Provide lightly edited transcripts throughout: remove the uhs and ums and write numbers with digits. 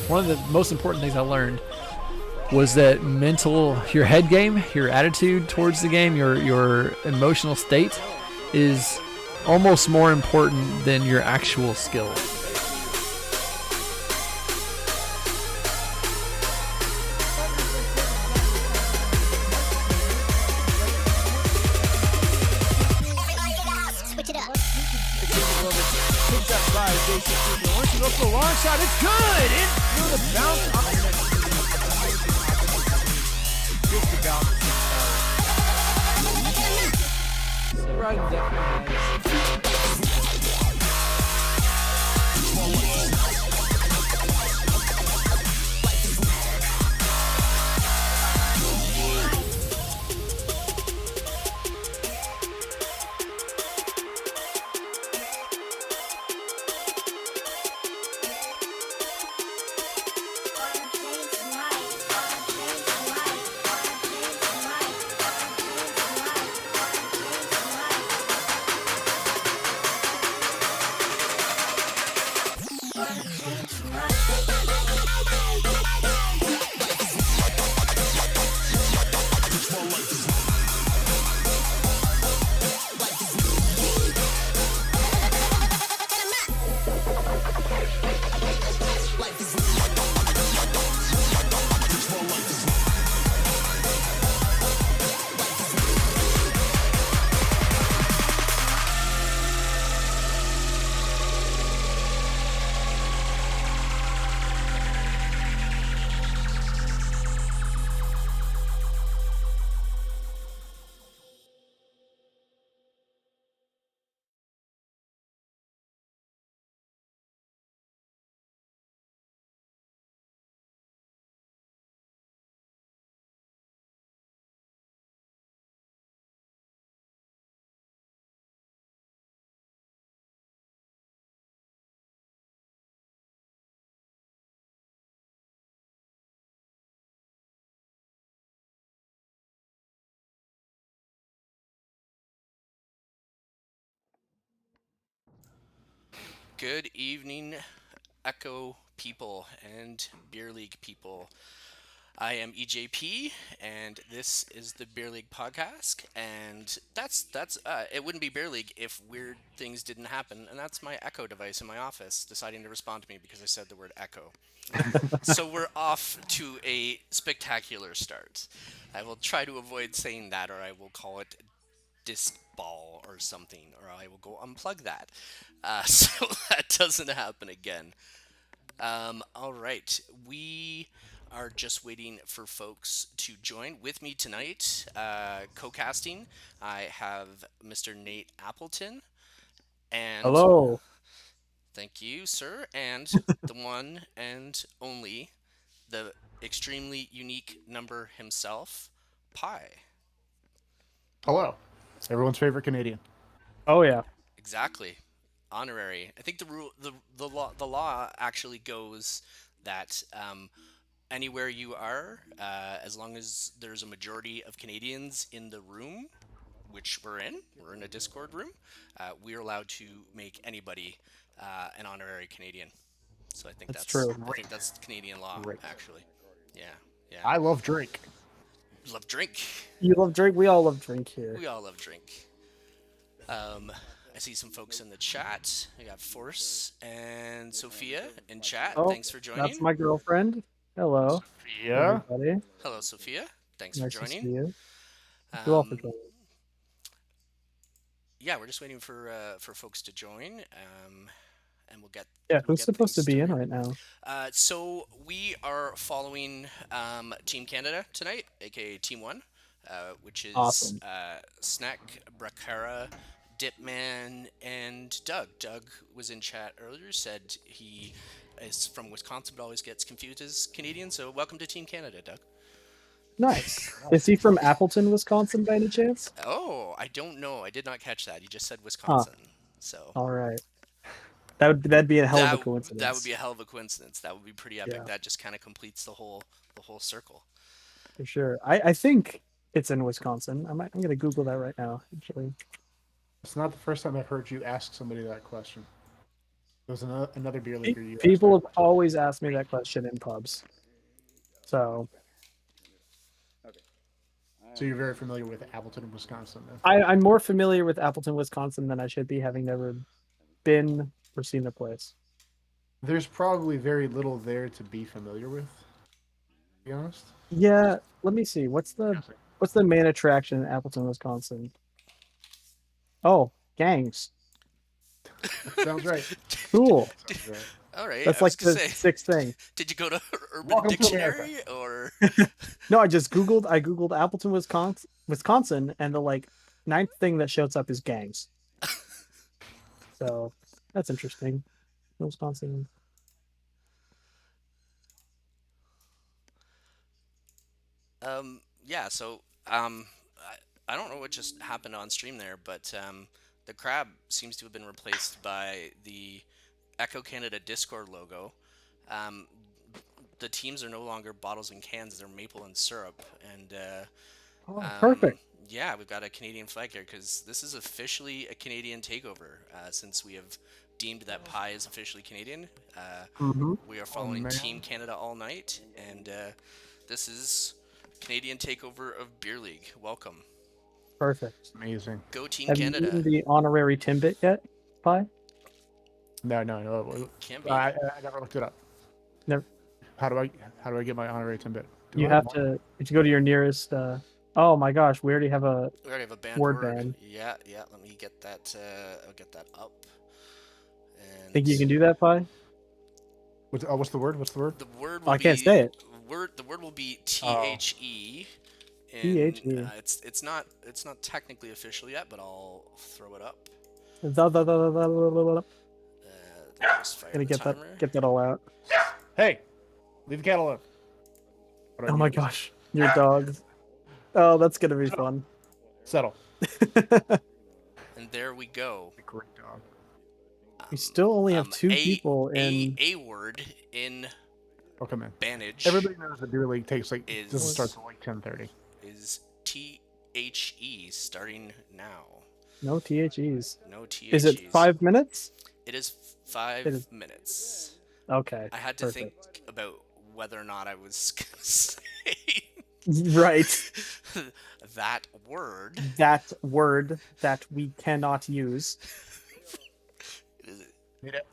one of the most important things I learned was that your head game, your attitude towards the game, your emotional state is almost more important than your actual skill. Once you go for a long shot, it's good. In through the bounce. Just about. Ryan definitely has. Good evening, Echo people and Beer League people. I am EJP, and this is the Beer League POGcast. And that's it wouldn't be Beer League if weird things didn't happen. And that's my Echo device in my office deciding to respond to me because I said the word Echo. So we're off to a spectacular start. I will try to avoid saying that, or I will call it disc ball or something, or I will go unplug that. So that doesn't happen again. All right, we are just waiting for folks to join with me tonight. Co-casting, I have Mr. Nate Appleton, and Hello. thank you, sir, and the one and only, the extremely unique number himself, Pi. Hello, everyone's favorite Canadian. Oh yeah. Exactly. Honorary. I think the law actually goes that anywhere you are, as long as there's a majority of Canadians in the room, which we're in a Discord room, we're allowed to make anybody an honorary Canadian. So That's true. I think that's Canadian law Great. actually. Yeah, yeah. I love Drake. Love drink. You love drink. We all love drink here. We all love drink. I see some folks in the chat. I got Force and Sophia in chat. Oh, Thanks for joining. that's my girlfriend. Hello, Yeah. everybody. Hello, Sophia. Thanks Nice for to see joining. you. Thank you all for Um, joining. yeah, we're just waiting for folks to join, and we'll get. Yeah, we'll who's get supposed to things be in started. right now? So we are following Team Canada tonight, aka Team One, which is Awesome. Snack, Bracara, Dipman, and Doug. Doug was in chat earlier. Said he is from Wisconsin, but always gets confused as Canadian. So welcome to Team Canada, Doug. Nice. Is he from Appleton, Wisconsin, by any chance? Oh, I don't know. I did not catch that. You just said Huh. Wisconsin. So All right. That'd be a hell of a coincidence. that would be a hell of a coincidence. That would be pretty epic. Yeah. That just kind of completes the whole circle. For sure. I think it's in Wisconsin. I'm gonna Google that right now. Actually. It's not the first time I've heard you ask somebody that question. There's another beer leaguer. You People have always asked me that question in pubs. So you're very familiar with Appleton, Wisconsin, then? I'm more familiar with Appleton, Wisconsin than I should be, having never been or seen the place. There's probably very little there to be familiar with. To be honest. Yeah, let me see. What's the main attraction in Appleton, Wisconsin? Oh, gangs. Sounds right. Cool. Sounds right. All right. That's I was like gonna the say, sixth thing. did you go to Urban Welcome to Dictionary or? No, I googled Appleton, Wisconsin, and the like ninth thing that shows up is gangs. So that's interesting. Wisconsin. Yeah. So I don't know what just happened on stream there, but the crab seems to have been replaced by the Echo Canada Discord logo. Um, the teams are no longer bottles and cans; they're maple and syrup. And Perfect. yeah, we've got a Canadian flag here because this is officially a Canadian takeover. Since we have deemed that Pi is officially Canadian, we are following man. Team Canada all night, and this is Canadian takeover of Beer League. Welcome, Perfect. Amazing. go Team Have Canada! you eaten the honorary Timbit yet, Pi? No. Can't be. I never looked it up. Never. How do I get my honorary Timbit? You have to go to your nearest. Oh my gosh, we already have a We already have a banned word word. ban. Yeah. Let me get that. I'll get that up. And Think you can do that, Pi? What's the word? What's the word? the word Oh, will I can't be say it. The word will be THE. THE. It's not technically official yet, but I'll throw it up. Gonna Just fire the timer. get that all out. Hey, leave the cattle up. Oh my gosh, your dog. Oh, that's gonna be fun. Settle. And there we go. Great dog. We still only have two a, people in. a word in Oh, come in. Banage Everybody knows the beer league doesn't Is- start till like 10:30. is THE starting now. No THEs. No THEs. Is it 5 minutes? It is 5 It is- minutes. Okay. I had to perfect. think about whether or not I was gonna say Right. that word. That word that we cannot use.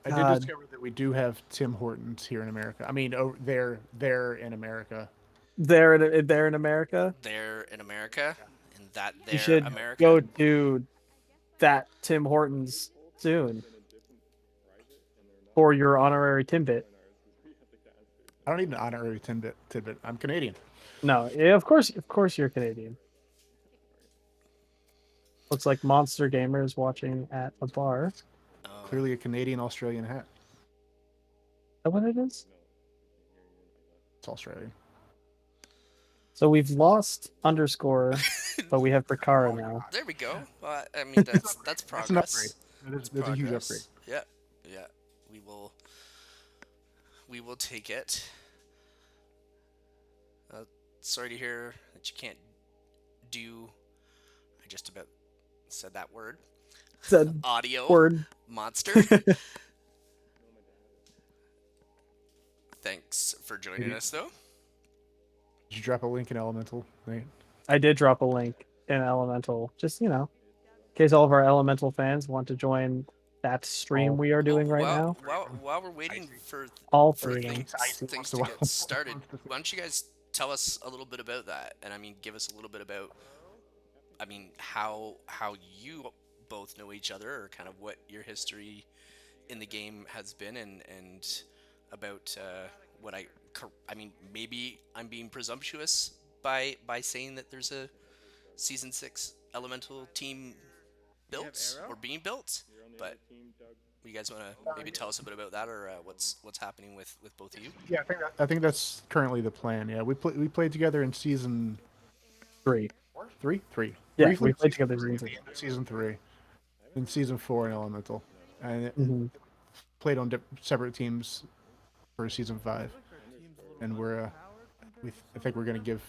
I did discover that we do have Tim Hortons here in America. I mean, they're in America. There in America. They're in America, and that You they're should America. go to that Tim Hortons soon for your honorary Timbit. I don't need an honorary tidbit. I'm Canadian. No, yeah, of course you're Canadian. Looks like Monster Gamer is watching at a bar. Is Clearly a Canadian Australian hat. that what it is? It's Australian. So we've lost underscore, but we have Prakara now. There we go. Well, I mean, that's progress. That's an upgrade. That's a huge Progress. upgrade. Yeah. We will take it. Sorry to hear that you can't do. I just about said that word. Said Audio word. monster. Thanks for joining us, though. Did you drop a link in Elemental, Nate? I did drop a link in Elemental, just in case all of our Elemental fans want to join that stream we are doing right now. While we're waiting for All for three of them. things to get started, why don't you guys tell us a little bit about that? And I mean, give us a little bit about, I mean, how you both know each other, or kind of what your history in the game has been, and about what I mean, maybe I'm being presumptuous by saying that there's a season 6 Elemental team built or being built, but you guys want to maybe tell us a bit about that, or what's happening with both of you? Yeah, I think that's currently the plan. Yeah, we played together in season 3. three. Yeah, Briefly we played season together three, in season at the end of season 3, in season 4 in Elemental, and Mhm. played on separate teams for season 5, and I think we're gonna give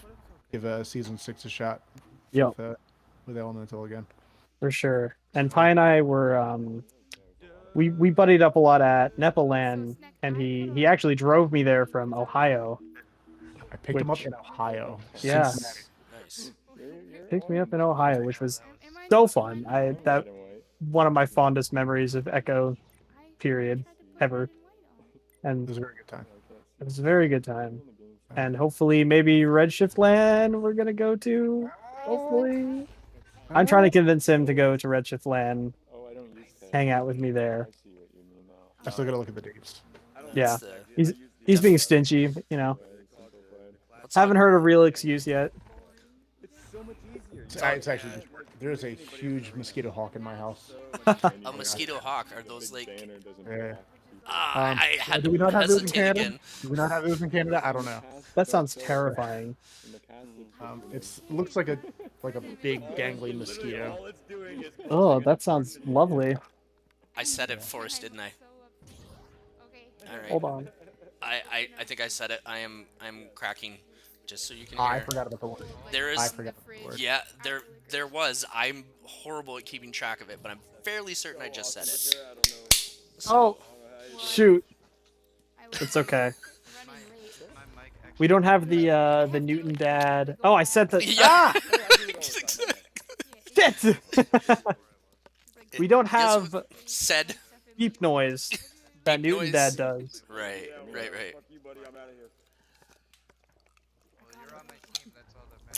season 6 a shot. Yep. With Elemental again. For sure. And Pi and I were we buddied up a lot at Nepaland, and he actually drove me there from Ohio. I picked him up Which- in Ohio. Yeah. Cincinnati. Nice. Picked me up in Ohio, which was so fun. That one of my fondest memories of Echo period ever, and It was a very good time. it was a very good time. And hopefully, maybe Redshift Land we're gonna go to. Hopefully, I'm trying to convince him to go to Redshift Land, hang out with me there. I still gotta look at the dates. Yeah, That's the- he's being stingy, you know. What's up? Haven't heard a real excuse yet. It's actually just, there's a huge mosquito hawk in my house. A mosquito hawk. Are those like? Yeah. I had Do we to not have those in hesitate Canada? again. Do we not have those in Canada? I don't know. That sounds terrifying. It looks like a big gangly mosquito. Oh, that sounds lovely. I said it first, didn't I? All right. Hold on. I think I said it. I'm cracking, just so you can I hear. forgot about the word. There I is. forgot about the word. Yeah, there was. I'm horrible at keeping track of it, but I'm fairly certain I just said it. Oh, shoot. It's okay. We don't have the Newton dad. Oh, I said that. Yeah. Shit! We don't Guess have what said. beep noise that Beep Newton noise. dad does. Right.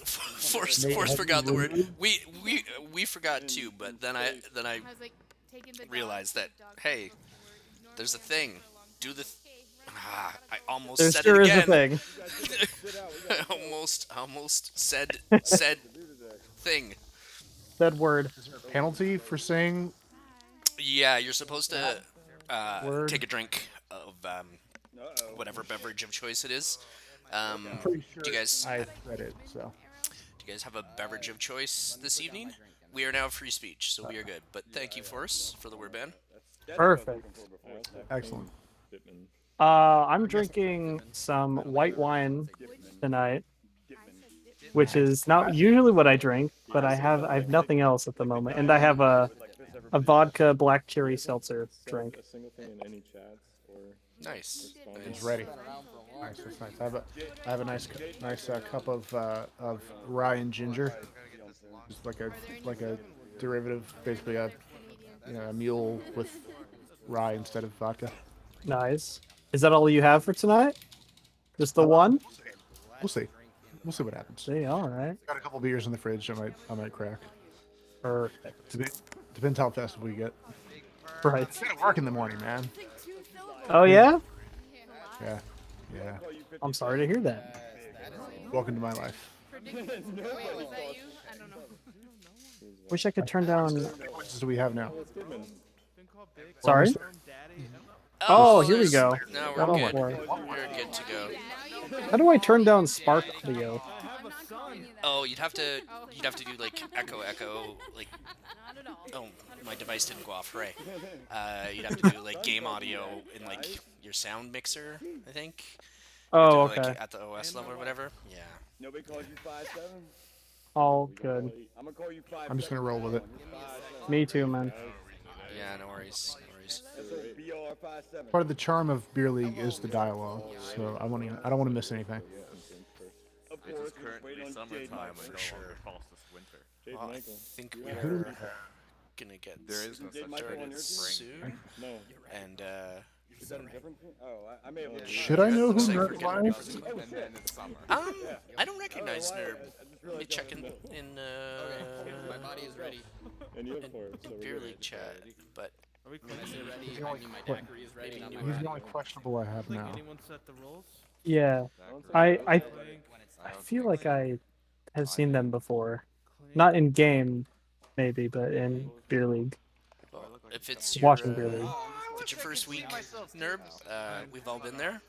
Force forgot the word. We forgot too, but then I realized that hey, there's a thing. Do the. I almost There said sure it is a again. thing. I almost said thing. That word. Penalty for saying Yeah, you're supposed to Word. take a drink of whatever beverage of choice it is. pretty sure Do you guys I read it, so. do you guys have a beverage of choice this evening? We are now free speech, so we are good. But thank you, Force, for the word ban. Perfect. Excellent. I'm drinking some white wine tonight, which is not usually what I drink, but I have nothing else at the moment, and I have a vodka black cherry seltzer drink. Nice. It's ready. Nice, that's nice. I have a nice cup of rye and ginger. Just like a derivative, basically a mule with rye instead of vodka. Nice. Is that all you have for tonight? Just the one? We'll see. We'll see what happens. See, all right. Got a couple beers in the fridge. I might crack. Perfect. Depends how festive we get. Right. Gotta work in the morning, man. Oh yeah? Yeah. I'm sorry to hear that. Welcome to my life. Wish I could turn down. What voices do we have now? Sorry. Oh, here we there's- go. No, Got we're all good. four. We're good to go. How do I turn down Spark audio? Oh, you'd have to do like echo, like. Oh, my device didn't go off. Hooray! You'd have to do like game audio in like your sound mixer, I think. Oh, Do, okay. Like, at the OS level or whatever. Yeah. Nobody calls you 5'7"? All good. I'm gonna call you 5'7". I'm just gonna roll with it. Me too, man. Yeah. No worries. That's a BR 5'7". Part of the charm of Beer League is the dialogue, so I don't want to miss anything. Of course, wait on Jade Michael. For sure. Jade Well, I Michael. think Who do we we're have? gonna get There is no Jade such Michael thing on your as team? soon, No. and Is that a different team? Oh, I may have looked. Should I know who Looks like we're Nerd getting Life? and then it's summer. I don't recognize Nerb. Let me check in My body is ready. And you have 4, so we're Beer good. League chat, but When I say ready, He's the only I mean my que- daiquiri is ready. Not my He's the body. only questionable I have now. Yeah. I feel like I have seen them before. Not in game, maybe, but in Beer League. well, if it's your Watching Beer League. if it's your first week, Nerb, we've all been there.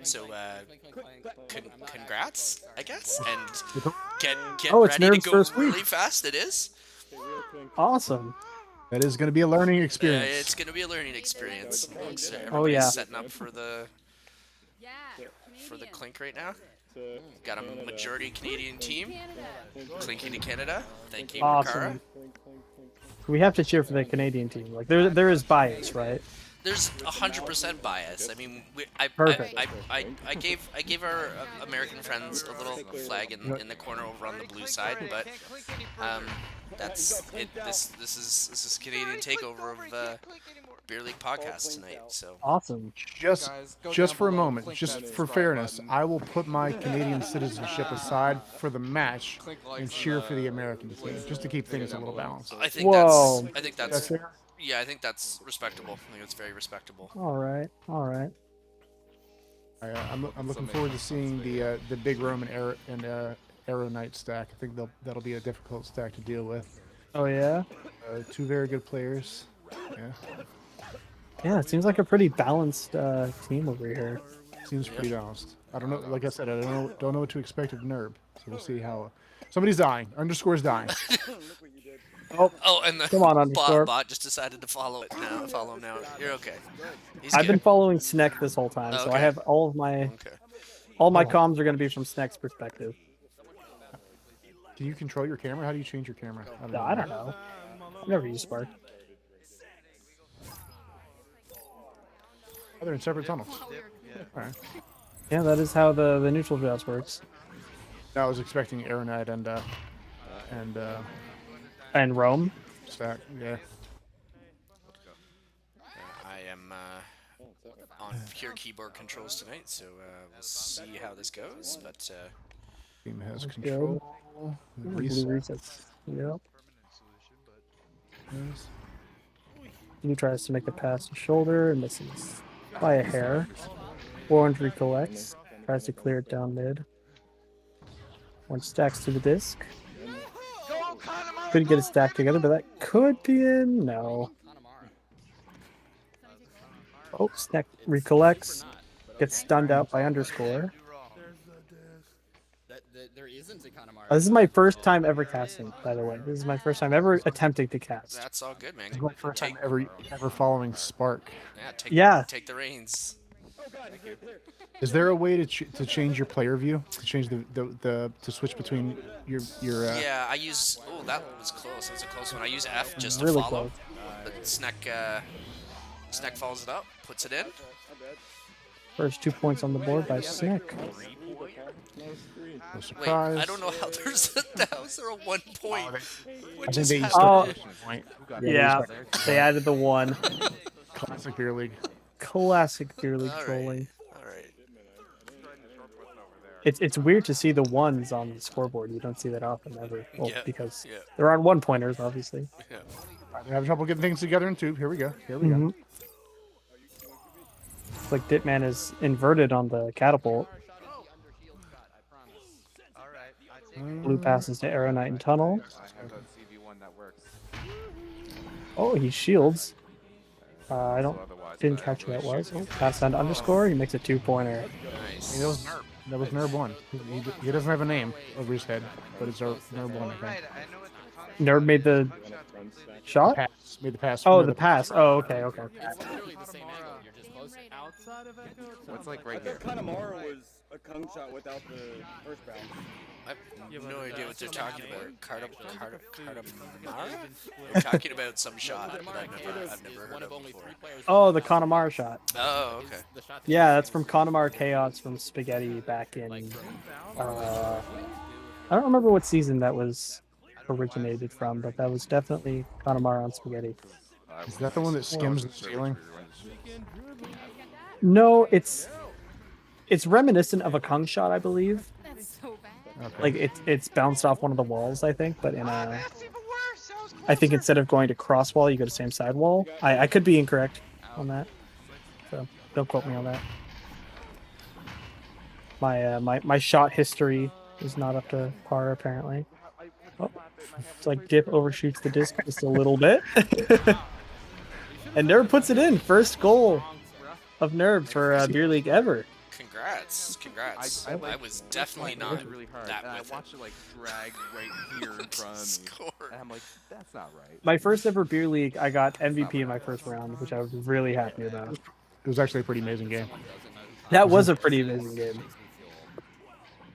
So congrats, I guess, and get Oh, it's ready to Nerb's go first week. really fast. It is. Awesome. That is going to be a learning experience. It's gonna be a learning experience. So Oh, everybody's yeah. setting up for the clink right now. Got a majority Canadian team clinking to Canada. Thank you, Awesome. Makara. We have to cheer for the Canadian team. Like there is bias, right? There's 100% bias. I mean, Perfect. I gave our American friends a little flag in the corner over on the blue side, but that's it. This is Canadian takeover of Beer League podcast tonight. So Awesome. Just for a moment, just for fairness, I will put my Canadian citizenship aside for the match and cheer for the American team, just to keep things a little balanced. I think Whoa. that's fair? yeah, I think that's respectable. I think it's very respectable. All right. All right. I'm looking forward to seeing the big Roman Arrow Knight stack. I think that'll be a difficult stack to deal with. Oh yeah. Two very good players. Yeah, Yeah. It seems like a pretty balanced team over here. seems pretty balanced. I don't know. Like I said, I don't know what to expect of Nerb. So we'll see how. Somebody's dying. Underscore's dying. Oh, and the Come on, Underscore. bot just decided to follow it now. Follow him now. You're okay. He's I've good. been following Sneck this whole time, so I Okay. have all my comms are going to be from Sneck's perspective. Can you control your camera? How do you change your camera? I don't know. I've never used Spark. Oh, they're in separate tunnels. All right. Yeah, that is how the neutral droughts works. I was expecting Arrow Knight and And Rome. stack. Yeah. I am on pure keyboard controls tonight, so we'll see how this goes. But Team has Good. control. Blue Reset. resets. Yep. He tries to make a pass to shoulder and misses by a hair. Orange recollects. Tries to clear it down mid. One stacks to the disc. Couldn't get a stack together, but that could be in. No. Oh, Snack recollects. Gets stunned out by Underscore. There isn't a Connemara. This is my first time ever casting, by the way. This is my first time ever attempting to cast. that's all good, man. This is my first time ever following Spark. Yeah. Take the reins. Is there a way to change your player view? To change the to switch between your Yeah, I use. Oh, that was close. That was a close one. I use F just to Really follow. close. But Snack follows it up, puts it in. First 2 points on the board by Snack. no Wait, surprise? I don't know how there's a 1 point. I Which think is they how- used Oh. point. Yeah, they added the one. Classic Beer League. Classic Beer League All right. trolling. All right. It's weird to see the ones on the scoreboard. You don't see that often ever. Well, Yeah, because yeah. they're on one pointers, obviously. Yeah. I'm having trouble getting things together in tube. Here we go. Here we go. Mhm. It's like Ditman is inverted on the catapult. Blue passes to Arrow Knight and Tunnel. Oh, he shields. I didn't catch who that was. Oh, pass on to Underscore. He makes a 2-pointer. Nice. Hey, that was Nerb 1. He doesn't have a name over his head, but it's Nerb 1, I think. Nerd made the shot? Made the pass. Oh, Nerb the pass. Oh, okay, okay. Literally the same angle. You're just close. Outside of Echo? What's like right I here? thought Connemara was a Kung shot without the first bounce. I have no idea what they're talking about. Cardamara? They're talking about some shot that I've never heard of before. Oh, the Connemara shot. Oh, okay. Yeah, that's from Connemara Chaos from Spaghetti back in. I don't remember what season that was originated from, but that was definitely Connemara on Spaghetti. Is that the one that skims the ceiling? No, it's reminiscent of a Kung shot, I believe. That's so bad. Okay. Like it's bounced off one of the walls, I think, but in a. I think instead of going to cross wall, you go to same side wall. I could be incorrect on that, so don't quote me on that. My shot history is not up to par apparently. Oh, it's like Dip overshoots the disc just a little bit, and Nerb puts it in. First goal of Nerb for Beer League ever. Congrats. I was definitely not really hard. that And I with watched it like drag right here in front of me. Score. And I'm like, that's not right. My first ever Beer League, I got MVP in my first round, which I was really happy about. It was actually a pretty amazing game. That was a pretty amazing game.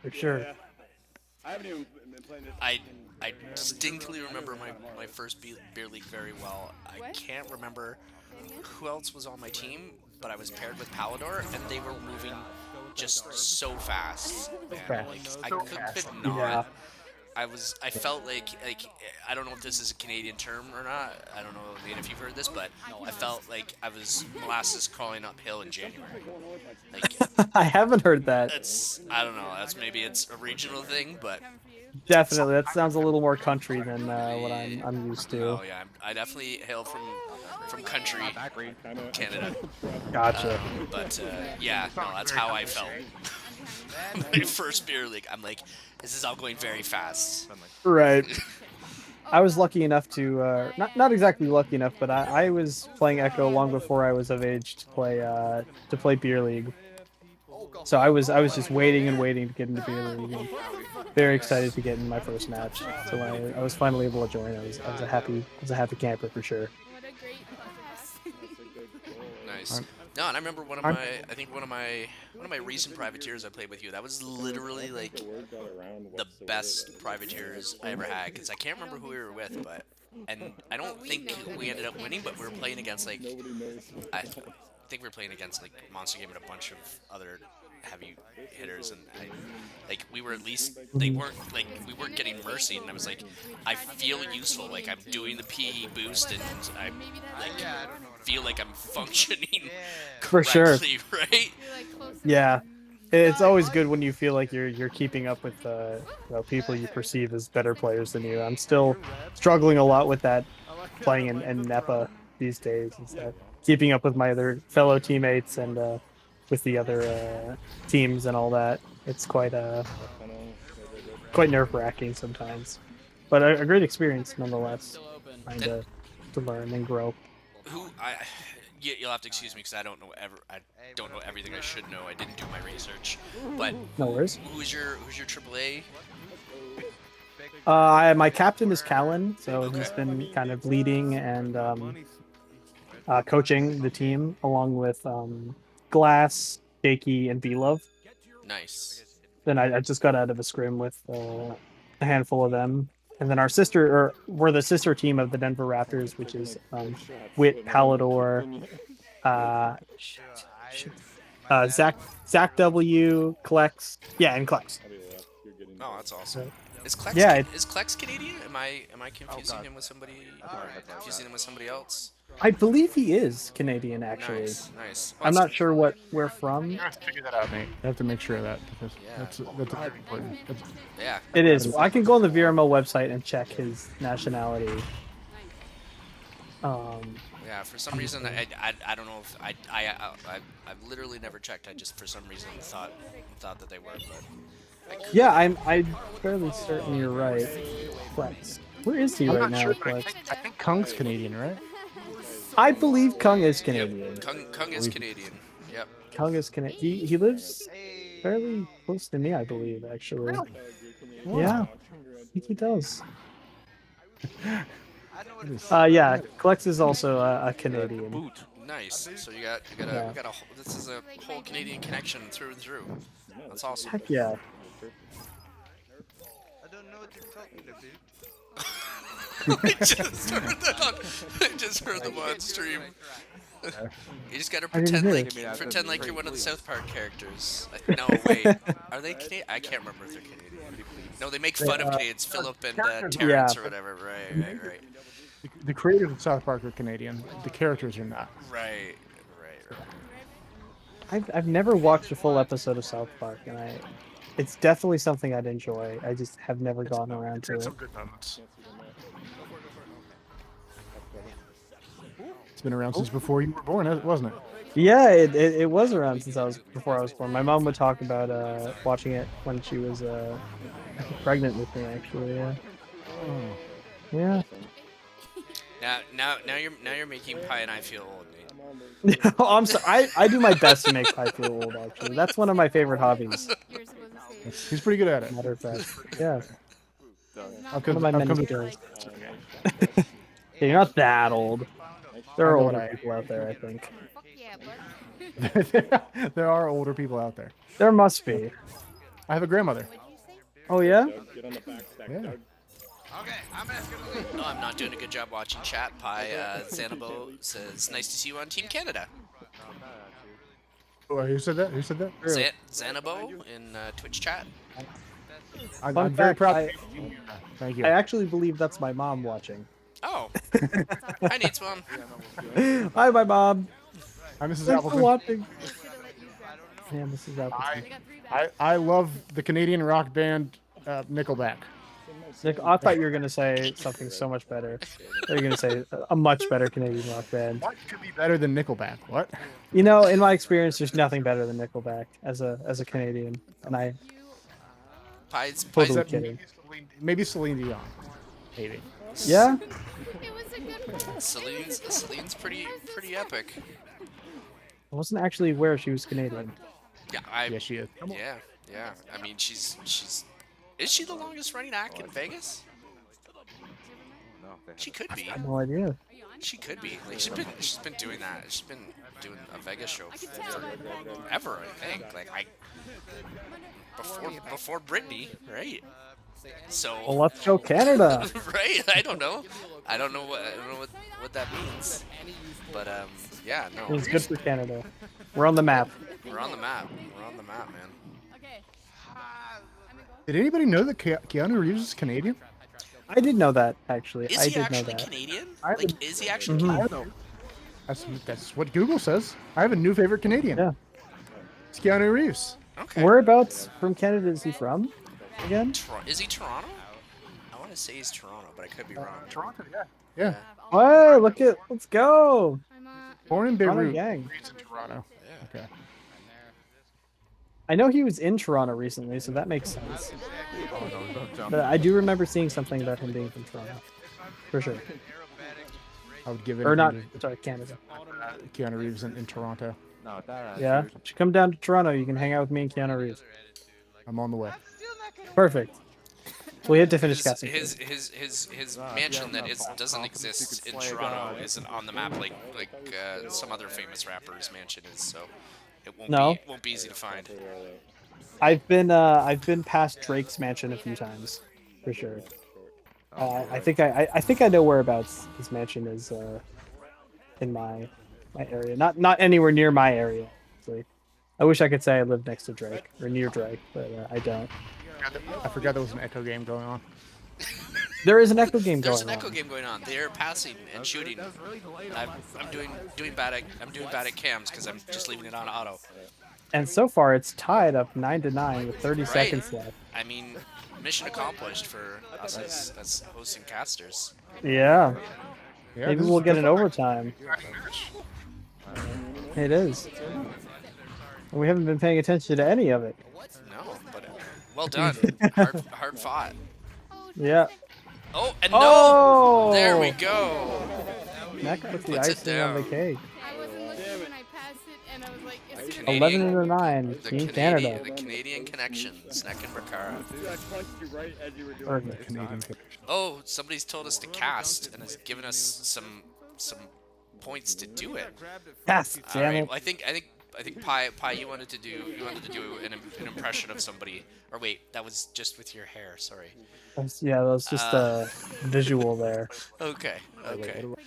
For sure. I haven't even been playing this. I I distinctly remember my first beer league very well. I can't remember who else was on my team, but I was paired with Palador, and they were moving just so fast, man. Like I could not. Yeah. I felt like I don't know if this is a Canadian term or not. I don't know, Ian, if you've heard this, but I felt like I was molasses crawling uphill in January. Like I haven't heard that. I don't know. That's maybe it's a regional thing, but Definitely, that sounds a little more country than what I'm used to. oh yeah, I definitely hail from country Canada. Gotcha. But yeah, no, that's how I felt. My first beer league, I'm like, this is all going very fast. Right. I was lucky enough to not exactly lucky enough, but I was playing Echo long before I was of age to play Beer League. So I was just waiting and waiting to get into Beer League. And very excited to get in my first match. So when I was finally able to join, I was a happy camper for sure. Nice. No, and I remember one of my recent privateers I played with you. That was literally like the best privateers I ever had, because I can't remember who we were with, and I don't think we ended up winning, but we were playing against like I think we were playing against like Monster Game and a bunch of other heavy hitters, and we were at least we weren't getting mercy, and I was like, I feel useful, like I'm doing the PE boost, and I feel like I'm functioning For sure. right? Yeah. It's always good when you feel like you're keeping up with people you perceive as better players than you. I'm still struggling a lot with that playing in NEPA these days. Keeping up with my other fellow teammates and with the other teams and all that. It's quite nerve-wracking sometimes, but a great experience nonetheless. Trying to learn and grow. You'll have to excuse me because I don't know everything I should know. I didn't do my research, but No worries. Who's your AAA? My captain is Callan, so he's been kind of leading and coaching the team along with Glass, Jakey, and V-Love. Nice. Then I just got out of a scrim with a handful of them. And then we're the sister team of the Denver Raptors, which is Wit, Palador, Zach W, Klex, and Klex. Oh, that's awesome. Is Klex is Klex Canadian? Am I confusing him with somebody? Or confusing him with somebody else? I believe he is Canadian, actually. Nice. I'm not sure what we're from. You have to figure that out, Nate. I have to make sure of that, because that's very important. Yeah. It is. I can go on the VRML website and check his nationality. Yeah, for some reason I don't know if I've literally never checked. I just for some reason thought that they were, but yeah, I'm fairly certain you're right. Flex. Where is he right now, Sure, Flex? I think Kung's Canadian, right? I believe Kung is Canadian. Yep. Kung is Canadian. Yep. Kung is Canadian. He lives fairly close to me, I believe, actually. Yeah, I think he does. Yeah, Klex is also a Canadian. Nice. So we got this is a whole Canadian connection through and through. That's awesome. Heck yeah. I don't know what you're talking about. I just heard them on stream. You just gotta pretend like you're one of the South Park characters. No, wait. Are they Canadian? I can't remember if they're Canadian. No, they make fun of Canadians. Philip and Terrence or whatever. Right. The creators of South Park are Canadian. The characters are not. Right. I've never watched a full episode of South Park, and it's definitely something I'd enjoy. I just have never gone around to it. Some good moments. It's been around since before you were born, wasn't it? Yeah, it was around before I was born. My mom would talk about watching it when she was pregnant with me, actually. Yeah. Oh. Yeah. Now you're making Pi and I feel old, Nate. Oh, I'm sorry. I do my best to make Pi feel old, actually. That's one of my favorite hobbies. He's pretty good at it. Matter of fact. Yeah. One of my many skills. Yeah, you're not that old. There are older people out there, I think. There are older people out there. There must be. I have a grandmother. Oh, yeah? Yeah. No, I'm not doing a good job watching chat. Pi Xanabo says, nice to see you on Team Canada. Oh, who said that? Who said that? Xanabo in Twitch chat. I'm Fun very fact, proud. Thank you. I actually believe that's my mom watching. Oh. Hi, Nate's mom. Hi, my mom. Hi, Mrs. Thanks for Appleton. watching. Yeah, Mrs. Appleton. I love the Canadian rock band Nickelback. Nick, I thought you were gonna say something so much better. You're gonna say a much better Canadian rock band. What could be better than Nickelback? What? You know, in my experience, there's nothing better than Nickelback as a Canadian, and I Pi's totally kidding. Maybe Celine Dion. Maybe. Yeah, Celine's pretty epic. I wasn't actually aware she was Canadian. Yeah, Yeah, she is. yeah. I mean, she's. Is she the longest running act in Vegas? She could be. I have no idea. She could be. Like she's been doing that. She's been doing a Vegas show forever, I think. Like before Britney, right? So. Well, let's go Canada. Right? I don't know what that means. But yeah, no. It's good for Canada. We're on the map. We're on the map. We're on the map, man. Did anybody know that Keanu Reeves is Canadian? I did know that actually. Is I he did know actually that. Canadian? I Like, is he actually Mhm. I Canadian? don't know. That's what Google says. I have a new favorite Canadian. Yeah. It's Keanu Reeves. Okay. Whereabouts from Canada is he from? Again? Is he Toronto? I want to say he's Toronto, but I could be wrong. Toronto, yeah. Yeah. Oh, let's go. Born in Toronto Beirut. gang. Raised in Toronto. Okay. I know he was in Toronto recently, so that makes sense. But I do remember seeing something about him being from Toronto, for sure. I would give it. Or not, sorry, Canada. Keanu Reeves in Toronto. No, that. Yeah, you should come down to Toronto. You can hang out with me and Keanu Reeves. I'm on the way. Perfect. We had to finish casting. His mansion that doesn't exist in Toronto isn't on the map like some other famous rapper's mansion is, so it won't be easy to find. I've been past Drake's mansion a few times, for sure. I think I know whereabouts his mansion is in my area. Not anywhere near my area. Actually. I wish I could say I live next to Drake or near Drake, but I don't. I forgot there was an echo game going on. There is an echo game There's going an echo on. game going on. They're passing and shooting. I'm doing bad at cams because I'm just leaving it on auto. And so far, it's tied up 9-9 with 30 Right. seconds left. I mean, mission accomplished for us as hosts and casters. Yeah. Yeah, Maybe this we'll is get good an fun. overtime. It is. And we haven't been paying attention to any of it. No, but well done. Hard fought. Yeah. Oh, and Oh! no! There we go. Mac put the Puts it icing on the down. cake. I wasn't looking when I passed it, and I was like, it's 11-9, The Team Canadian, Canada. the Canadian connection, Snack and Bakara. Dude, I punched you right as you were doing Perfect. Canadian. Oh, somebody's told us to cast and has given us some points to do it. Yes, All damn right. it. Well, I think Pi, you wanted to do an impression of somebody. Or wait, that was just with your hair. Sorry. Yeah, that was just a visual there. Okay. What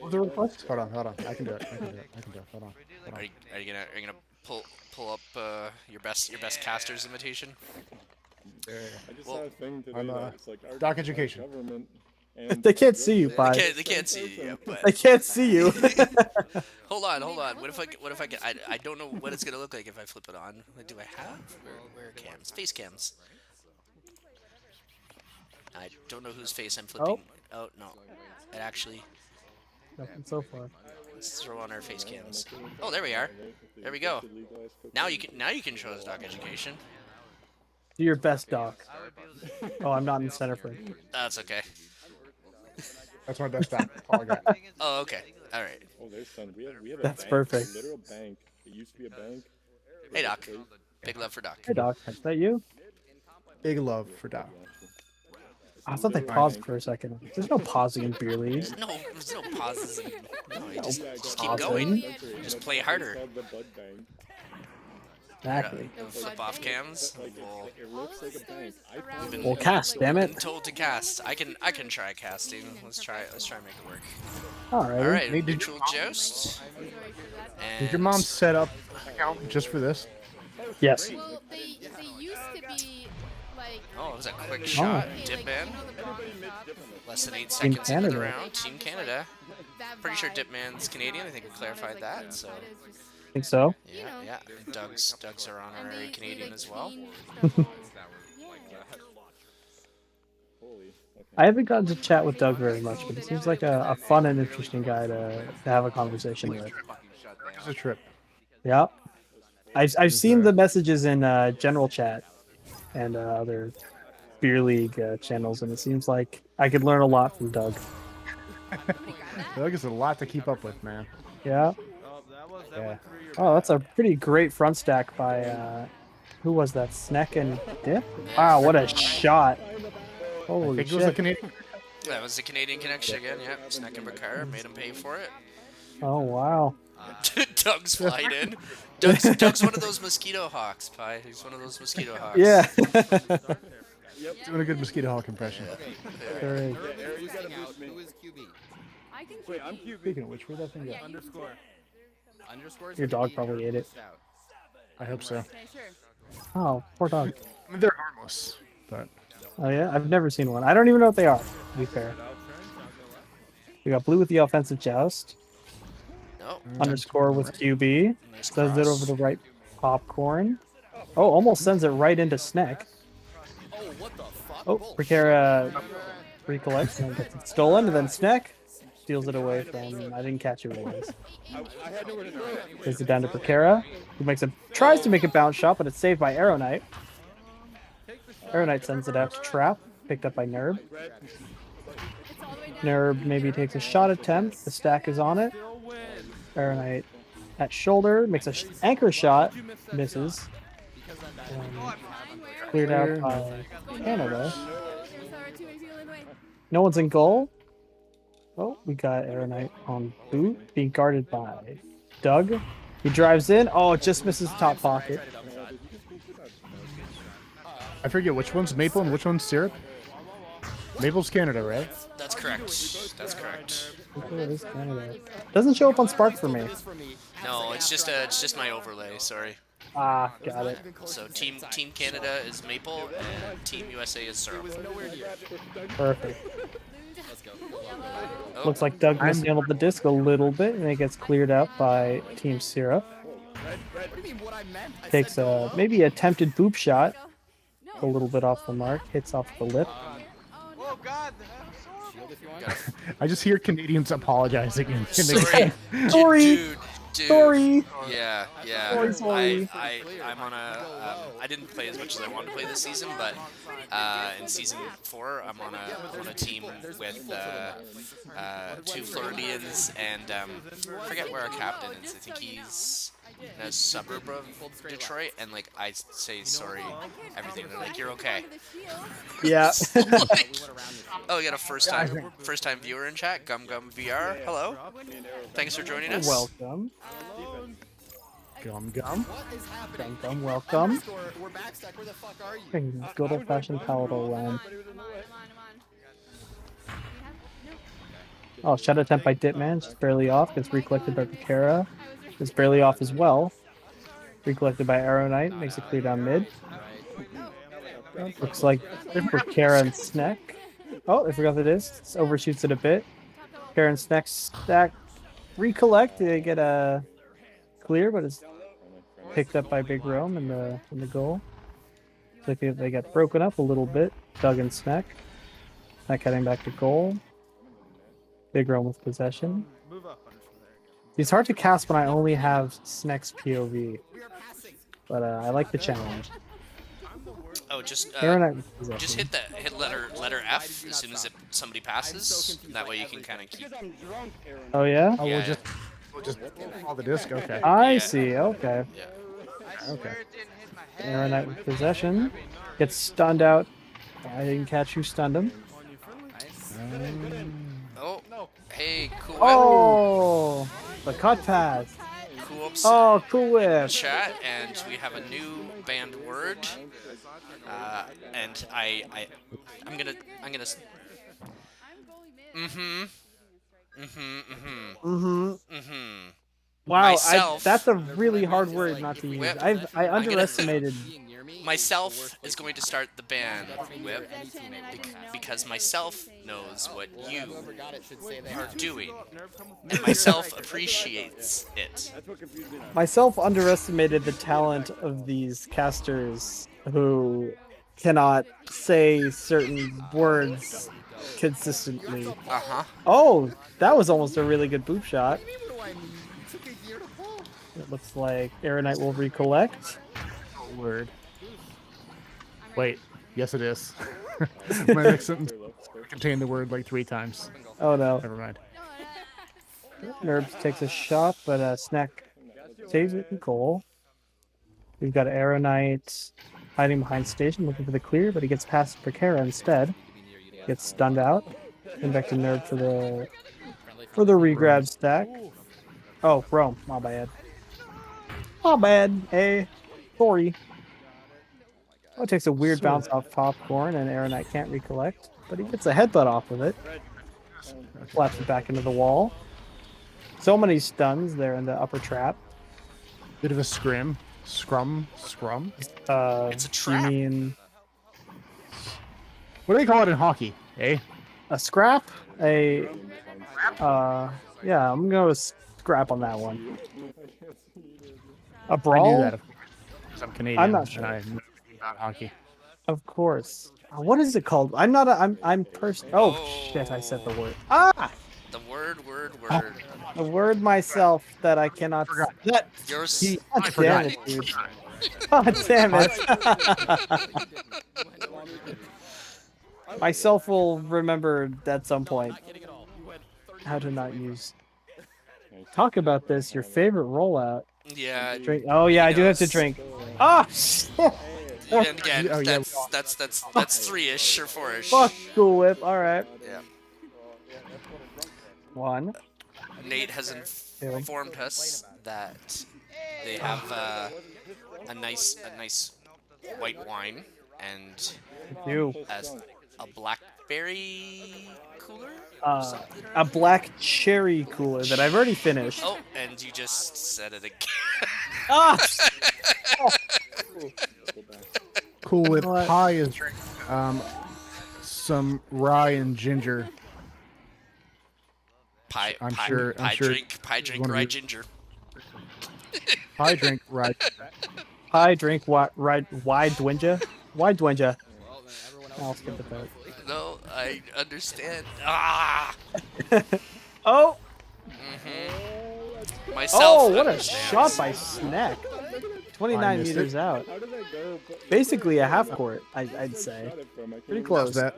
was the request? Hold on. I can do it. Hold on. Are you gonna pull up your best caster's imitation? I just Well, saw a thing today I'm, that it's like our Doc Education. government and They can't see you, Pi. They can't see you yet, but They can't see you. hold on. What if I get? I don't know what it's gonna look like if I flip it on. What do I have? Where are cams? Face cams. I don't know whose face I'm flipping. Oh no, it actually. Nothing so far. Let's throw on our face cams. Oh, there we are. There we go. Now you can show us Doc Education. Do your best, Doc. Oh, I'm not in center frame. That's okay. That's my best time. All I got. Oh, okay. All right. Oh, there's some. We have a That's bank, perfect. A literal bank. It used to be a bank. Hey, Doc. Big love for Doc. Hey, Doc. Is that you? Big love for Doc. I thought they paused for a second. There's no pausing in Beer League. There's no pauses. No, you just keep pausing. going. Just play harder. It's called the Bud Bank. Exactly. Flip off cams. Well, cast, damn Been it. told to cast. I can try casting. Let's try and make it work. Alrighty. All right, Nate, did neutral joust. Did your And mom set up an account just for this? Yes. Well, they used to be like. oh, it was a quick shot. Okay, Dip like, in. you know the bronze shop? Less than 8 Team seconds into the Canada. round. Team Canada. That Pretty sure vibe. Dipman's Canadian. I think we clarified that. So I think so. yeah. Doug's are honorary Canadian as well. I haven't gotten to chat with Doug very much, but he seems like a fun and interesting guy to have a conversation with. It's a trip. Yeah. I've seen the messages in general chat and other beer league channels, and it seems like I could learn a lot from Doug. Doug is a lot to keep up with, man. Yeah. Yeah. Oh, that's a pretty great front stack by who was that? Sneck and Dip? Wow, what a shot. I Holy think it was a shit. Canadian. That was the Canadian connection again. Yep. Snack and Bakar made him pay for it. Oh, wow. Doug's flying in. Doug's one of those mosquito hawks, Pi. He's one of those mosquito hawks. Yeah. Doing a good mosquito hawk impression. There is. Who is QB? I can Wait, I'm QB. Speaking of which, where'd that thing go? Underscore. Underscores. Your dog probably ate it. I hope so. Okay, sure. Oh, poor dog. I mean, they're harmless, but Oh, yeah? I've never seen one. I don't even know what they are, to be fair. We got blue with the offensive joust. No. Underscore with QB. Nice Sends it cross. over the right popcorn. Oh, almost sends it right into Sneck. Oh, what the fuck? Oh, Precera recollects and gets it stolen, and then Sneck steals it away from. I didn't catch who it was. I had nowhere to throw it. Gives it down to Precera, who tries to make a bounce shot, but it's saved by Arrow Knight. Arrow Knight sends it out to Trap, picked up by Nerb. Nerb maybe takes a shot attempt. The stack is on it. Arrow Knight at shoulder makes a anchor shot, misses. Cleared out by Canada. No one's in goal. Oh, we got Arrow Knight on boot, being guarded by Doug. He drives in. Oh, it just misses top pocket. I forget which one's maple and which one's syrup. Maple's Canada, right? That's correct. That's correct. Okay, it is Canada. Doesn't show up on Spark for me. No, it's just my overlay. Sorry. Ah, got it. So Team Canada is maple and Team USA is syrup. Perfect. Let's go. Oh, Looks like Doug mishandled the disc a little bit, and it gets cleared out by Team Syrup. What do you mean what I meant? I Takes said a maybe attempted boop shot, a little bit off the mark, hits off the lip. oh god. Shield if you want. I just hear Canadians apologizing in the sorry. Sorry. Dude. Sorry. Yeah. Sorry. I'm on a. I didn't play as much as I wanted to play this season, but in season 4, I'm on a team with 2 Floridians and I forget where our captain is. I think he's in a suburb of Detroit, and like I say sorry, everything. They're like, you're okay. Yeah. Like, oh, we got a first time viewer in chat. Gum VR. Hello. Thanks for joining us. Welcome. Gum. Welcome. Welcome. We're backstack. Where the fuck are you? Good old fashioned palatal run. Oh, shot attempt by Dipman, just barely off. Gets recollected by Picera. It's barely off as well. Recollected by Arrow Knight. Makes it clear down mid. Looks like Picera and Sneck. Oh, I forgot that is. Overshoots it a bit. Picera and Sneck stack. Recollect. They get a clear, but it's picked up by Big Rome in the goal. So they get broken up a little bit. Doug and Sneck. Sneck heading back to goal. Big Rome with possession. It's hard to cast when I only have Sneck's POV, but I like the challenge. Oh, just Arrow Knight with possession. hit letter F as soon as somebody passes. That way you can kind of keep. Oh yeah? Oh, Yeah. we'll just follow the disc. Okay. I Yeah. see. Okay. Yeah. Okay. Arrow Knight with possession. Gets stunned out. I didn't catch who stunned him. Oh, hey, cool. Oh, the cut pass. Cool Whip's Oh, Cool Whip. chat, and we have a new banned word. And I'm gonna. I'm going mid. Wow, Myself. that's a really hard word not to use. Whip. I I'm gonna- underestimated. Myself is going to start the ban, Whip, because myself knows what you are doing, and myself appreciates it. Myself underestimated the talent of these casters who cannot say certain words consistently. Uh-huh. Oh, that was almost a really good boop shot. It looks like Aeronite will recollect. Word. Wait. Yes, it is. My next sentence contained the word like 3 times. Oh no. Never mind. Nerbs takes a shot, but Snack saves it in goal. We've got Aeronite hiding behind station, looking for the clear, but he gets past Prekara instead. Gets stunned out. And back to Nerb for the regrab stack. Oh, Rome. My bad. My bad. Hey. Sorry. Oh, it takes a weird bounce off popcorn, and Aeronite can't recollect, but he gets a headbutt off of it. Flaps it back into the wall. So many stuns there in the upper trap. Bit of a scrum. It's a trap. You mean What do they call it in hockey? Eh? a scrap? Yeah, I'm gonna go with scrap on that one. A I brawl? knew that, of course. 'Cause I'm Canadian. I'm not sure. And I know about hockey. Of course. What is it called? I'm not a. I'm person. Oh shit! I said the word. Ah, The word. the word myself that I cannot. That. Yours. God damn it, dude. God damn it. Myself will remember at some point how to not use. Talk about this. Your favorite rollout. Yeah. Drink. Oh yeah, I do have to drink. Ah, shit. And again, Oh, yeah. that's 3-ish or 4-ish. Fuck Cool Whip. All right. Yeah. One. Nate has informed us that they have a nice white wine and Two. a blackberry cooler. A black cherry cooler that I've already finished. Oh, and you just said it again. Ah! Cool Whip What? Pie is drinking some rye and ginger. Pie I'm sure drink one of rye you- ginger. Pie drink rye. I drink wide dwinja. Wide dwinja. I'll skip the vote. No, I understand. Ah. Oh! Myself. Oh, what a understands. shot by Snack. 29 missed meters it. out. Basically a half court, I'd say. Pretty close. That.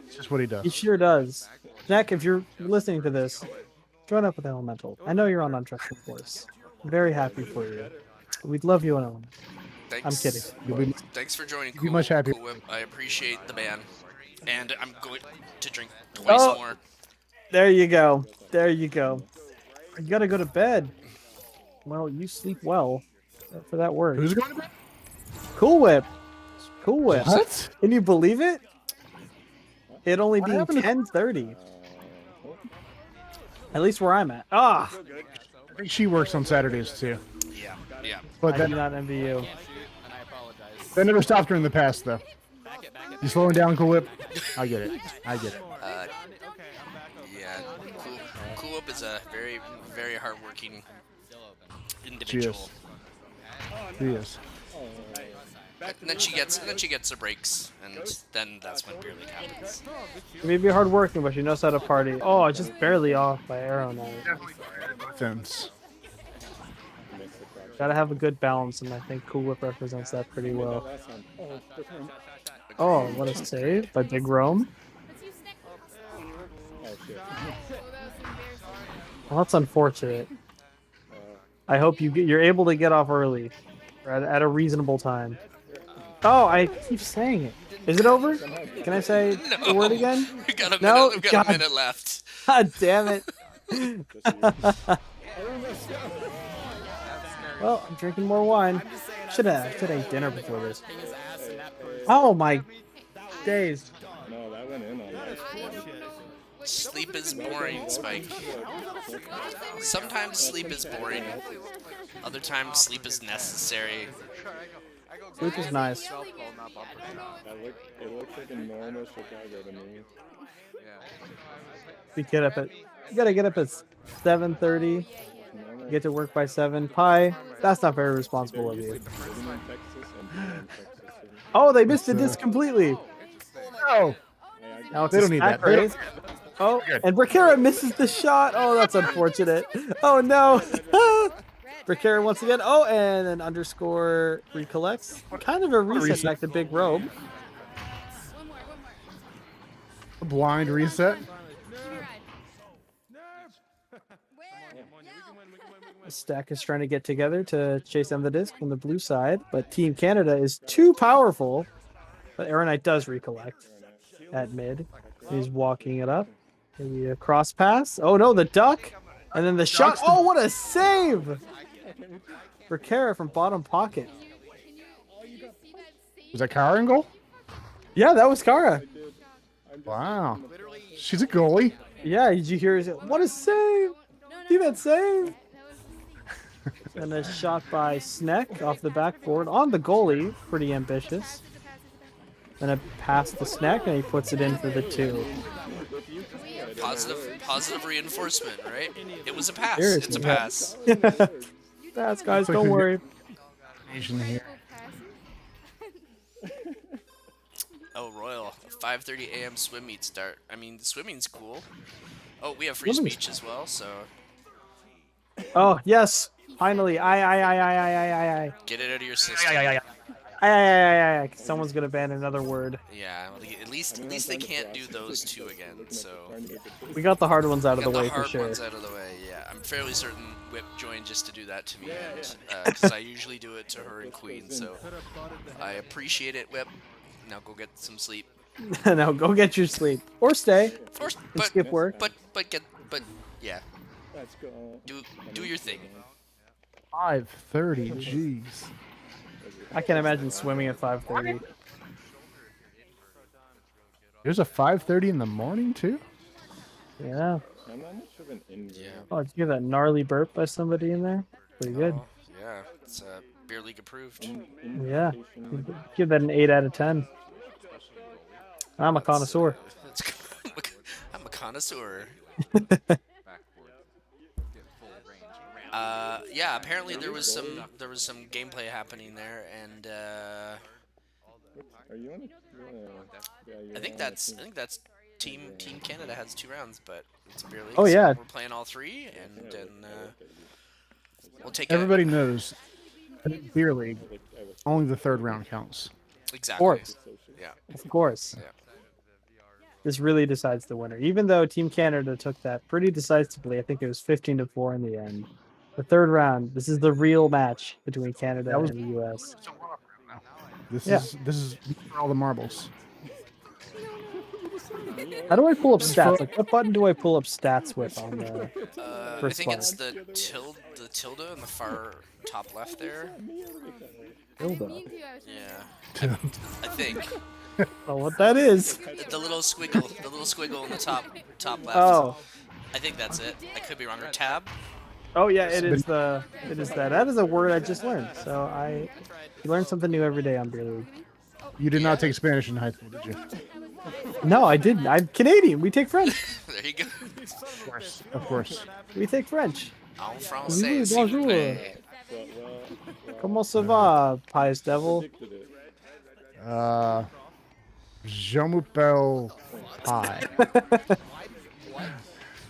It's just what he does. He sure does. Snack, if you're listening to this, join up with Elemental. I know you're on Untrusted Force. I'm very happy for you. We'd love you on Elemental. Thanks. I'm kidding. You'll be, Thanks for joining. be much happier. Cool Whip. I appreciate the ban, and I'm going to drink twice Oh. more. There you go. There you go. You gotta go to bed. Well, you sleep well for that word. Who's going to bed? Cool Whip. Cool Whip. What? Can you believe it? It only What being happened to- 10:30. At least where I'm at. Ah, I think she works on Saturdays too. Yeah. But I do that, not envy you. that never stopped her in the past, though. You slowing down, Cool Whip? I get it. Yeah. Cool Whip is a very, very hardworking individual. She is. And then she gets her breaks, and then that's when Beer League happens. She may be hardworking, but she knows how to party. Oh, just barely off by Aeronite. Fence. Gotta have a good balance, and I think Cool Whip represents that pretty well. Oh, what a save by Big Rome. Well, that's unfortunate. I hope you're able to get off early, or at a reasonable time. Oh, I keep saying it. Is it over? Can I say the word again? We got a minute. No, We've got God. a minute left. God damn it. Well, I'm drinking more wine. Should have ate dinner before this. Oh my days. No, that went in on that. Sleep is boring, Spike. Sometimes sleep is boring. Other times sleep is necessary. Sleep is nice. It looks like a normal Chicago to me. You gotta get up at 7:30. Get to work by 7. Pi, that's not very responsible of you. Oh, they missed the disc completely. Oh, Now it's they a don't need snack that. They race. Oh, and Bracara misses the shot. Oh, that's unfortunate. Oh no. Bracara once again. Oh, and an underscore recollects. Kind of a reset back to Big Robe. A blind reset. Stack is trying to get together to chase down the disc from the blue side, but Team Canada is too powerful. But Aeronite does recollect at mid. He's walking it up. Maybe a cross pass. Oh no, the duck! And then the shot. Oh, what a save! For Kara from bottom pocket. Was that Kara in goal? Yeah, that was Kara. Wow. She's a goalie. Yeah, did you hear? What a save! See that save? And a shot by Sneck off the backboard on the goalie. Pretty ambitious. Then a pass to Sneck, and he puts it in for the 2. Positive reinforcement, right? It was a pass. Seriously, It's a pass. Pass, guys, don't worry. Asian here. Oh, Royal. 5:30 a.m. swim meet start. I mean, the swimming's cool. Oh, we have free speech as well, so Oh, yes. Finally. I. get it out of your system. I. Someone's gonna ban another word. Yeah, well, at least they can't do those 2 again. So We got the hard ones out of the got way the for hard sure. ones out of the way. Yeah, I'm fairly certain Whip joined just to do that to me, because I usually do it to her and Queen. So I appreciate it, Whip. Now go get some sleep. Now go get your sleep or stay First, and skip work. But yeah, Let's go. do your thing. 5:30. Jeez. I can't imagine swimming at 5:30. There's a 5:30 in the morning too. Yeah. I'm not much of an in. Yeah. Oh, did you hear that gnarly burp by somebody in there? Pretty good. Oh, yeah, it's Beer League approved. Yeah. Give that an 8 out of 10. I'm a connoisseur. I'm a connoisseur. Yeah, apparently there was some gameplay happening there, and Are you on? I think that's Team Canada has 2 rounds, but it's Beer League. Oh, yeah. So we're playing all 3, and we'll take Everybody knows. Beer League. Only the 3rd round counts. exactly. Of course. Yeah. Of course. Yeah. This really decides the winner. Even though Team Canada took that pretty decisively, I think it was 15-4 in the end. The 3rd round, this is the real match between Canada and the US. This is for all the marbles. How do I pull up stats? Like, what button do I pull up stats with on the I first think bar? it's the tilde on the far top left there. Tilde. Yeah. I think. Oh, what that is? The little squiggle in the top left. Oh. I think that's it. I could be wrong. Or tab. Oh yeah, it is that. That is a word I just learned. So you learn something new every day on Beer League. You did not take Spanish in high school, did you? No, I didn't. I'm Canadian. We take French. There you go. Of course. We take French. En français, s'il vous Bonjour. plaît. Comment ça va, Pious Devil? Je m'appelle Pi.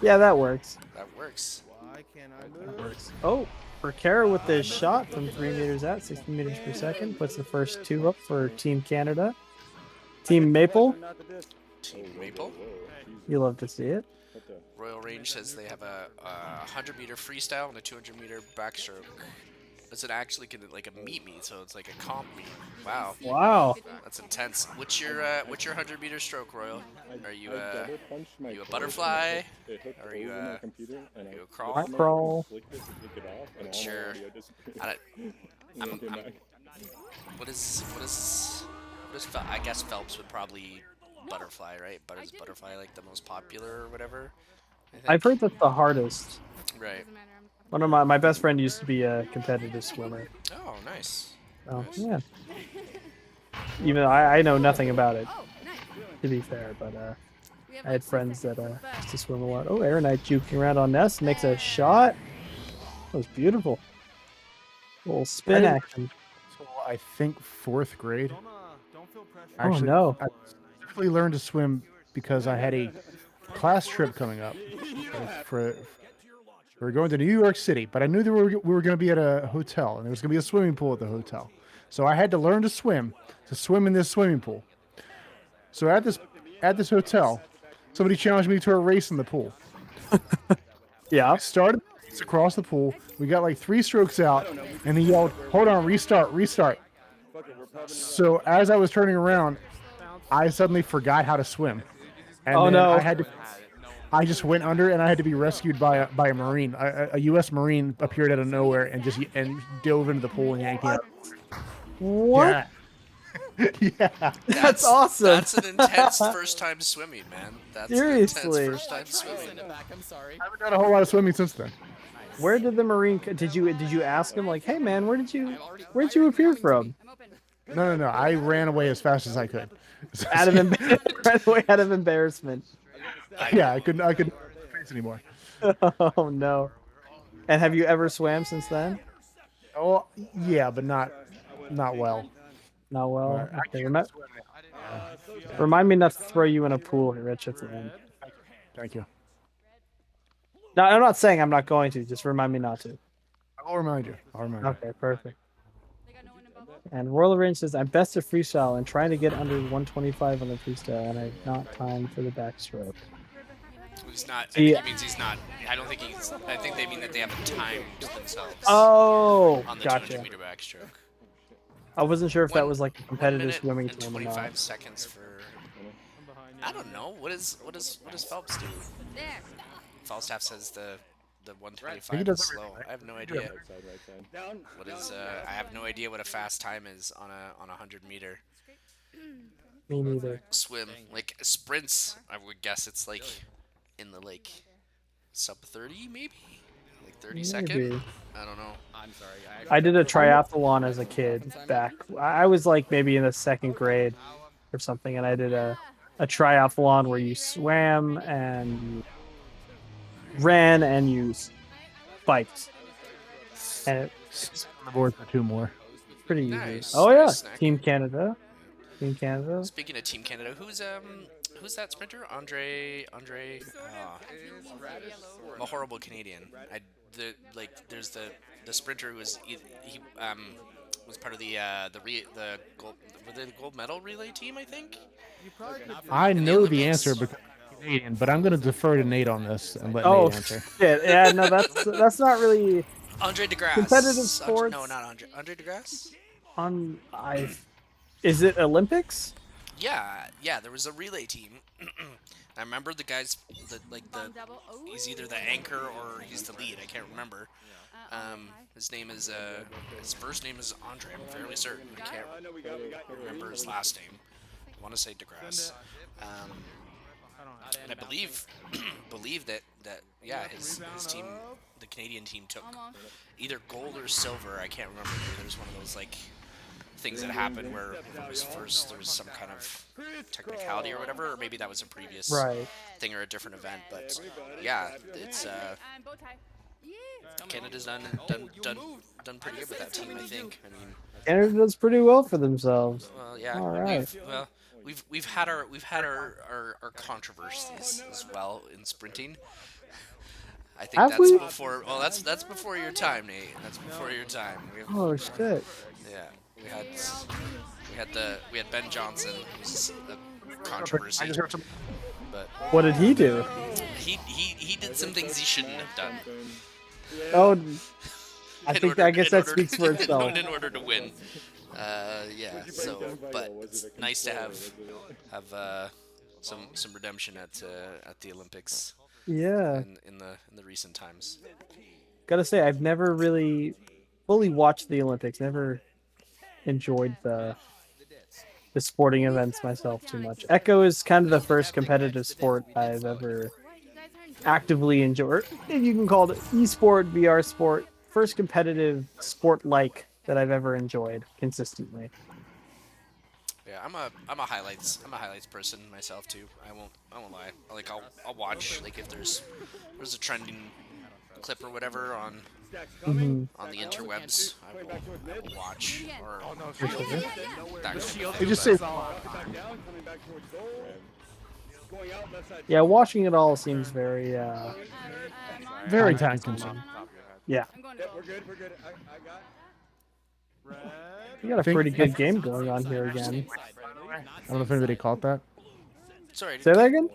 Yeah, that works. That works. Oh, for Kara with the shot from 3 meters out, 60 meters per second, puts the first 2 up for Team Canada. Team Maple, Team Maple. you love to see it. Royal Range says they have a 100-meter freestyle and a 200-meter backstroke. Is it actually like a meet? So it's like a comp meet. Wow. Wow. That's intense. What's your 100-meter stroke, Royal? Are you a butterfly? Or are you a crawl? I crawl. Sure. I'm I guess Phelps would probably butterfly, right? But is butterfly like the most popular or whatever? I've heard that's the hardest. Right. One of my best friend used to be a competitive swimmer. Oh, nice. Oh, Nice. yeah. Even though I know nothing about it, to be fair, but I had friends that used to swim a lot. Oh, Aeronite juking around on Ness, makes a shot. That was beautiful. Little spin action. So I think 4th grade. Oh, no. I specifically learned to swim because I had a class trip coming up. We were going to New York City, but I knew that we were going to be at a hotel, and there was going to be a swimming pool at the hotel. So I had to learn to swim in this swimming pool. So at this hotel, somebody challenged me to a race in the pool. Yeah. I started across the pool. We got like 3 strokes out, and he yelled, "Hold on, restart." So as I was turning around, I suddenly forgot how to swim. And Oh, then no. I just went under, and I had to be rescued by a Marine. A U.S. Marine appeared out of nowhere and dove into the pool and yanked me out. What? Yeah. That's awesome. That's an intense first time swimming, man. That's Seriously. an intense first time swimming. I'm sorry. I haven't done a whole lot of swimming since then. Where did the Marine? Did you ask him like, hey man, where'd you appear from? No. I ran away as fast as I could. Out of embarrassment. Yeah, I couldn't face anymore. Oh no. And have you ever swam since then? Oh yeah, but not well. Not well. Okay, remind me not to throw you in a pool, Rich, at the end. Thank you. No, I'm not saying I'm not going to. Just remind me not to. I'll remind you. Okay, perfect. And Royal Range says, I'm best at freestyle and trying to get under 125 on the freestyle, and I have not time for the backstroke. He's not. I think he means he's not. I don't think he's. I think they mean that they haven't timed themselves. Oh, on the gotcha. 200-meter backstroke. I wasn't sure if that was like a 1 competitive minute swimming and team or 25 not. seconds for. I don't know. What does Phelps do? Falstaff says the 125 is slow. I have no idea. What is I have no idea what a fast time is on a 100-meter Me neither. swim. Like sprints, I would guess it's like in the like sub 30 maybe, like 30 second. Maybe. I don't know. I'm sorry. I did a triathlon as a kid back. I was like maybe in the 2nd grade or something, and I did a triathlon where you swam and you ran and you biked, and it's On the board for 2 more. pretty easy. Nice, Oh yeah, nice snack. Team Canada. Speaking of Team Canada, who's that sprinter? Andre. I'm a horrible Canadian. There's the sprinter who was he was part of the gold medal relay team, I think. I know the Olympics. answer because I'm Canadian, but I'm going to defer to Nate on this and let Oh Nate answer. shit! Yeah, no, that's not really Andre DeGrasse. competitive sports. No, not Andre. Andre DeGrasse. on. Is it Olympics? Yeah. There was a relay team. I remember the guys. He's either the anchor or he's the lead. I can't remember. His name is his first name is Andre. I'm fairly certain. I can't remember his last name. I want to say DeGrasse. And I believe that his team, the Canadian team, took either gold or silver. I can't remember. There's one of those like things that happened where if it was first there was some kind of technicality or whatever, or maybe that was a previous thing or a different event. But yeah, it's Canada's done pretty good with that team, I think. I mean, Canada does pretty well for themselves. well, yeah. All right. We've had our controversies as well in sprinting. I think Have that's we? before. Well, that's before your time, Nate. That's before your time. Oh shit! Yeah, we had Ben Johnson, who's a controversy. But What did he do? he did some things he shouldn't have done. Oh, I guess that speaks for itself. In order to win. Yeah. So, but it's nice to have some redemption at the Olympics. Yeah. In the recent times. Gotta say, I've never really fully watched the Olympics. Never enjoyed the sporting events myself too much. Echo is kind of the first competitive sport I've ever actively enjoyed. If you can call it esport, VR sport, first competitive sport like that I've ever enjoyed consistently. Yeah, I'm a highlights person myself too. I won't lie. Like I'll watch like if there's a trending clip or whatever on the interwebs. I will watch or that kind of thing. They just say Yeah, watching it all seems very very time consuming. yeah. We're good. I got. You got a pretty good game going on here again. I don't know if anybody caught that. Sorry. Say that again?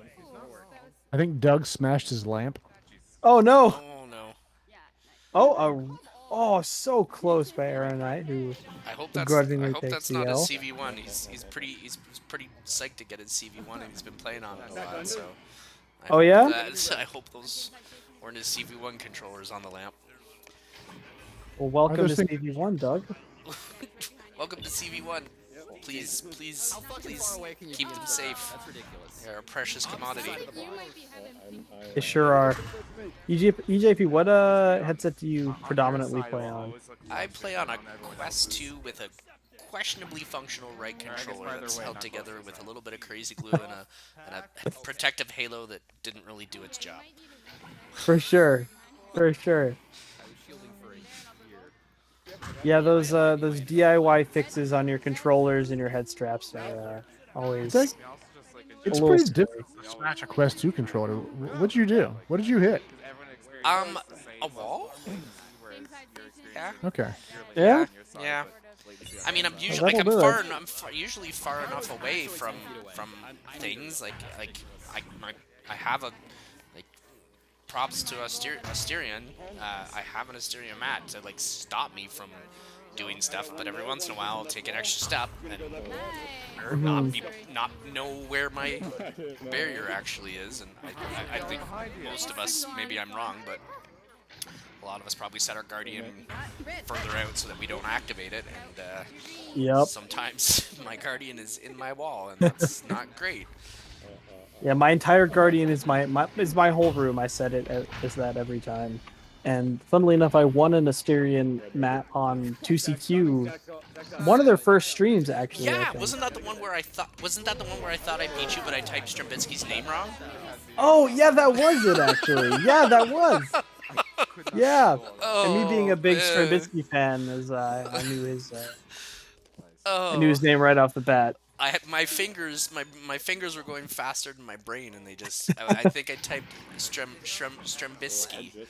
I think Doug smashed his lamp. Oh no! Oh no. Oh, so close by Aaron Knight, who I hope that's begrudgingly not takes his the L. CV1. He's pretty psyched to get his CV1 and he's been playing on it a lot. So. Oh yeah? I hope those weren't his CV1 controllers on the lamp. Well, welcome to those CV1, Doug. Welcome to CV1. Please keep them safe. They're a precious commodity. They sure are. EJP, what headset do you predominantly play on? I play on a Quest 2 with a questionably functional right controller that's held together with a little bit of crazy glue and a protective halo that didn't really do its job. For sure. Yeah, those DIY fixes on your controllers and your head straps are always. It's pretty difficult to smash a Quest 2 controller. What'd you do? What did you hit? A wall? Yeah. Okay. Yeah. Yeah. I mean, I'm usually far enough away from things like I have a props to Asterion. I have an Asterion mat to like stop me from doing stuff, but every once in a while I'll take an extra step and not know where my barrier actually is. And I think most of us, maybe I'm wrong, but a lot of us probably set our Guardian further out so that we don't activate it. And sometimes my Guardian is in my wall, and that's not great. Yeah, my entire Guardian is my whole room. I set it as that every time. And funnily enough, I won an Asterion mat on 2CQ. One of their first streams, actually. Yeah, wasn't that the one where I thought I beat you, but I typed Strambitsky's name wrong? Oh yeah, that was it actually. Yeah, that was. Yeah, and me being a big Strambitsky fan, as I knew his. I knew his name right off the bat. I had my fingers were going faster than my brain, and they just. I think I typed Strambitsky,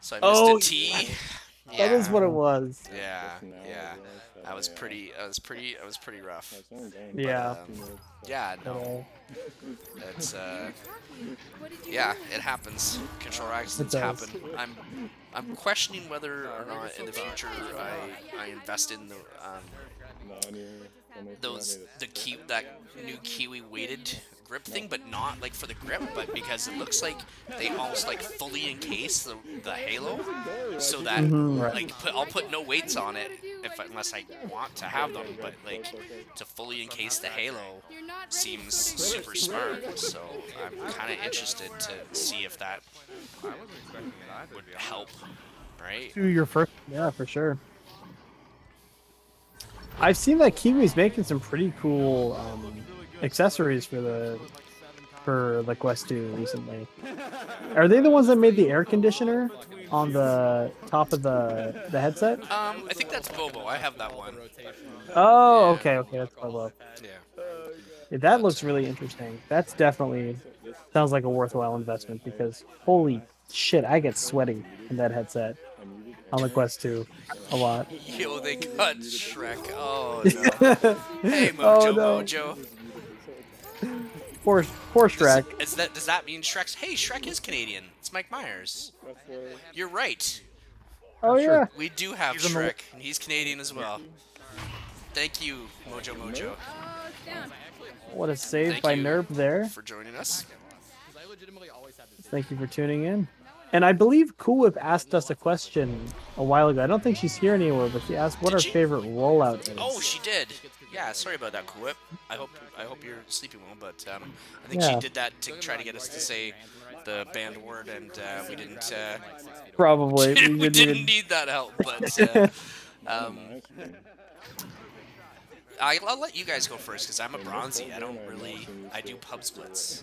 so I missed a T. Yeah. That is what it was. Yeah. I was pretty rough. Yeah. Yeah. No. It's yeah, it happens. Controller accidents happen. I'm questioning whether or not in the future I invest in that new Kiwi weighted grip thing, but not like for the grip, but because it looks like they almost like fully encase the halo, so that like I'll put no weights on it unless I want to have them, but like to fully encase the halo seems super smart. So I'm kind of interested to see if that would help, right? To your first. Yeah, for sure. I've seen that Kiwi's making some pretty cool accessories for the Quest 2 recently. Are they the ones that made the air conditioner on the top of the headset? I think that's Bobo. I have that one. Oh, okay, that's Bobo. Yeah. That looks really interesting. That's definitely sounds like a worthwhile investment because holy shit, I get sweaty in that headset on the Quest 2 a lot. Yo, they cut Shrek. Oh no. Hey, Mojo. Poor Shrek. Does that mean Shrek's? Hey, Shrek is Canadian. It's Mike Myers. You're right. Oh yeah. We do have He's on the- Shrek, and he's Canadian as well. Thank you, Mojo Mojo. What a save Thank by you Nerp there. for joining us. Thank you for tuning in. And I believe Cool Whip asked us a question a while ago. I don't think she's here anymore, but she asked what Did our she? favorite rollout is. Oh, she did. Yeah, sorry about that, Cool Whip. I hope you're sleeping well, but I think Yeah. she did that to try to get us to say the banned word, and we didn't. Probably. We didn't didn't even- need that help, but I'll let you guys go first because I'm a bronzy. I do pub splits.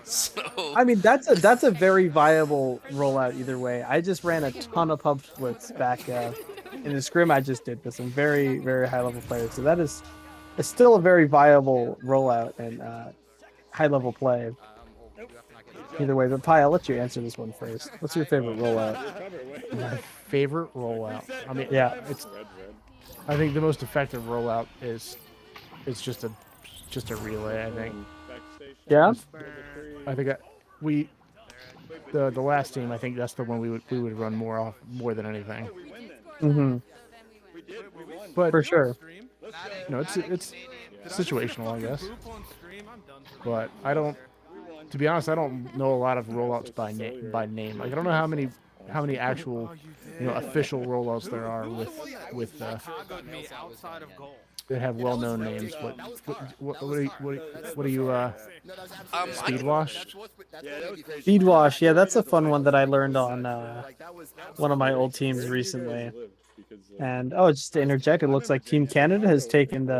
So I mean, that's a very viable rollout either way. I just ran a ton of pub splits back in the scrim I just did with some very, very high level players. So that is it's still a very viable rollout and high level play. Either way, but Pi, I'll let you answer this one first. What's your favorite rollout? My favorite rollout. I mean, Yeah. I think the most effective rollout is just a relay. I think. Yeah. I think the last team. I think that's the one we would run more than anything. Mm-hmm. But For sure. it's situational, I guess. But I don't. To be honest, I don't know a lot of rollouts by name. Like I don't know how many actual official rollouts there are with that have well-known names. What do you speed washed? Speed wash, yeah, that's a fun one that I learned on one of my old teams recently. And just to interject, it looks like Team Canada has taken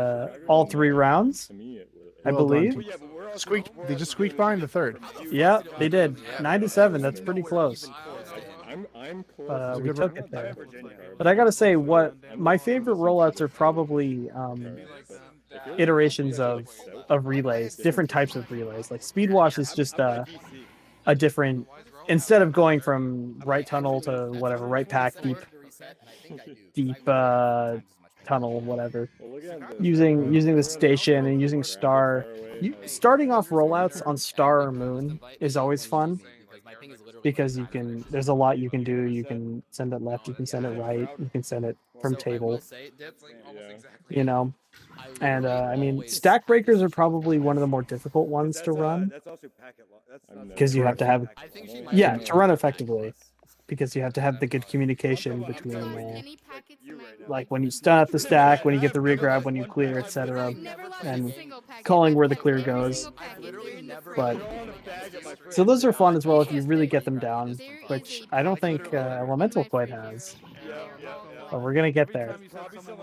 all 3 rounds, I Well done, believe. team. They just squeaked by in the third. Yeah, they did. 9-7. That's pretty close. I'm close. We took it there. But I gotta say, what my favorite rollouts are probably iterations of relays, different types of relays. Like Speed Wash is just a different. Instead of going from right tunnel to whatever, right pack, deep tunnel, whatever. Using the station and using star. Starting off rollouts on star or moon is always fun because there's a lot you can do. You can send it left, you can send it right, you can send it from table. And I mean, stack breakers are probably one of the more difficult ones to run because you have to have to run effectively. Because you have to have the good communication between, like when you stun up the stack, when you get the regrab, when you clear, etc., and calling where the clear goes. But so those are fun as well if you really get them down, which I don't think Elemental quite has. But we're gonna get there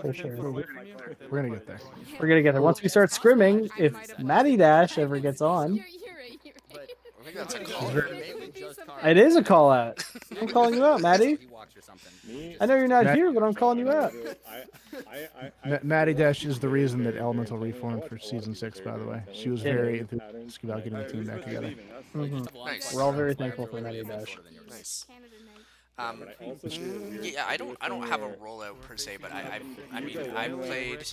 for sure. We're gonna get there. We're gonna get there once we start scrimming. If Matty Dash ever gets on. I think that's a call. It is a call out. I'm calling you out, Maddie. I know you're not here, but I'm calling you out. Maddie Dash is the reason that Elemental reformed for season 6. By the way, she was very enthusiastic about getting the team back together. Nice. We're all very thankful for Maddie Dash. Nice. Yeah, I don't have a rollout per se, but I mean I've played.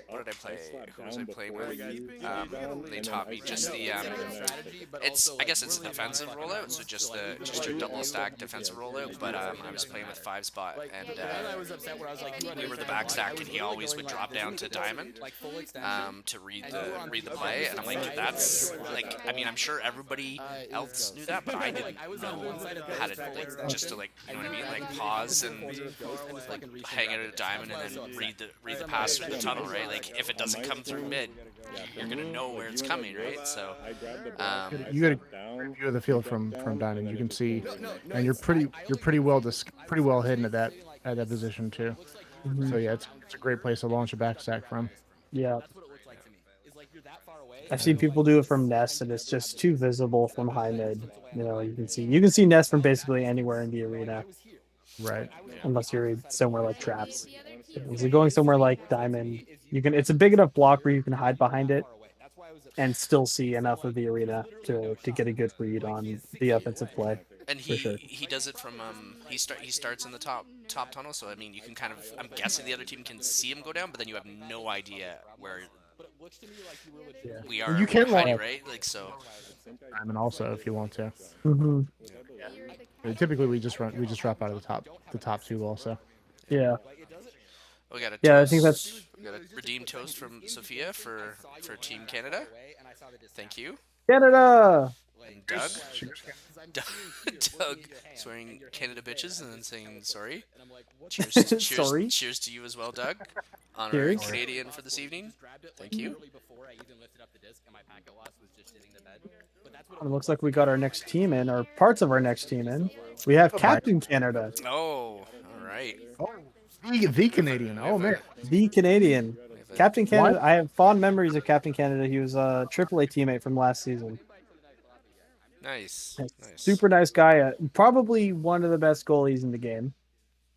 What did I play? Who was I playing with? They taught me just the. I guess it's a defensive rollout, so just your double stack defensive rollout. But I was playing with 5-spot, and we were the back stack, and he always would drop down to diamond to read the play, and I'm like, that's like, I mean, I'm sure everybody else knew that, but I didn't know how to just to you know what I mean, like pause and hang out at a diamond and then read the pass through the tunnel, right? Like if it doesn't come through mid, you're gonna know where it's coming, right? So you got a view of the field from diamond. You can see, and you're pretty well hidden at that position too. So yeah, it's a great place to launch a backstack from. Yeah. I've seen people do it from nest, and it's just too visible from high mid. You can see nest from basically anywhere in the arena. Right. Unless you're somewhere like traps. If you're going somewhere like diamond, it's a big enough block where you can hide behind it and still see enough of the arena to get a good read on the offensive play. And he does it from he starts in the top tunnel, so I mean you can kind of, I'm guessing the other team can see him go down, but then you have no idea where We are You can Heidi, walk. right? Like so. I mean, also if you want to. Hmm. Typically, we just drop out of the top two also. Yeah. We got a Yeah, I toast. think that's We got a redeemed toast from Sophia for Team Canada. Thank you. Canada. And Doug swearing Canada bitches and then saying sorry. Sorry. Cheers to you as well, Doug. Honorary Cheers. Canadian for this evening. Thank you. It looks like we got our next team in, or parts of our next team in. We have Captain Canada, Oh, all right. The Canadian. Oh man. the Canadian. Captain Canada. I have fond memories of Captain Canada. He was a AAA teammate from last season. Nice. Nice. Super nice guy. Probably one of the best goalies in the game.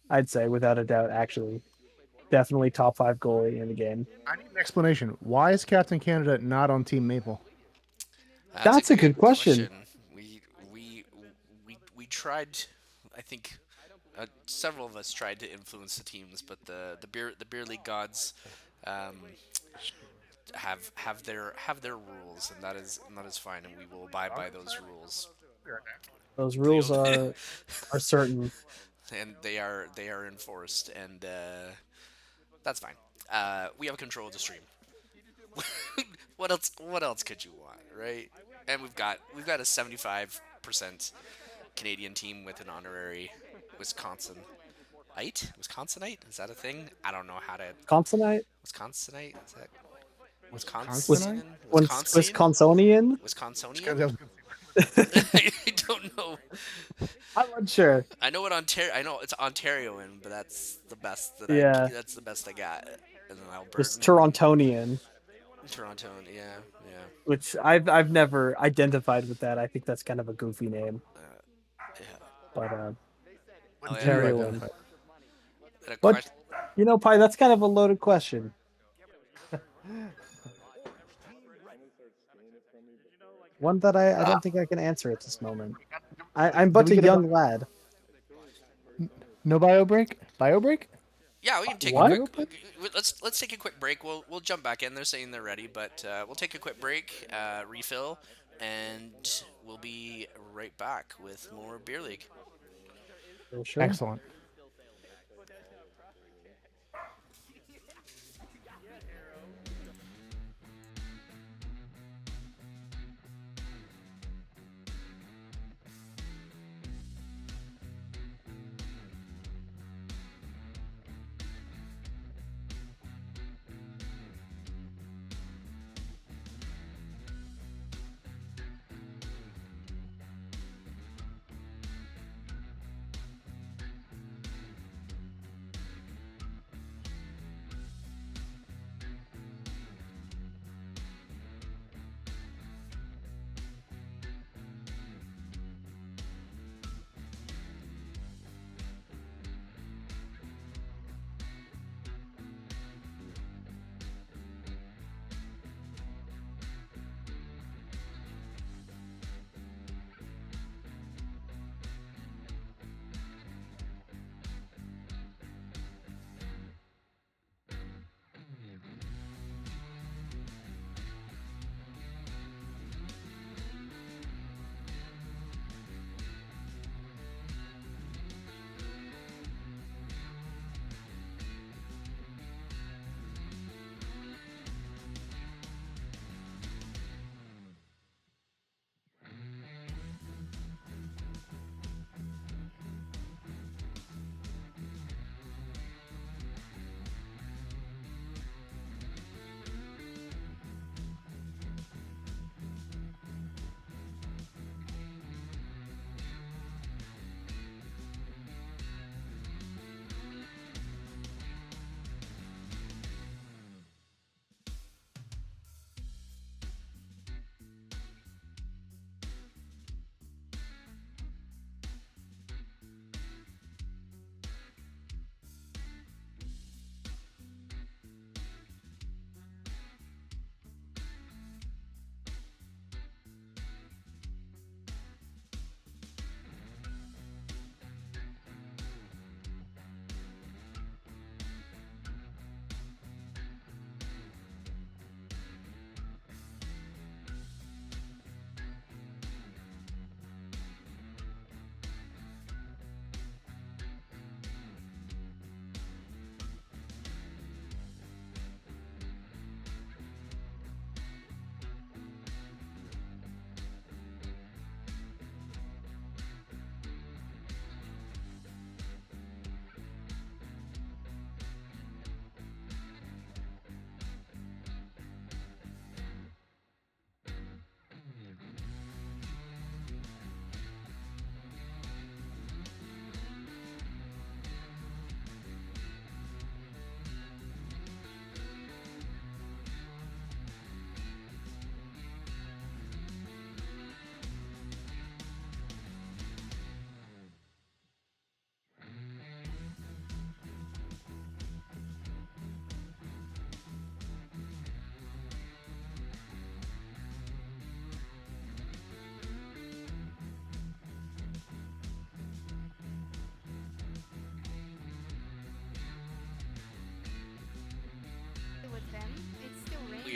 I'd say, without a doubt, actually. Definitely top 5 goalie in the game. I need an explanation. Why is Captain Canada not on Team Maple? That's a good question. We tried. I think several of us tried to influence the teams, but the beer league gods have their rules, and that is fine, and we will abide by those rules. Those rules are certain. And they are enforced, and that's fine. We have control of the stream. What else could you want, right? And we've got a 75% Canadian team with an honorary Wisconsinite. Wisconsinite? Is that a thing? I don't know how to. Wisconsinite? Wisconsinite? Is that Wisconsin? Wisconsinian? Wisconsinian? I don't know. I'm not sure. I know I know it's Ontarioan, but that's the best that that's the best I got. And then It's Albertan. Torontonian. Torontoan, yeah. Which I've never identified with that. I think that's kind of a goofy name. Yeah. But Ontarioan. But Pi, that's kind of a loaded question. One that I don't think I can answer at this moment. I'm but a young lad. No bio break? Bio break? Yeah, we can take What? a quick. Let's take a quick break. We'll jump back in. They're saying they're ready, but we'll take a quick break, refill, and we'll be right back with more Beer League. Sure. Excellent.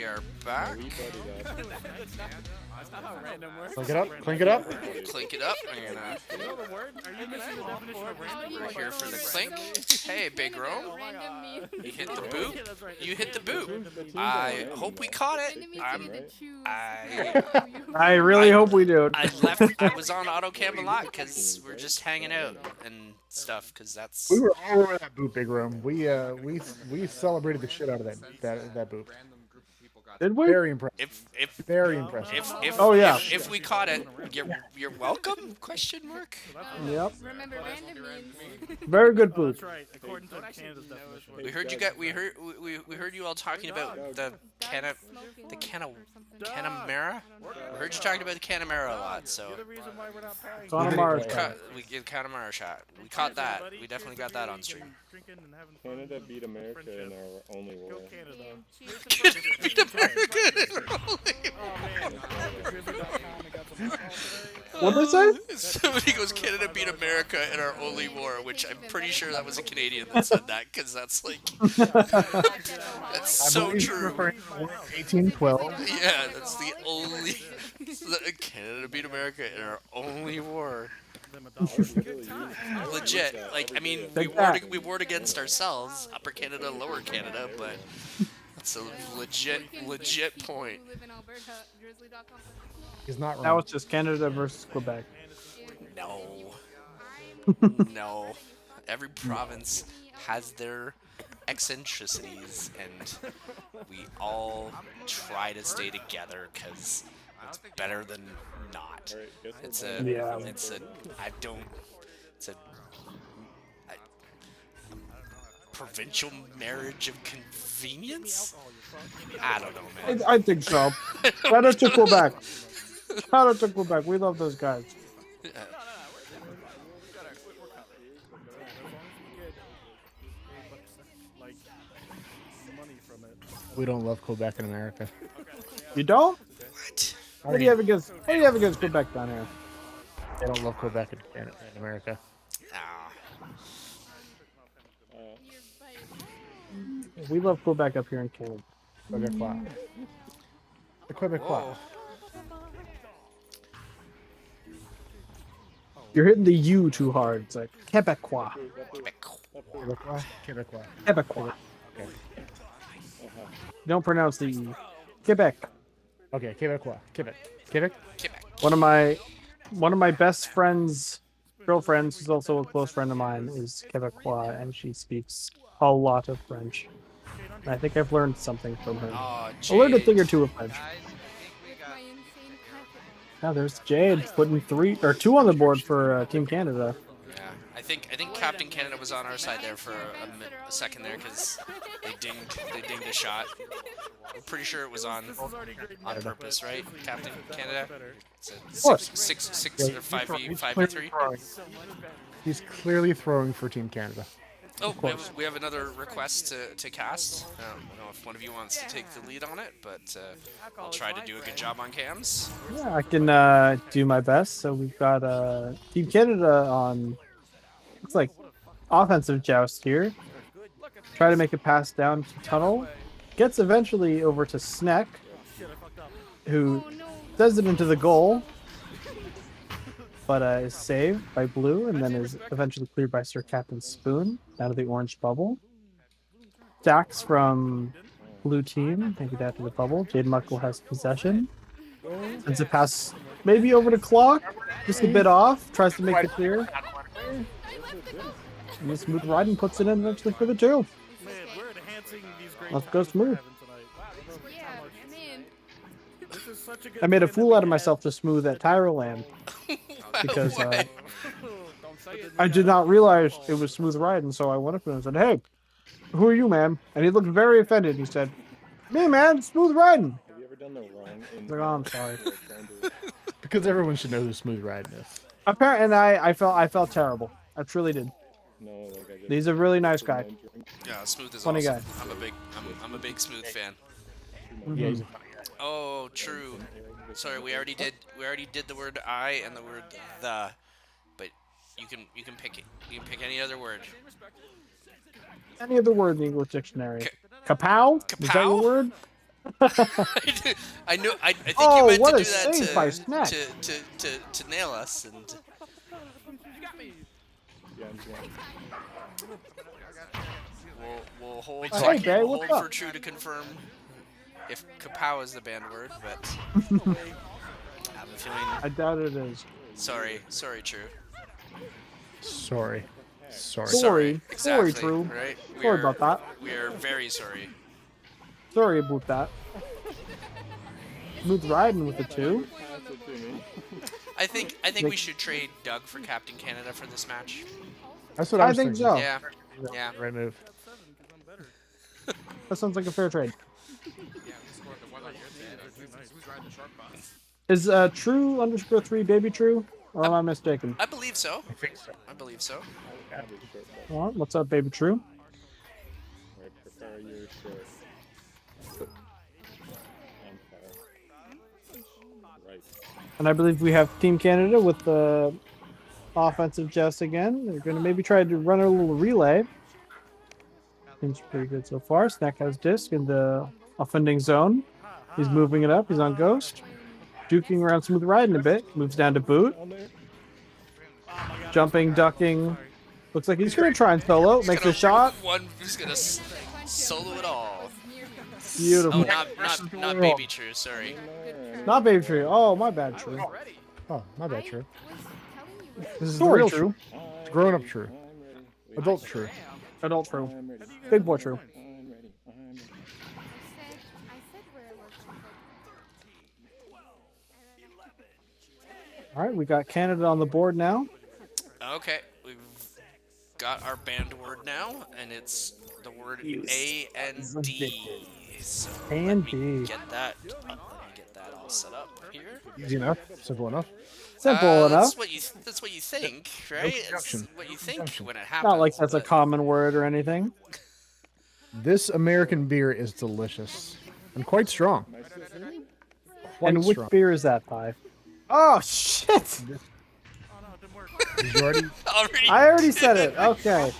are back. Clink it up. Clink it up. Clink it up. We're here for the clink. Hey, Big Rome. You hit the boot. You hit the boot. I hope we caught it. I really hope we do. I was on AutoCam a lot because we're just hanging out and stuff. Because that's. We were all over that boot, Big Room. We celebrated the shit out of that boot. Did we? Very impressive. Very impressive. If we caught it, you're welcome? Question mark. Yep. Remember, random means. Very good boot. We heard you got. We heard you all talking about the Canamera. We heard you talking about the Canamera a lot. So. We get Canamera shot. We caught that. We definitely got that on stream. Canada beat America in our only war. Canada beat America in our only war. What did they say? Somebody goes, Canada beat America in our only war, which I'm pretty sure that was a Canadian that said that, because that's like, that's so true. 1812. Yeah, that's the only, Canada beat America in our only war. Legit, like, I mean, we warred against ourselves, Upper Canada, Lower Canada, but that's a legit point. He's not wrong. That was just Canada versus Quebec. No. Every province has their eccentricities, and we all try to stay together because it's better than not. It's a provincial marriage of convenience? I don't know, man. I think so. Shout out to Quebec. Shout out to Quebec. We love those guys. We don't love Quebec in America. You don't? What? What do you have against Quebec down here? They don't love Quebec in America. We love Quebec up here in Canada. Quebecois. The Quebecois. You're hitting the U too hard. It's like Quebecois. Quebecois. Quebecois. Quebecois. Okay. Don't pronounce the E. Quebec. Okay, Quebecois. Quebec. Quebec. One of my best friends, girlfriends, who's also a close friend of mine, is Quebecois, and she speaks a lot of French. And I think I've learned something from her. I learned a thing or two of French. Now there's Jade putting 2 on the board for Team Canada. Yeah, I think Captain Canada was on our side there for a second there because they dinged a shot. I'm pretty sure it was on purpose, right, Captain Canada? It's a 5v3. He's clearly throwing for Team Canada. Oh, we have another request to cast. I don't know if one of you wants to take the lead on it, but I'll try to do a good job on cams. Yeah, I can do my best. So we've got Team Canada on, looks like, offensive joust here. Try to make a pass down to Tunnel. Gets eventually over to Sneck, who does it into the goal, but is saved by Blue, and then is eventually cleared by Sir Captain Spoon out of the orange bubble. Dax from Blue Team, thank you that to the bubble. Jade Muckle has possession. Sends a pass maybe over to Clock, just a bit off, tries to make it clear. And Smooth Riding puts it in eventually for the 2. Let's go Smooth. I made a fool out of myself to Smooth at Tyroland because I did not realize it was Smooth Riding, so I went up to him and said, "Hey, who are you, man?" And he looked very offended. He said, "Me, man, Smooth Riding." Have you ever done the wrong? I was like, "Oh, I'm sorry." Because everyone should know who Smooth Riding is. Apparently, and I felt terrible. I truly did. No, like I He's a really nice guy. Yeah, Smooth is Funny awesome. guy. I'm a big Smooth fan. Yeah, he's a funny guy. Oh, true. Sorry, we already did the word I and the word the, but you can pick it. You can pick any other word. Any other word in the English dictionary? Kapow? Is that your word? I knew. I think Oh, you meant what to a do that save by Snack. to nail us, and Yeah, I'm going. we'll hold Oh, hey, Bay, we'll what's hold up? for true to confirm if kapow is the banned word, but I have a feeling. I doubt it is. Sorry, true. Sorry. Sorry, exactly. True. Right? Sorry about that. We are very sorry. Sorry about that. Smooth riding with the 2. Pass it to me. I think we should trade Doug for Captain Canada for this match. That's what I I was think thinking. so. Yeah. Right move. That sounds like a fair trade. Yeah, we scored the one on your team. Who's riding the shark bus? Is True_3 baby True? Or am I mistaken? I believe so. I think so. I believe so. All right, what's up, baby True? Right, prepare your shirt. On fire. Right. And I believe we have Team Canada with the offensive Jess again. They're going to maybe try to run a little relay. Seems pretty good so far. Snack has disc in the offending zone. He's moving it up. He's on Ghost. Duking around Smooth Riding a bit. Moves down to Boot. Jumping, ducking. Looks like he's going to try and solo. He's Makes gonna a shot. One who's gonna solo it all. Beautiful. Oh, not baby true. Sorry. Not baby True. Oh, my bad, True. Oh, my bad, True. This is the Sorry, real True. True. It's grown up True. Adult True. Adult True. Big boy True. I'm ready. I'm ready. All right, we got Canada on the board now. Okay, we've got our banned word now, and it's the word A and D. So A let and me D. get that. Let me get that all set up here. Easy enough. Simple enough. Simple enough. That's what you think, right? It's conjunction. what you think when it happens. Not like that's a but- common word or anything. This American beer is delicious and quite strong. Quite And which strong. beer is that by? Oh shit! Did you already? I already said it. Okay.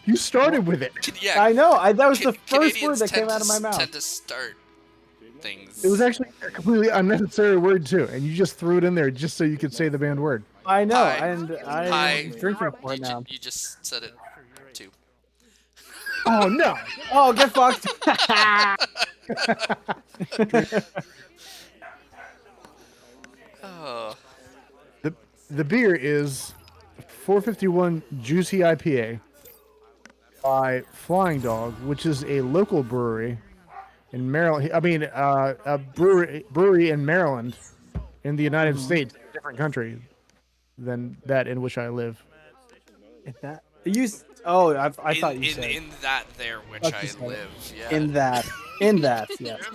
You started with it. Yeah, I know. That was the first Canadians word that tend came out of my mouth. Tend to start things. It was actually a completely unnecessary word too, and you just threw it in there just so you could say the banned word. I know, Pie. and I'm Pie. drinking for it now. You just said it too. Oh no! Oh, get fucked! Oh. The beer is 451 Juicy IPA by Flying Dog, which is a local brewery in Maryland. I mean, a brewery in Maryland, in the United States, a different country than that in which I live. That you? Oh, I thought you in, said in that there which Thought I you said it. live. Yeah. in that. Yes.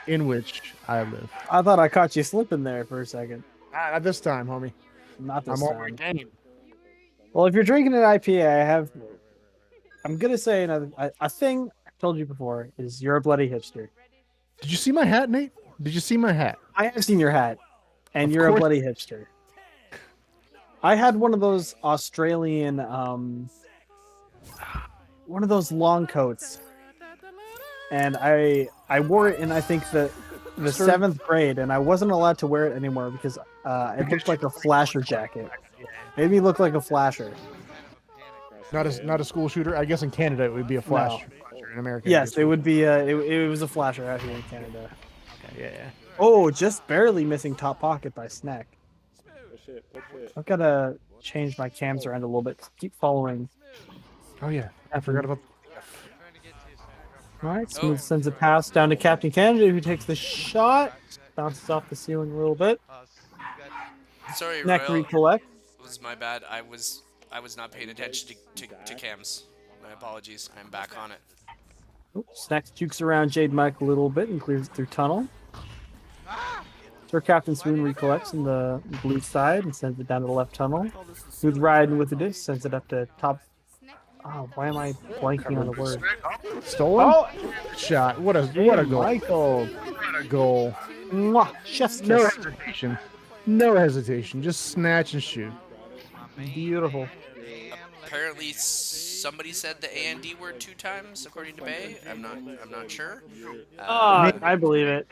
In which I live. I thought I caught you slipping there for a second. Not this time, homie. Not this I'm over time. game. Well, if you're drinking an IPA, I'm gonna say a thing I told you before is you're a bloody hipster. Did you see my hat, Nate? Did you see my hat? I have seen your hat, and Of you're a course. bloody hipster. I had one of those Australian, one of those long coats, and I wore it in I think the 7th grade, and I wasn't allowed to wear it anymore because it looked like a flasher jacket. Made me look like a flasher. Not a school shooter. I guess in Canada it would be a flash. In America. Yes, it would be. It was a flasher out here in Canada. Okay, yeah. Oh, just barely missing top pocket by Snack. Push it. I've got to change my cams around a little bit to keep following. Oh yeah, I forgot about. All right, Smooth sends a pass down to Captain Canada, who takes the shot, bounces off the ceiling a little bit. Sorry, Snack Royal. recollect. It was my bad. I was not paying attention to cams. My apologies. I'm back on it. Snack jukes around Jade Mike a little bit and clears it through tunnel. Sir Captain Swoon recollects in the blue side and sends it down to the left tunnel. Smooth riding with the disc, sends it up to top. Oh, why am I blanking on the word? Stolen? Oh, shot! What a goal! Michael. What a goal! Mwah, chef's No kiss. hesitation. No hesitation. Just snatch and shoot. Beautiful. apparently somebody said the A and D word 2 times, according to Bay. I'm not sure. I believe it.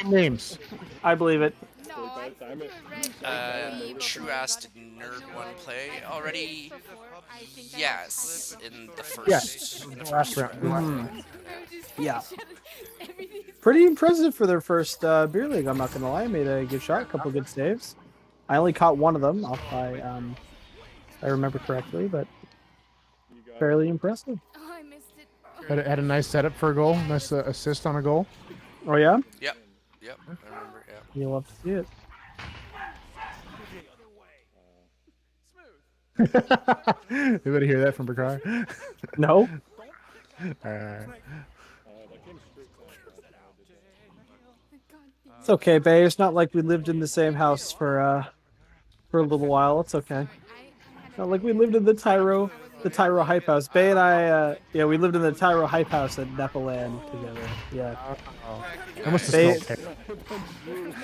Names. I believe it. No, I Time it. True asked Nerd One play already. Yes, in the first. Yes. In the Last first round. round. Yeah. Pretty impressive for their first beer league. I'm not gonna lie. Made a good shot, a couple good saves. I only caught one of them off by, if I remember correctly, but fairly impressive. Oh, I missed it. Had a nice setup for a goal. Nice assist on a goal. Oh yeah, Yep. I remember. Yeah. you'll love to see it. Anybody hear that from Bakar? No, Alright. it's okay, Bay. It's not like we lived in the same house for a little while. It's okay. Not like we lived in the Tyro Hype House. Bay and I, we lived in the Tyro Hype House at Nepaland together. Yeah. I must have They- smelled terrible.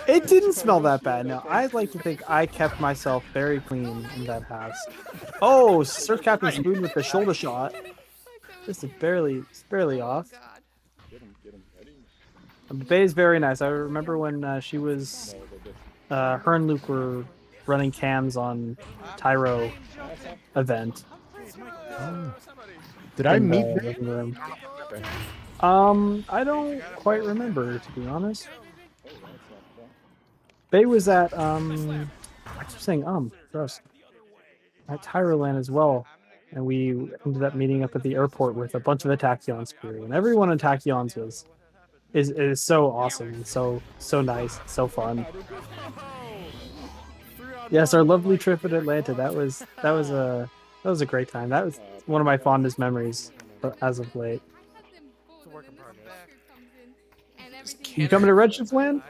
It didn't smell that bad. No, I'd like to think I kept myself very clean in that house. Oh, Sir Captain Spoon with the shoulder shot. Just barely off. Bay is very nice. I remember when she was, her and Luke were running cams on Tyro event. Did I in meet the them? living room. I don't quite remember, to be honest. Bay was at I keep saying gross. At Tyroland as well. And we ended up meeting up at the airport with a bunch of the Tachyons crew. And everyone in Tachyons is so awesome and so nice, so fun. Yes, our lovely trip in Atlanta. That was a great time. That was one of my fondest memories as of late. You coming to Redshift Land?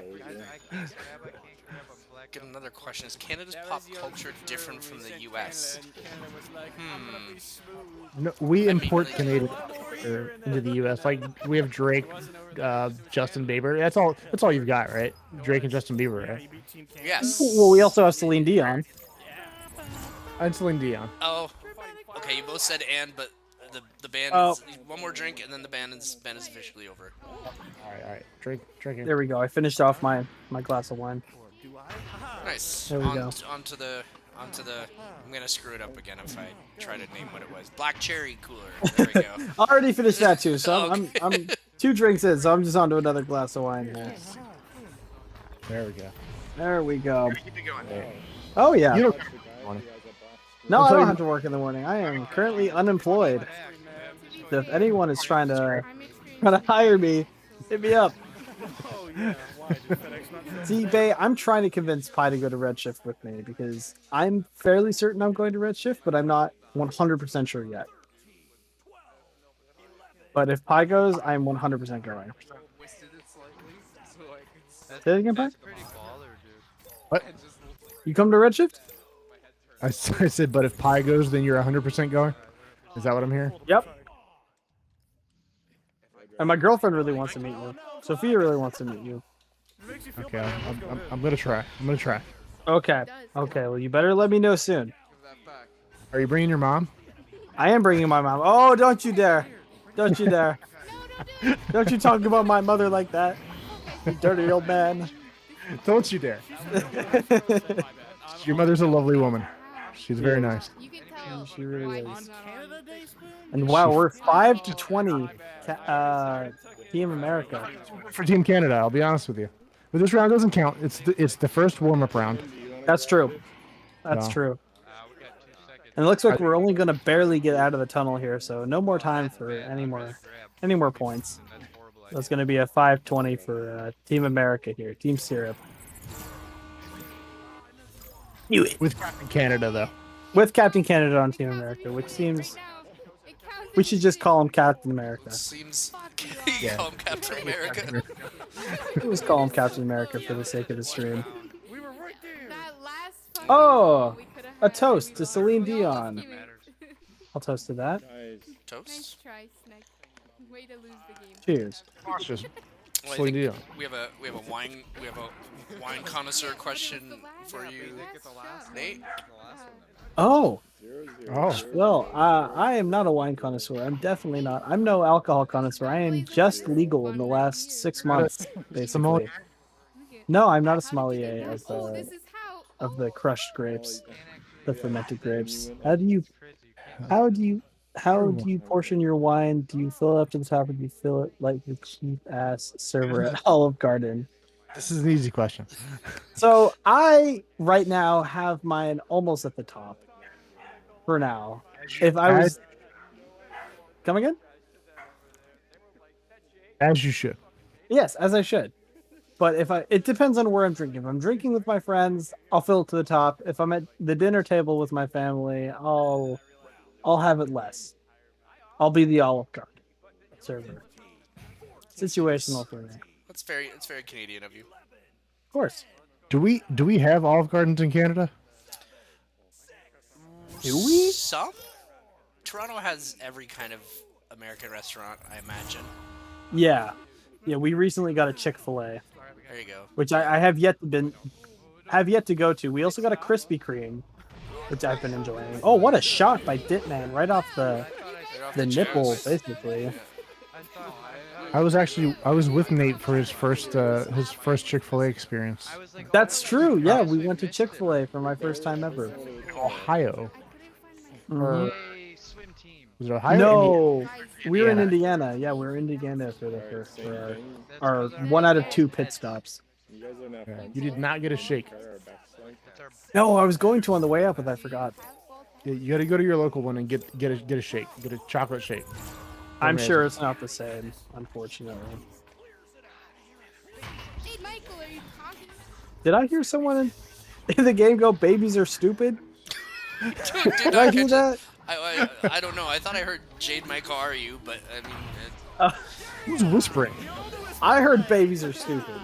Get another question. Is Canada's pop culture different from the U.S.? No, we mean, import really- Canadian culture into the U.S. Like we have Drake, Justin Bieber. That's all you've got, right? Drake and Justin Bieber, right? Yes. Well, we also have Celine Dion. And Celine Dion. Oh, okay. You both said and, but the band Oh. is one more drink and then the band is officially over. All right. Drinking. There we go. I finished off my glass of wine. Nice. There we go. Onto the. I'm gonna screw it up again if I try to name what it was. Black cherry cooler. There we go. I already finished that too, so Okay. I'm 2 drinks in, so I'm just on to another glass of wine here. There we go. There we go. Oh yeah. You don't. No, I don't have to work in the morning. I am currently unemployed. If anyone is trying to hire me, hit me up. See, Bay, I'm trying to convince Pi to go to Redshift with me because I'm fairly certain I'm going to Redshift, but I'm not 100% sure yet. But if Pi goes, I'm 100% going. Say it again, Pi? What? You come to Redshift? I said, but if Pi goes, then you're 100% going. Is that what I'm hearing? Yep. And my girlfriend really wants to meet you. Sophia really wants to meet you. Okay, I'm gonna try. Okay. Okay. Well, you better let me know soon. Are you bringing your mom? I am bringing my mom. Oh, don't you dare! Don't you dare! Don't you talk about my mother like that, you dirty old man. Don't you dare. Your mother's a lovely woman. She's very nice. You can tell. She really like, is. Canada Day spoon? And wow, we're 5-20, Team America. For Team Canada, I'll be honest with you. But this round doesn't count. It's the first warm-up round. That's true. That's No. true. And it looks like we're only gonna barely get out of the tunnel here, so no more time for any more points. That's gonna be a 5-20 for Team America here, Team Syrup. With Captain Canada, though. With Captain Canada on Team America, which seems we should just call him Captain America. Seems you call him Captain America. Let's call him Captain America for the sake of the stream. We were right there. That last fucking Oh, we coulda a had. toast to Celine We all Dion. just gave it. I'll toast to that. Nice. Nice Toast. try, Snack. Way to lose the game. Cheers. Just Well, I Celine think Dion. we have a wine connoisseur question for you, Nate. Oh, 0-0. Oh. well, I am not a wine connoisseur. I'm definitely not. I'm no alcohol connoisseur. I am just legal in the last 6 months, basically. Sommelier? No, I'm not a sommelier of Oh, the this is how. of the crushed grapes, the fermented grapes. Genuine. How do you portion your wine? Do you fill it up to the top, or do you fill it like the cheap ass server at Olive Garden? This is an easy question. So I right now have mine almost at the top. For now, if I was come again, As you should. yes, as I should. But it depends on where I'm drinking. If I'm drinking with my friends, I'll fill it to the top. If I'm at the dinner table with my family, I'll have it less. I'll be the Olive Garden server. Situational for me. It's very Canadian of you. Of course. Do we have Olive Gardens in Canada? Do we? Some? Toronto has every kind of American restaurant, I imagine. Yeah. Yeah, we recently got a Chick-fil-A, There you go. which I have yet to go to. We also got a Krispy Kreme, which I've been enjoying. Oh, what a shot by Ditman right off the nipple, basically. I was with Nate for his first Chick-fil-A experience. That's true. Yeah, we went to Chick-fil-A for my first time ever. Ohio. Mhm. Swim team. Was it Ohio? No, we were in Indiana. Indiana. Yeah, we were in Indiana for Same our, thing. our 1 out of 2 pit stops. You guys are not Yeah, friends. you did not get a shake. No, I was going to on the way up, but I forgot. You got to go to your local one and get a shake. Get a chocolate shake. I'm Amazing. sure it's not the same, unfortunately. Hey, Michael, are you talking? Did I hear someone in the game go, "Babies are stupid"? Dude, Did I hear that? I don't know. I thought I heard Jade Mike, are you? But I mean, Who's whispering? I heard babies are stupid.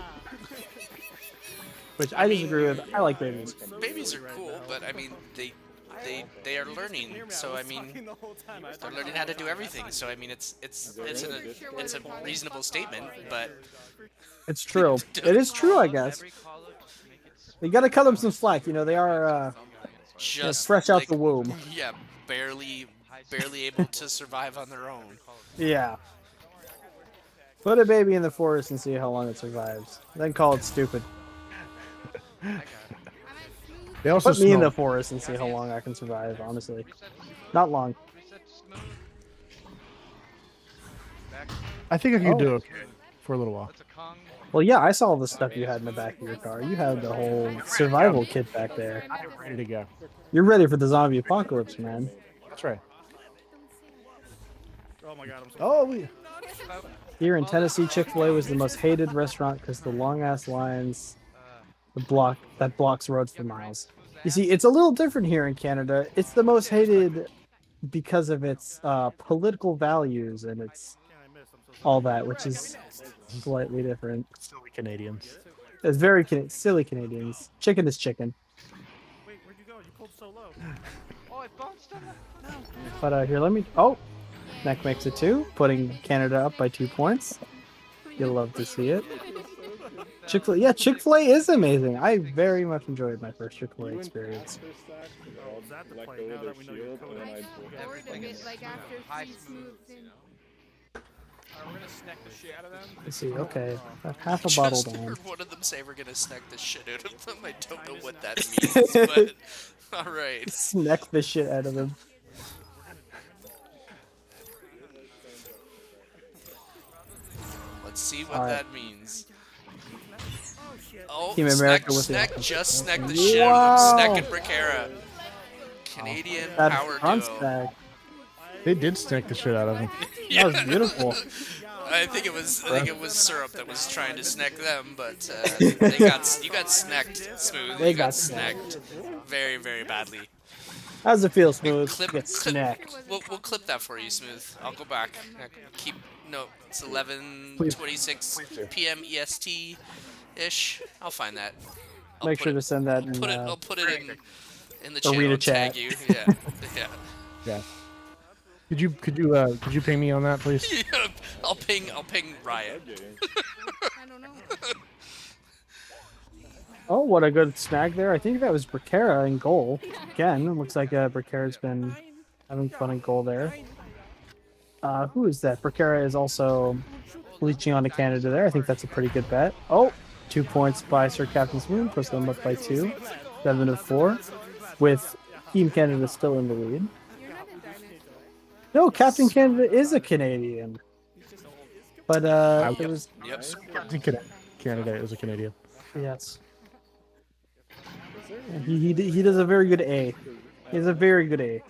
Which I disagree with. I like babies. babies are cool, but I mean, they are learning. So I mean, they're learning how to do everything. So I mean, it's a reasonable statement, but It's true. It is true, I guess. You gotta cut them some slack. You know, they are just fresh out like, the womb. Yeah, barely able to survive on their own. Yeah. Put a baby in the forest and see how long it survives. Then call it stupid. They also Put me in smell. the forest and see how long I can survive, honestly. Not long. I think I could do okay for a little while. Well, yeah, I saw the stuff you had in the back of your car. You had the whole survival kit back there. I'm ready to go. You're ready for the zombie apocalypse, man. That's right. Oh my god, I'm so Oh, Here in Tennessee, Chick-fil-A was the most hated restaurant because the long-ass lines that blocks roads for miles. You see, it's a little different here in Canada. It's the most hated because of its political values and its all that, which is slightly different. silly Canadians. It's very silly Canadians. Chicken is chicken. Wait, where'd you go? You pulled so low. Oh, it bounced on the... No. But here, let me. Oh, Neck makes it 2, putting Canada up by 2 points. You'll love to see it. Chick-fil-A, yeah, Chick-fil-A is amazing. I very much enjoyed my first Chick-fil-A experience. Is that the play now that we know you're coding? I got bored of it like after Freeze moved in. We're gonna snack the shit out of them. Let's see, okay. Half a bottle Just down. heard one of them say we're gonna snack the shit out of them. I don't know what that means, but all right. Snack the shit out of them. Let's see what Alright. that means. Oh, Team America with snack, the- just snack the shit out of them. Snack and Bricara. Canadian That power front duo. stack. They did stick the shit out of him. That was beautiful. I think it was syrup that was trying to snack them, but you got snacked, Smooth. They You got got snacked very, very badly. How does it feel, Smooth? Clip, Get snacked. We'll clip that for you, Smooth. I'll go back. It's 11:26 p.m. EST ish. I'll find that. I'll Make put sure it- to send that in. I'll put it in the Arena channel. Tag chat. you. Yeah. Yeah. Yeah. Could you ping me on that, please? I'll ping Riot. I don't know. Oh, what a good snag there. I think that was Brickera in goal. Again, it looks like Brickera's been having fun in goal there. Who is that? Brickera is also leeching on to Canada there. I think that's a pretty good bet. Oh, 2 points by Sir Captain Spoon. Puts them up by 2. 7-4. With Team Canada still in the lead. No, Captain Canada is a Canadian. But it was... Canada is a Canadian. Yes. He does a very good A. He has a very good A.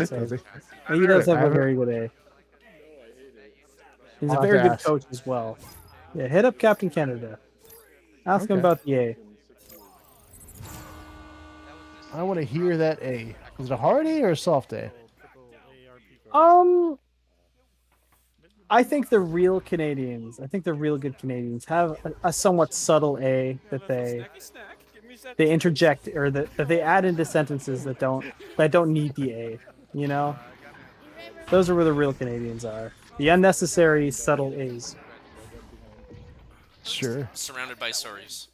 So, he does have a very good A. He's a very good coach as well. Yeah, hit up Captain Canada. Ask him about the A. I want to hear that A. Is it a hard A or a soft A? I think the real Canadians, I think the real good Canadians have a somewhat subtle A that they interject or that they add into sentences that don't need the A. You know, those are where the real Canadians are. The unnecessary subtle A's. Sure. Surrounded by stories.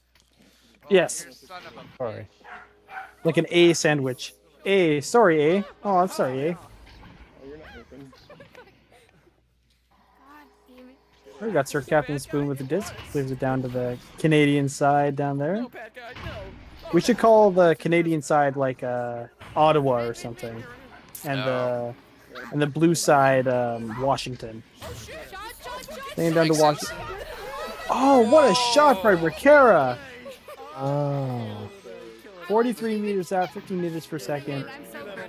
Yes. Sorry. Like an A sandwich. A, sorry A. Oh, I'm sorry A. We got Sir Captain Spoon with the disc. Clears it down to the Canadian side down there. We should call the Canadian side like Ottawa or something, and the blue side Washington. Name down to Washington. Oh, what a shot by Brickera! Oh. 43 meters out, 15 meters per second,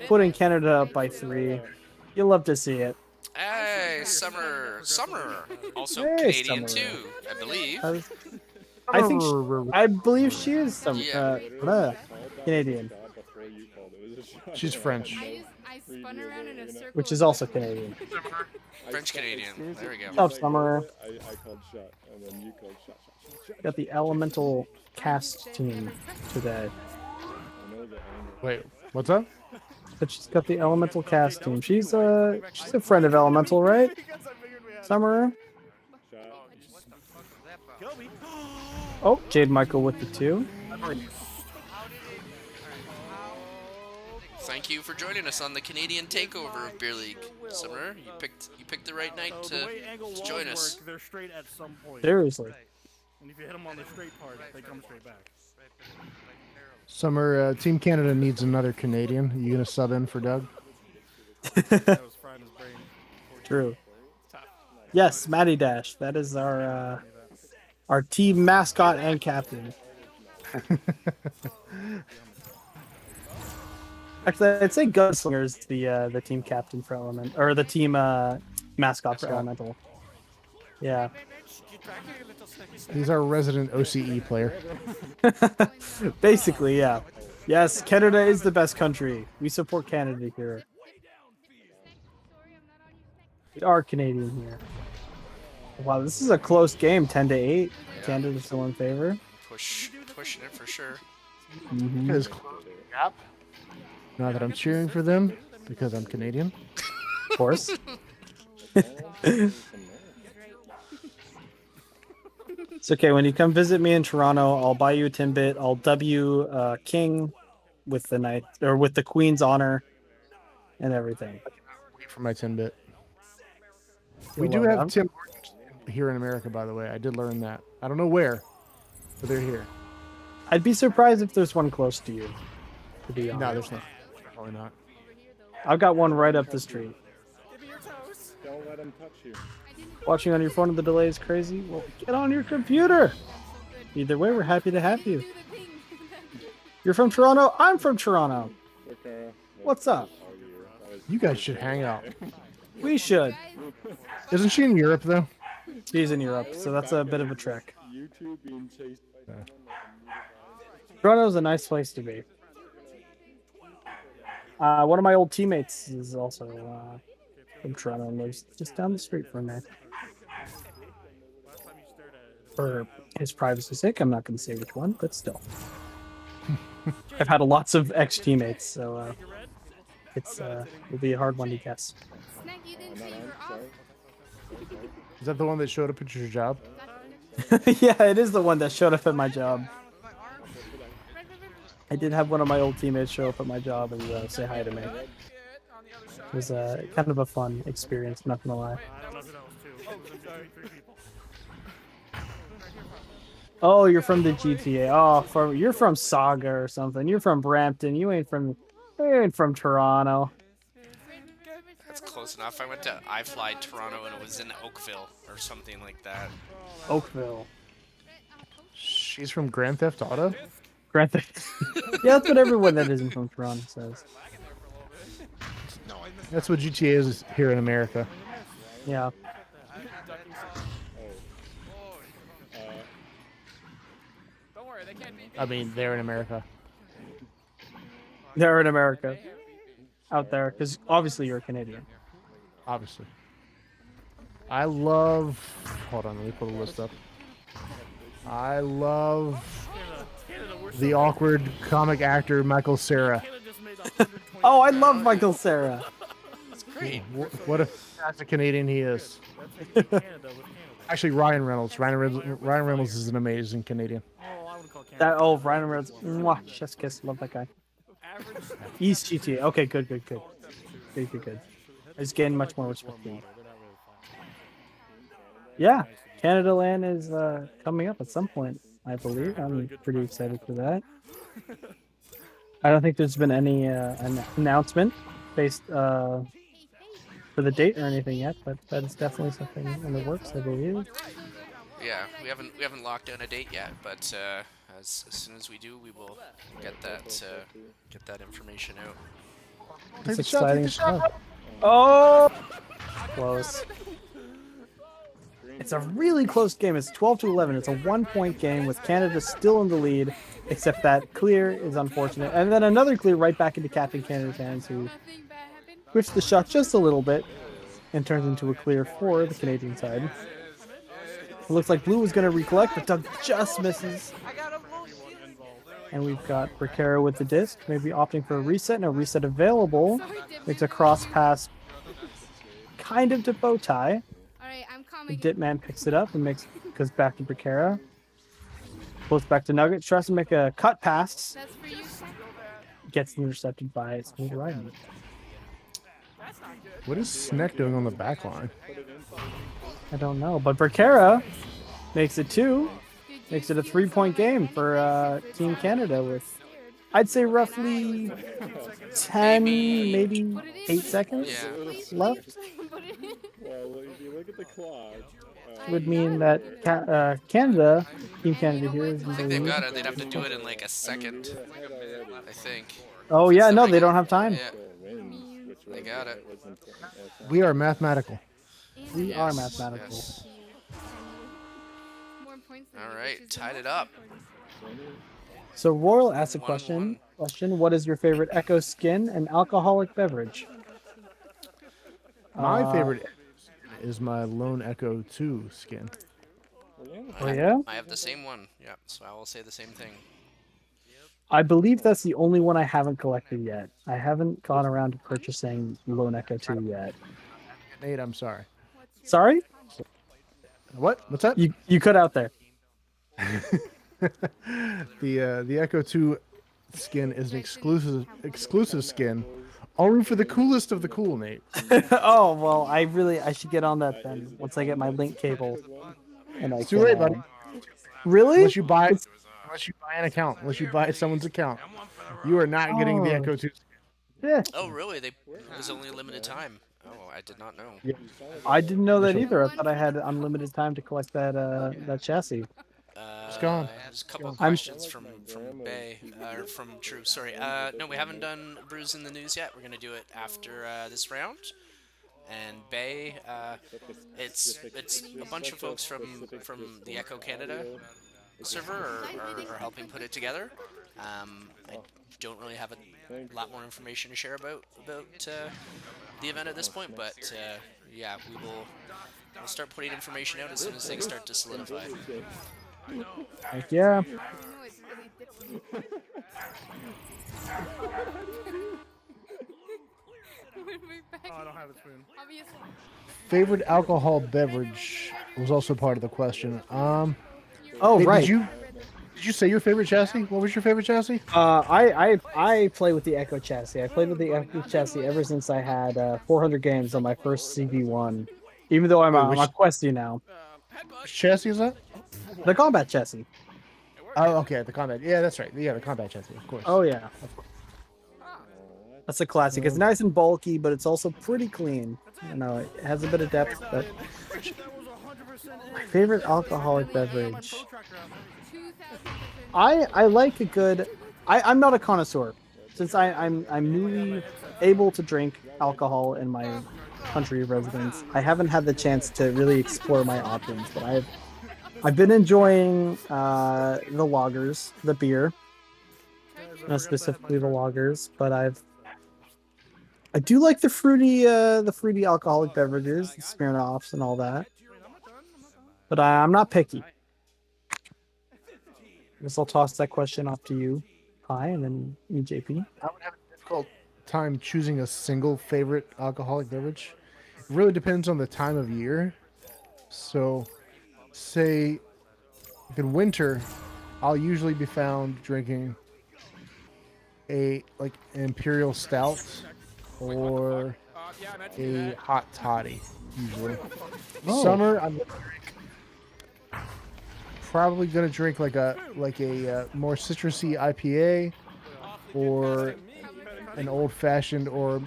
putting Canada up by 3. You'll love to see it. Hey, Summer, also Hey, Canadian Summer. too, I believe. I believe she is Canadian, She's French. I spun around in a circle. which is also Canadian. French Canadian. There we go. Up, Summer. I called shot, and then you called shot. Got the elemental cast team today. Wait, what's up? But she's got the elemental cast team. She's a friend of elemental, right? Summer. Oh, Jade Michael with the 2. Thank you for joining us on the Canadian takeover of Beer League. Summer, you picked the right night to join us. They're straight at some point. Seriously. And if you hit them on the straight part, they come straight back. Summer, Team Canada needs another Canadian. You gonna sub in for Doug? That was frying his brain. True. Yes, Matty Dash. That is our team mascot and captain. Actually, I'd say Gunslinger is the team captain for Element, or the team mascot for Elemental. Yeah. He's our resident OCE player. Basically, yeah. Yes, Canada is the best country. We support Canada here. We are Canadian here. Wow, this is a close game, 10-8. Yeah. Canada's still in favor. Pushing it for sure. Because gap. Not that I'm cheering for them, because I'm Canadian. Of course. It's okay. When you come visit me in Toronto, I'll buy you a Timbit. I'll dub you king with the knight or with the queen's honor and everything. Wait for my 10-bit. We do have Tim here in America, by the way. I did learn that. I don't know where, but they're here. I'd be surprised if there's one close to you. To be honest. No, there's not. Probably not. I've got one right up the street. Don't let him touch you. Watching on your phone and the delay is crazy? Well, get on your computer. Either way, we're happy to have you. You're from Toronto? I'm from Toronto. What's up? You guys should hang out. We should. Isn't she in Europe, though? She's in Europe, so that's a bit of a trek. YouTube being chased by Toronto's a nice place to be. One of my old teammates is also from Toronto and lives just down the street from me. For his privacy's sake, I'm not going to say which one, but still. I've had lots of ex-teammates, so it'll be a hard one to guess. Snack, you didn't say you were off. Is that the one that showed up at your job? Yeah, it is the one that showed up at my job. I did have one of my old teammates show up at my job and say hi to me. It was kind of a fun experience, not gonna lie. I don't know who that was too. It was exactly 3 people. Oh, you're from the GTA. Oh, you're from Saga or something. You're from Brampton. You ain't from Toronto. That's close enough. I went to iFly Toronto and it was in Oakville or something like that. Oakville. She's from Grand Theft Auto. Grand Theft. Yeah, that's what everyone that isn't from Toronto says. That's what GTA is here in America. Yeah. Don't worry, they can't beat me. I mean, they're in America. They're in America. Out there, because obviously you're a Canadian. Obviously. I love... Hold on, let me pull the list up. I love the awkward comic actor Michael Cera. Oh, I love Michael Cera. That's great. What a fantastic Canadian he is. Actually, Ryan Reynolds. Ryan Reynolds is an amazing Canadian. Ryan Reynolds. Mwah, chef's kiss. Love that guy. East GTA. Okay, good. Good. It's getting much more respect. Yeah, Canada Land is coming up at some point, I believe. I'm pretty excited for that. I don't think there's been any an announcement based for the date or anything yet, but that is definitely something in the works, I believe. Yeah, we haven't locked down a date yet, but as soon as we do, we will get that information out. It's exciting stuff. Oh, close. It's a really close game. It's 12-11. It's a 1-point game with Canada still in the lead, except that clear is unfortunate. And then another clear right back into Captain Canada's hands, who switched the shot just a little bit and turns into a clear for the Canadian side. It looks like Blue was going to recollect, but Doug just misses. And we've got Bracero with the disc, maybe opting for a reset. No reset available. Makes a cross pass kind of to Bowtie. The Ditman picks it up and goes back to Bracero. Pulls back to Nugget. Tries to make a cut pass. Gets intercepted by Smooth Ryan. What is Sneck doing on the back line? I don't know, but Bracero makes it 2. Makes it a 3-point game for Team Canada with, I'd say, roughly 10, maybe 8 seconds left. Well, if you look at the clock, Would mean that Canada, Team Canada here is. I think they've got it. They'd have to do it in like a second, I think. Oh yeah, no, they don't have time. Yeah. They got it. We are mathematical. We are mathematical. Yes. All right, tied it up. So Royal asked a question. What is your favorite Echo skin and alcoholic beverage? My favorite is my Lone Echo 2 skin. Oh yeah? I have the same one. Yeah, so I will say the same thing. I believe that's the only one I haven't collected yet. I haven't gone around to purchasing Lone Echo 2 yet. Nate, I'm sorry. Sorry? What? What's that? You cut out there. The Echo 2 skin is an exclusive skin, only for the coolest of the cool, Nate. Oh well, I should get on that then. Once I get my link cable, and It's too late, buddy. Really? Unless you buy an account, unless you buy someone's account, you are not getting the Echo 2. Yeah. Oh really? It was only a limited time. Oh, I did not know. Yeah. I didn't know that either. I thought I had unlimited time to collect that chassis. It's gone. There's a couple of questions from Bay, or from True. Sorry. No, we haven't done Brews in the News yet. We're gonna do it after this round. And Bay, it's a bunch of folks from the Echo Canada server are helping put it together. I don't really have a lot more information to share about the event at this point, but yeah, we'll start putting information out as soon as things start to solidify. Heck yeah. Oh, I don't have a spoon. Favorite alcohol beverage was also part of the question. Oh, hey, right. Did you say your favorite chassis? What was your favorite chassis? I play with the Echo chassis. I played with the Echo chassis ever since I had 400 games on my first CV1. Even though I'm a Questie now. Which chassis is that? The combat chassis. Oh, okay, the combat. Yeah, that's right. Yeah, the combat chassis, of course. Oh yeah, of course. That's a classic. It's nice and bulky, but it's also pretty clean. You know, it has a bit of depth. But my favorite alcoholic beverage. I like a good. I'm not a connoisseur, since I'm newly able to drink alcohol in my country of residence. I haven't had the chance to really explore my options, but I've been enjoying the lagers, the beer, not specifically the lagers, but I do like the fruity alcoholic beverages, the Smirnoffs and all that. But I'm not picky. I guess I'll toss that question off to you, Pi, and then EJP. I would have a difficult time choosing a single favorite alcoholic beverage. It really depends on the time of year. So, say, in winter, I'll usually be found drinking an imperial stout or a hot toddy. Usually, summer I'm probably gonna drink like a more citrusy IPA or an old fashioned or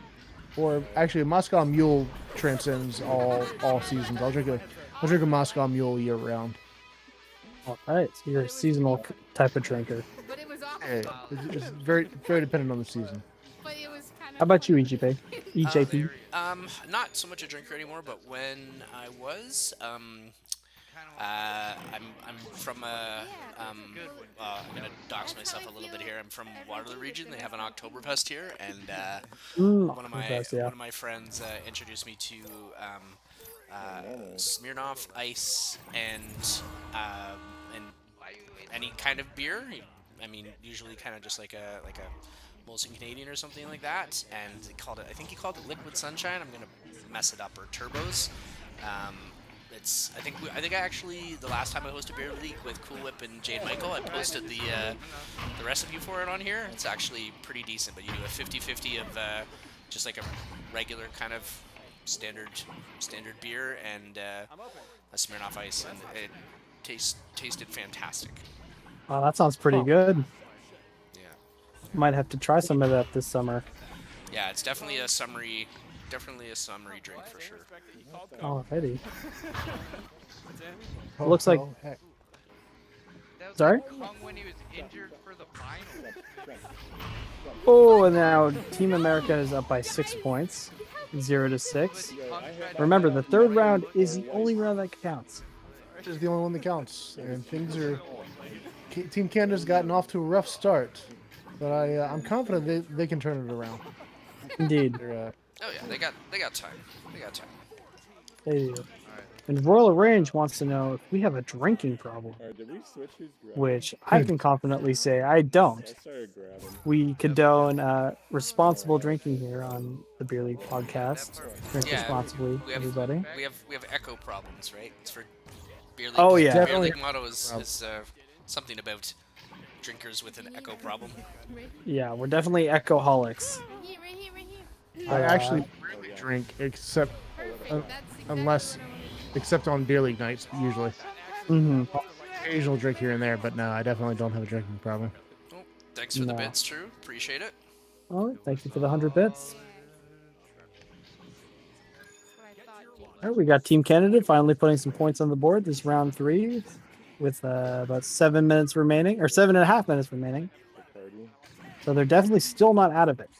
actually a Moscow Mule transcends all seasons. I'll drink a Moscow Mule year round. All right, so you're a seasonal type of drinker. But it was awful. Hey, it's very dependent on the season. But it was kind of How about you, EJP? EJP? Not so much a drinker anymore, but when I was, I'm from I'm gonna dox myself a little bit here. I'm from Waterloo region. They have an Oktoberfest here, and one of my friends introduced me to Smirnoff Ice and any kind of beer. I mean, usually kind of just like a Molson Canadian or something like that. And I think he called it Liquid Sunshine. I'm gonna mess it up, or Turbos. I think I actually, the last time I hosted Beer League with Cool Whip and Jade Michael, I posted the recipe for it on here. It's actually pretty decent, but you do a 50-50 of just like a regular kind of standard beer and a Smirnoff Ice, and it tasted fantastic. Oh, that sounds pretty good. Yeah. Might have to try some of that this summer. Yeah, it's definitely a summery drink for sure. Alrighty. Looks like. Sorry? When he was injured for the final. Oh, and now Team America is up by 6 points, 0-6. Remember, the third round is the only round that counts. This is the only one that counts, and things are. Team Canada's gotten off to a rough start, but I'm confident they can turn it around. Indeed. Oh yeah, they got time. They got time. They do. And Royal Range wants to know if we have a drinking problem, which I can confidently say I don't. We condone responsible drinking here on the Beer League podcast. Drink responsibly, everybody. We have echo problems, right? It's for Beer League. Oh yeah. Beer League motto is something about drinkers with an echo problem. Yeah, we're definitely echoholics. Right here. I actually rarely drink except on Beer League nights usually. Mm-hmm. Occasional drink here and there, but no, I definitely don't have a drinking problem. Well, thanks for the bits, True. Appreciate it. Oh, thank you for the 100 bits. All right, we got Team Canada finally putting some points on the board. This round 3 with about 7 minutes remaining, or 7.5 minutes remaining. So they're definitely still not out of it.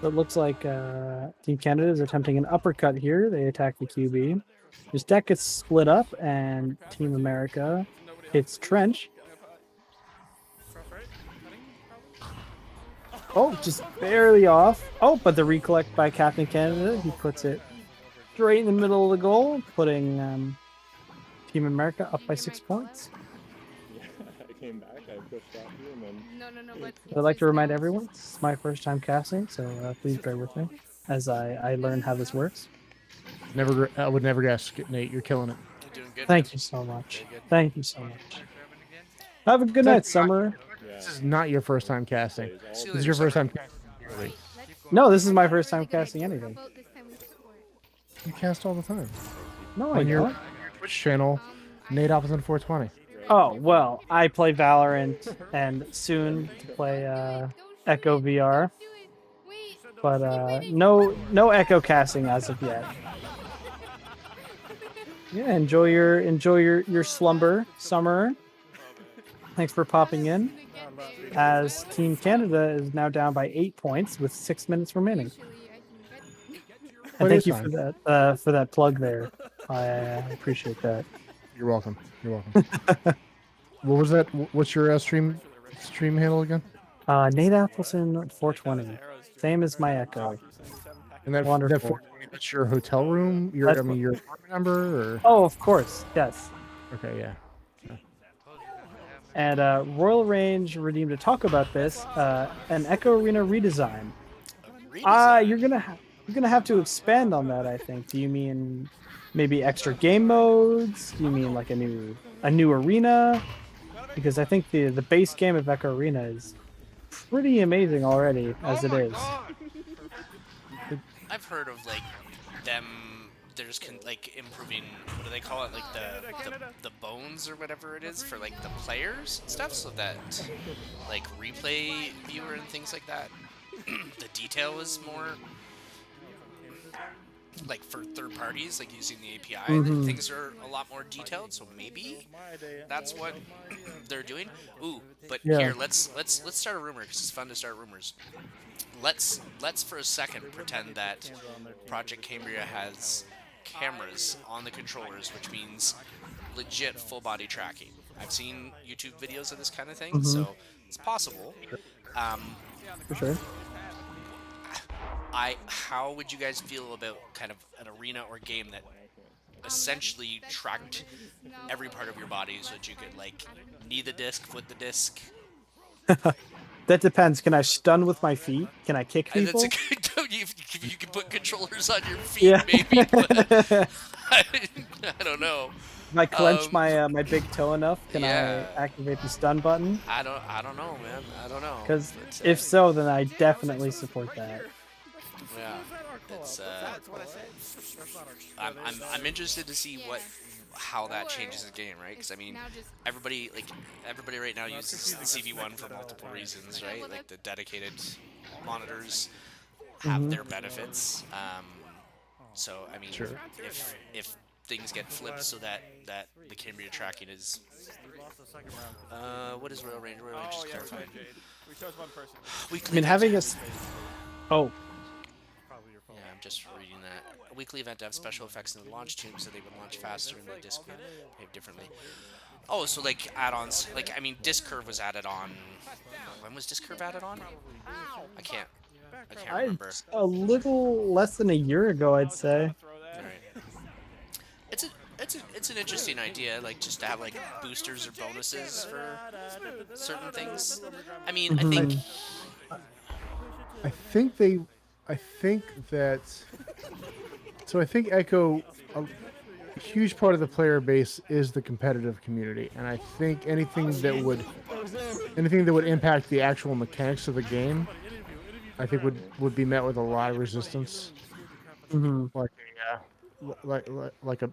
It looks like Team Canada is attempting an uppercut here. They attack the QB. This deck gets split up, and Team America hits Trench. Oh, just barely off. Oh, but the recollect by Captain Canada. He puts it straight in the middle of the goal, putting Team America up by 6 points. I came back, I pushed out here, and then... No, but I'd like to remind everyone, this is my first time casting, so please bear with me. as I learn how this works. I would never guess, Nate. You're killing it. You're doing good. Thank man. you so much. Very good. Thank you so much. Have a good night, Summer. This is not your first time casting. See you This is later, your first Summer. time casting Beer League. No, this is my first time casting anything. You cast all the time. No, I On your don't. Twitch channel, NateAppleton 420. Oh, well, I play Valorant and soon to play Echo VR. But no Echo casting as of yet. Yeah, enjoy your slumber, Summer. Thanks for popping in. As Team Canada is now down by 8 points with 6 minutes remaining. And thank you for that plug there. I appreciate that. You're welcome. You're welcome. What was that? What's your stream handle again? NateAppleton 420. Same as my Echo. And that Wonderful. 420, that's your hotel room? Your apartment number? Or? Oh, of course. Yes. Okay, yeah. And Royal Range redeemed to talk about this. An Echo Arena redesign. You're gonna have to expand on that. I think. Do you mean maybe extra game modes? Do you mean like a new arena? Because I think the base game of Echo Arena is pretty amazing already as it is. I've heard of like them. There's like improving. What do they call it? Like the bones or whatever it is for like the players and stuff, so that like replay viewer and things like that. The detail is more like for third parties, like using the API. Things are a lot more detailed. So maybe that's what they're doing. Ooh, but here let's start a rumor because it's fun to start rumors. Let's for a second pretend that Project Cambria has cameras on the controllers, which means legit full body tracking. I've seen YouTube videos of this kind of thing, so it's possible. For sure. How would you guys feel about kind of an arena or game that essentially tracked every part of your body so that you could like knee the disc, foot the disc? That depends. Can I stun with my feet? Can I kick people? That's a good, you can put controllers on your feet, maybe. But I don't know. If I clench my big toe enough, can I activate the stun button? I don't know, man. I don't know. Because if so, then I definitely support that. Yeah, it's I'm interested to see how that changes the game, right? Because I mean, everybody right now uses the CV1 for multiple reasons, right? Like the dedicated monitors have their benefits. So I mean, if things get flipped so that the Cambria tracking is what is Royal Range? Royal Range is clarifying. We chose one person. I mean, having a Yeah, I'm just reading that. A weekly event to have special effects in the launch tube so they would launch faster and the disc would behave differently. Oh, so like add-ons. Like, I mean, Disc Curve was added on. When was Disc Curve added on? I can't remember. A little less than a year ago, I'd say. Right. It's an interesting idea, like just to have like boosters or bonuses for certain things. I mean, I think Echo, a huge part of the player base is the competitive community, and I think anything that would impact the actual mechanics of the game, I think would be met with a lot of resistance. Like a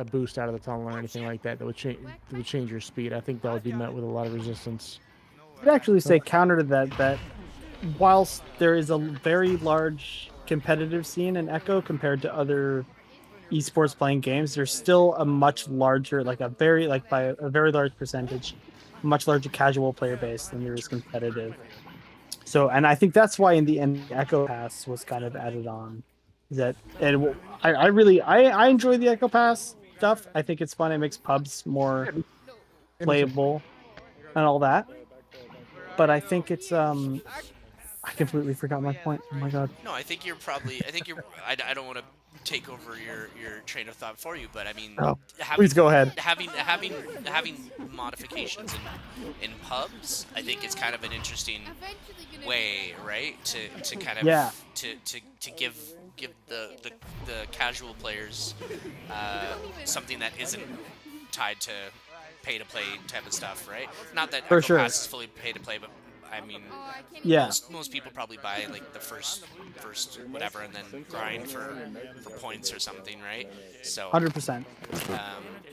boost out of the tunnel or anything like that would change your speed. I think that would be met with a lot of resistance. I'd actually say counter to that whilst there is a very large competitive scene in Echo compared to other esports playing games, there's still a much larger, by a very large percentage, much larger casual player base than there is competitive. So, and I think that's why in the end, Echo Pass was kind of added on. I enjoy the Echo Pass stuff. I think it's fun. It makes pubs more playable and all that. But I think it's I completely forgot my point. Oh my god. No, I think you're. I don't want to take over your train of thought for you, but I mean, Oh, having, please go ahead. having modifications in pubs, I think it's kind of an interesting way, right? To kind of Yeah. to give the casual players something that isn't tied to pay to play type of stuff, right? Not that For Echo sure. Pass is fully pay to play, but I mean, Yeah. most people probably buy like the first whatever and then grind for points or something, right? So 100%.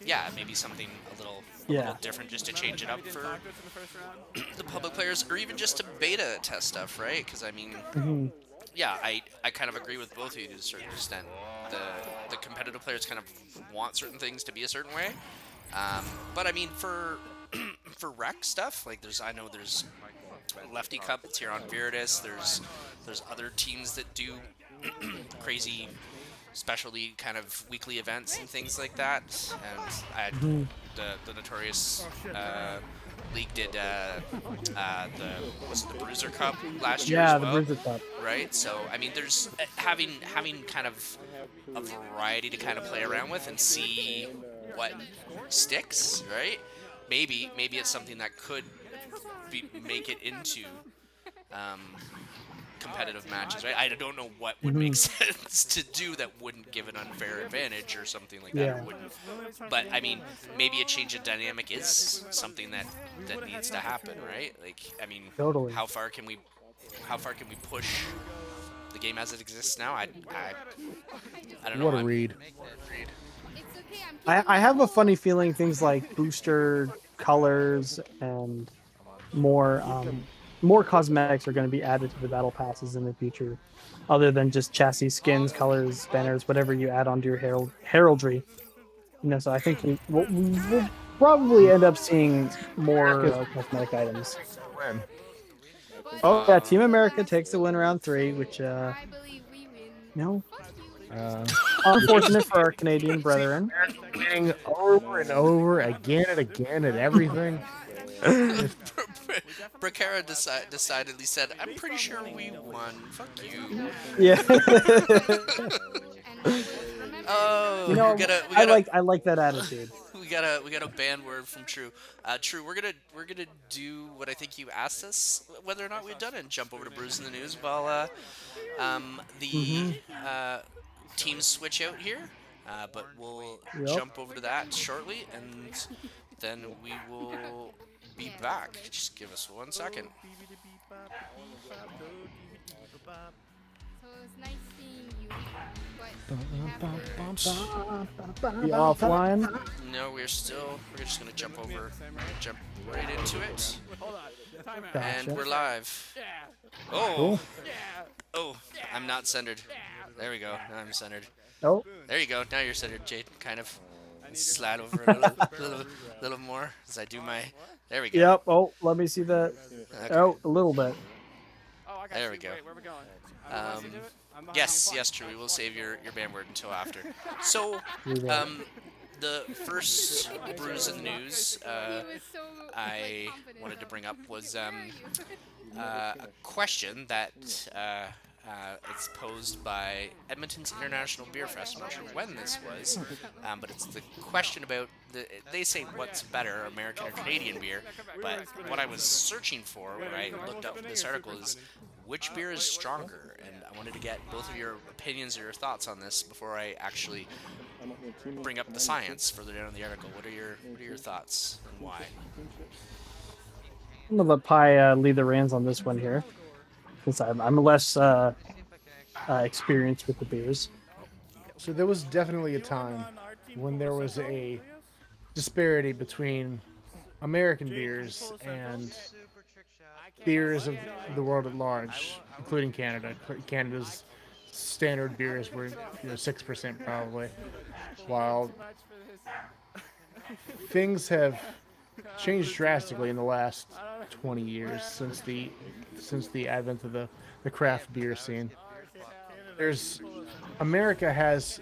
yeah, maybe something a little Yeah. different just to change it up for the public players, or even just to beta test stuff, right? Because I mean, yeah, I kind of agree with both of you to a certain extent. The competitive players kind of want certain things to be a certain way, but I mean for for rec stuff, like I know there's Lefty Cup, it's here on Viridis. There's other teams that do crazy specialty kind of weekly events and things like that. And the notorious league did the Bruiser Cup last year Yeah, as the well, Bruiser Cup. right? So I mean, there's having kind of a variety to kind of play around with and see what sticks, right? Maybe it's something that could make it into competitive matches, right? I don't know what would make sense to do that wouldn't give an unfair advantage or something like that. Yeah. Or wouldn't. But I mean, maybe a change of dynamic is something that needs to happen, right? Like, I mean, Totally. how far can we push the game as it exists now? I don't know. What a read. I have a funny feeling things like booster colors and more cosmetics are going to be added to the battle passes in the future, other than just chassis skins, colors, banners, whatever you add onto your heraldry. So I think we'll probably end up seeing more cosmetic items. When? Oh yeah, Team America takes the win round 3, which no, unfortunate for our Canadian brethren. Winning over and over, again and again, and everything. Bracara decidedly said, "I'm pretty sure we won. Fuck you." Yeah. Oh, You know, we gotta, I like that attitude. we got a ban word from True. True, we're gonna do what I think you asked us whether or not we've done it, and jump over to Brews in the News while the teams switch out here. But we'll jump over to that shortly, and then we will be back. Just give us 1 second. So it was nice seeing you, but we have to... Be offline. No, we're just gonna jump right into it, and we're live. Oh, oh, I'm not centered. There we go. Now I'm centered. Oh, There you go. Now you're centered, Jade. Kind of slide over a little more as I do my. There we go. yep. Oh, let me see that. Okay. Oh, a little bit. There we go. Wait, where are we going? Yes, true. We will save your ban word until after. So, the first Brews in the News I wanted to bring up was a question that it's posed by Edmonton's International Beer Fest. I'm not sure when this was, but it's the question about they say what's better, American or Canadian beer. But what I was searching for when I looked up this article is which beer is stronger, and I wanted to get both of your opinions or your thoughts on this before I actually bring up the science further down in the article. What are your thoughts and why? I'm gonna let Pi lead the reins on this one here, since I'm less experienced with the beers. So there was definitely a time when there was a disparity between American beers and beers of the world at large, including Canada. Canada's standard beers were 6% probably, while things have changed drastically in the last 20 years since the advent of the craft beer scene. America has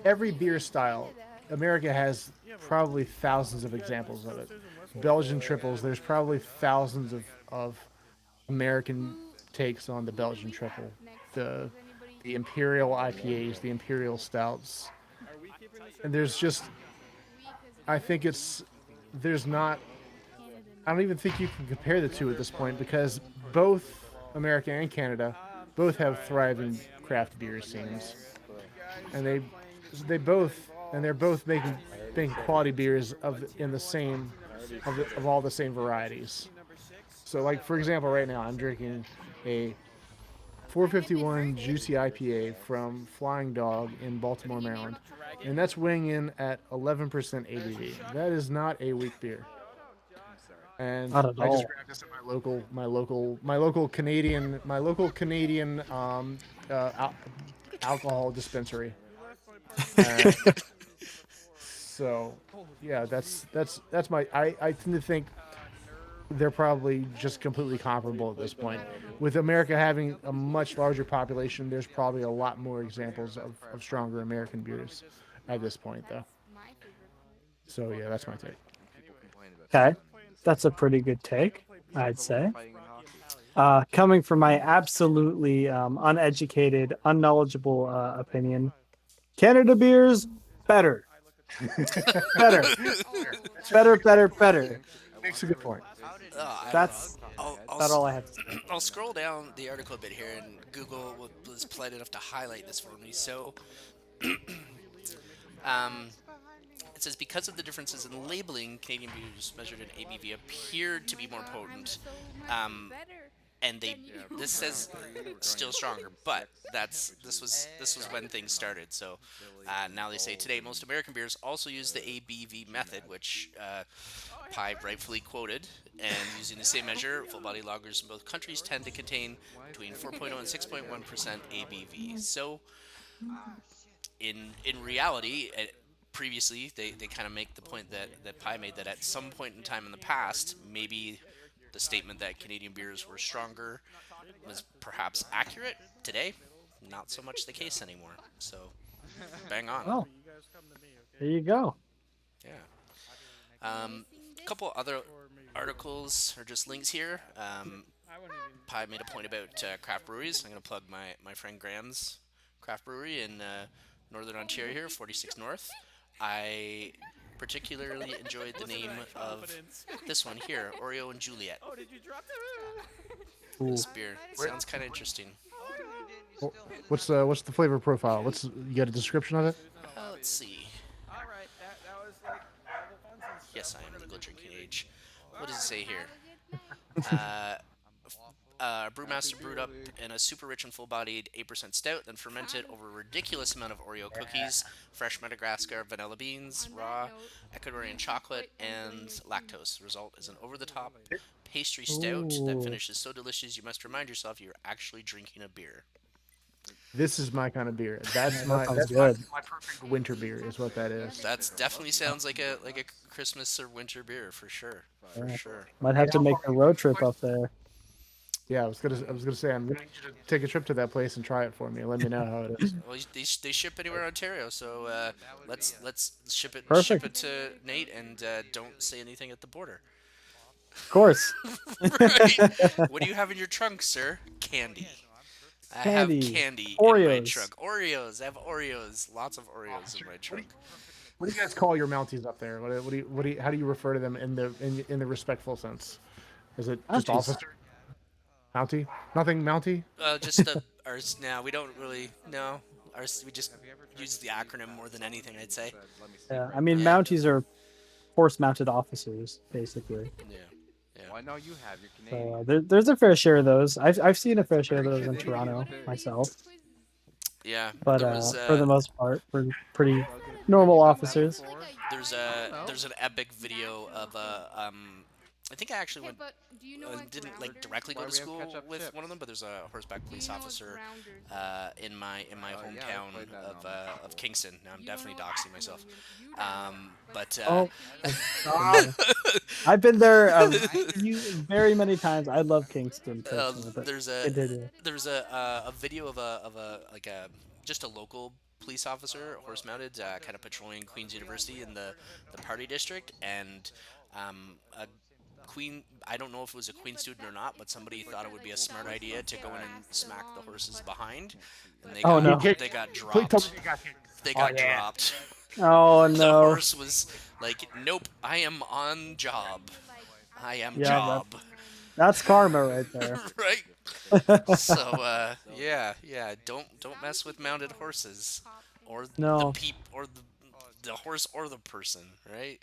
every beer style. America has probably thousands of examples of it. Belgian triples, there's probably thousands of American takes on the Belgian triple. The the Imperial IPAs, the Imperial Stouts, and there's just, I think it's, there's not, I don't even think you can compare the two at this point because both America and Canada both have thriving craft beer scenes, and they both and they're both making quality beers in the same of all the same varieties. So, like for example, right now I'm drinking a 451 Juicy IPA from Flying Dog in Baltimore, Maryland, and that's weighing in at 11% ABV. That is not a weak beer. And Not at I just all. grabbed this at my local Canadian alcohol dispensary. And so, yeah, that's my. I tend to think they're probably just completely comparable at this point. With America having a much larger population, there's probably a lot more examples of stronger American beers at this point, though. So yeah, that's my take. Okay, that's a pretty good take, I'd say. Coming from my absolutely uneducated, unknowledgeable opinion, Canada beers better, better, better. Makes a good point. I don't That's know. I'll about all I have to say. I'll scroll down the article a bit here, and Google was polite enough to highlight this for me. So, um, it says because of the differences in labeling, Canadian beers measured in ABV appeared to be more potent. Um, and this says still stronger, but this was when things started. So now they say today most American beers also use the ABV method, which Pi rightfully quoted, and using the same measure, full body lagers in both countries tend to contain between 4.0 and 6.1% ABV. So in reality, previously they kind of make the point that Pi made, that at some point in time in the past, maybe the statement that Canadian beers were stronger was perhaps accurate. Today, not so much the case anymore. So, bang on. Oh, there you go. Yeah. A couple other articles or just links here. Pi made a point about craft breweries. I'm going to plug my friend Graham's craft brewery in Northern Ontario here, 46 North. I particularly enjoyed the name of this one here, Oreo and Juliet. This beer sounds kind of interesting. What's the flavor profile? You got a description of it? Let's see. Yes, I am legal drinking age. What does it say here? Brewmaster brewed up in a super rich and full-bodied 8% stout, then fermented over a ridiculous amount of Oreo cookies, fresh Madagascar vanilla beans, raw Ecuadorian chocolate, and lactose. The result is an over-the-top pastry stout that finishes so delicious you must remind yourself you're actually drinking a beer. This is my kind of beer. That's my perfect winter beer is what that is. That's definitely sounds like a Christmas or winter beer for sure. For sure. Might have to make a road trip up there. Yeah, I was gonna say I'm gonna need you to take a trip to that place and try it for me. Let me know how it is. Well, they ship anywhere in Ontario, so let's ship it to Nate, and don't say anything at the border. Of course. Right. What do you have in your trunk, sir? Candy. I have candy Oreos. in my trunk. Oreos. I have Oreos. Lots of Oreos in my trunk. What do you guys call your Mounties up there? How do you refer to them in the respectful sense? Is it just Mounties. officer? Mountie? Nothing Mountie? Just ours. Now we don't really know. Ours, we just use the acronym more than anything, I'd say. Yeah, I mean, Mounties are horse-mounted officers, basically. Yeah. Well, I know you have your Canadian. So there's a fair share of those. I've seen a fair share of those in Toronto myself. Yeah. But for the most part, we're pretty normal officers. There's an epic video of I think I actually didn't directly go to school with one of them, but there's a horseback police officer in my hometown of Kingston. Now I'm definitely doxing myself. I've been there very many times. I love Kingston. There's a video of a just a local police officer, horse mounted, kind of patrolling Queen's University in the party district, and a queen. I don't know if it was a queen student or not, but somebody thought it would be a smart idea to go in and smack the horses behind, and they Oh, got no. they got Please tell me dropped. you got kicked. They Oh, got yeah. dropped. Oh The no. horse was like, "Nope, I am on job. I am Yeah, job." That's karma right there. Right. So yeah, don't mess with mounted horses, or the No. the horse or the person, right?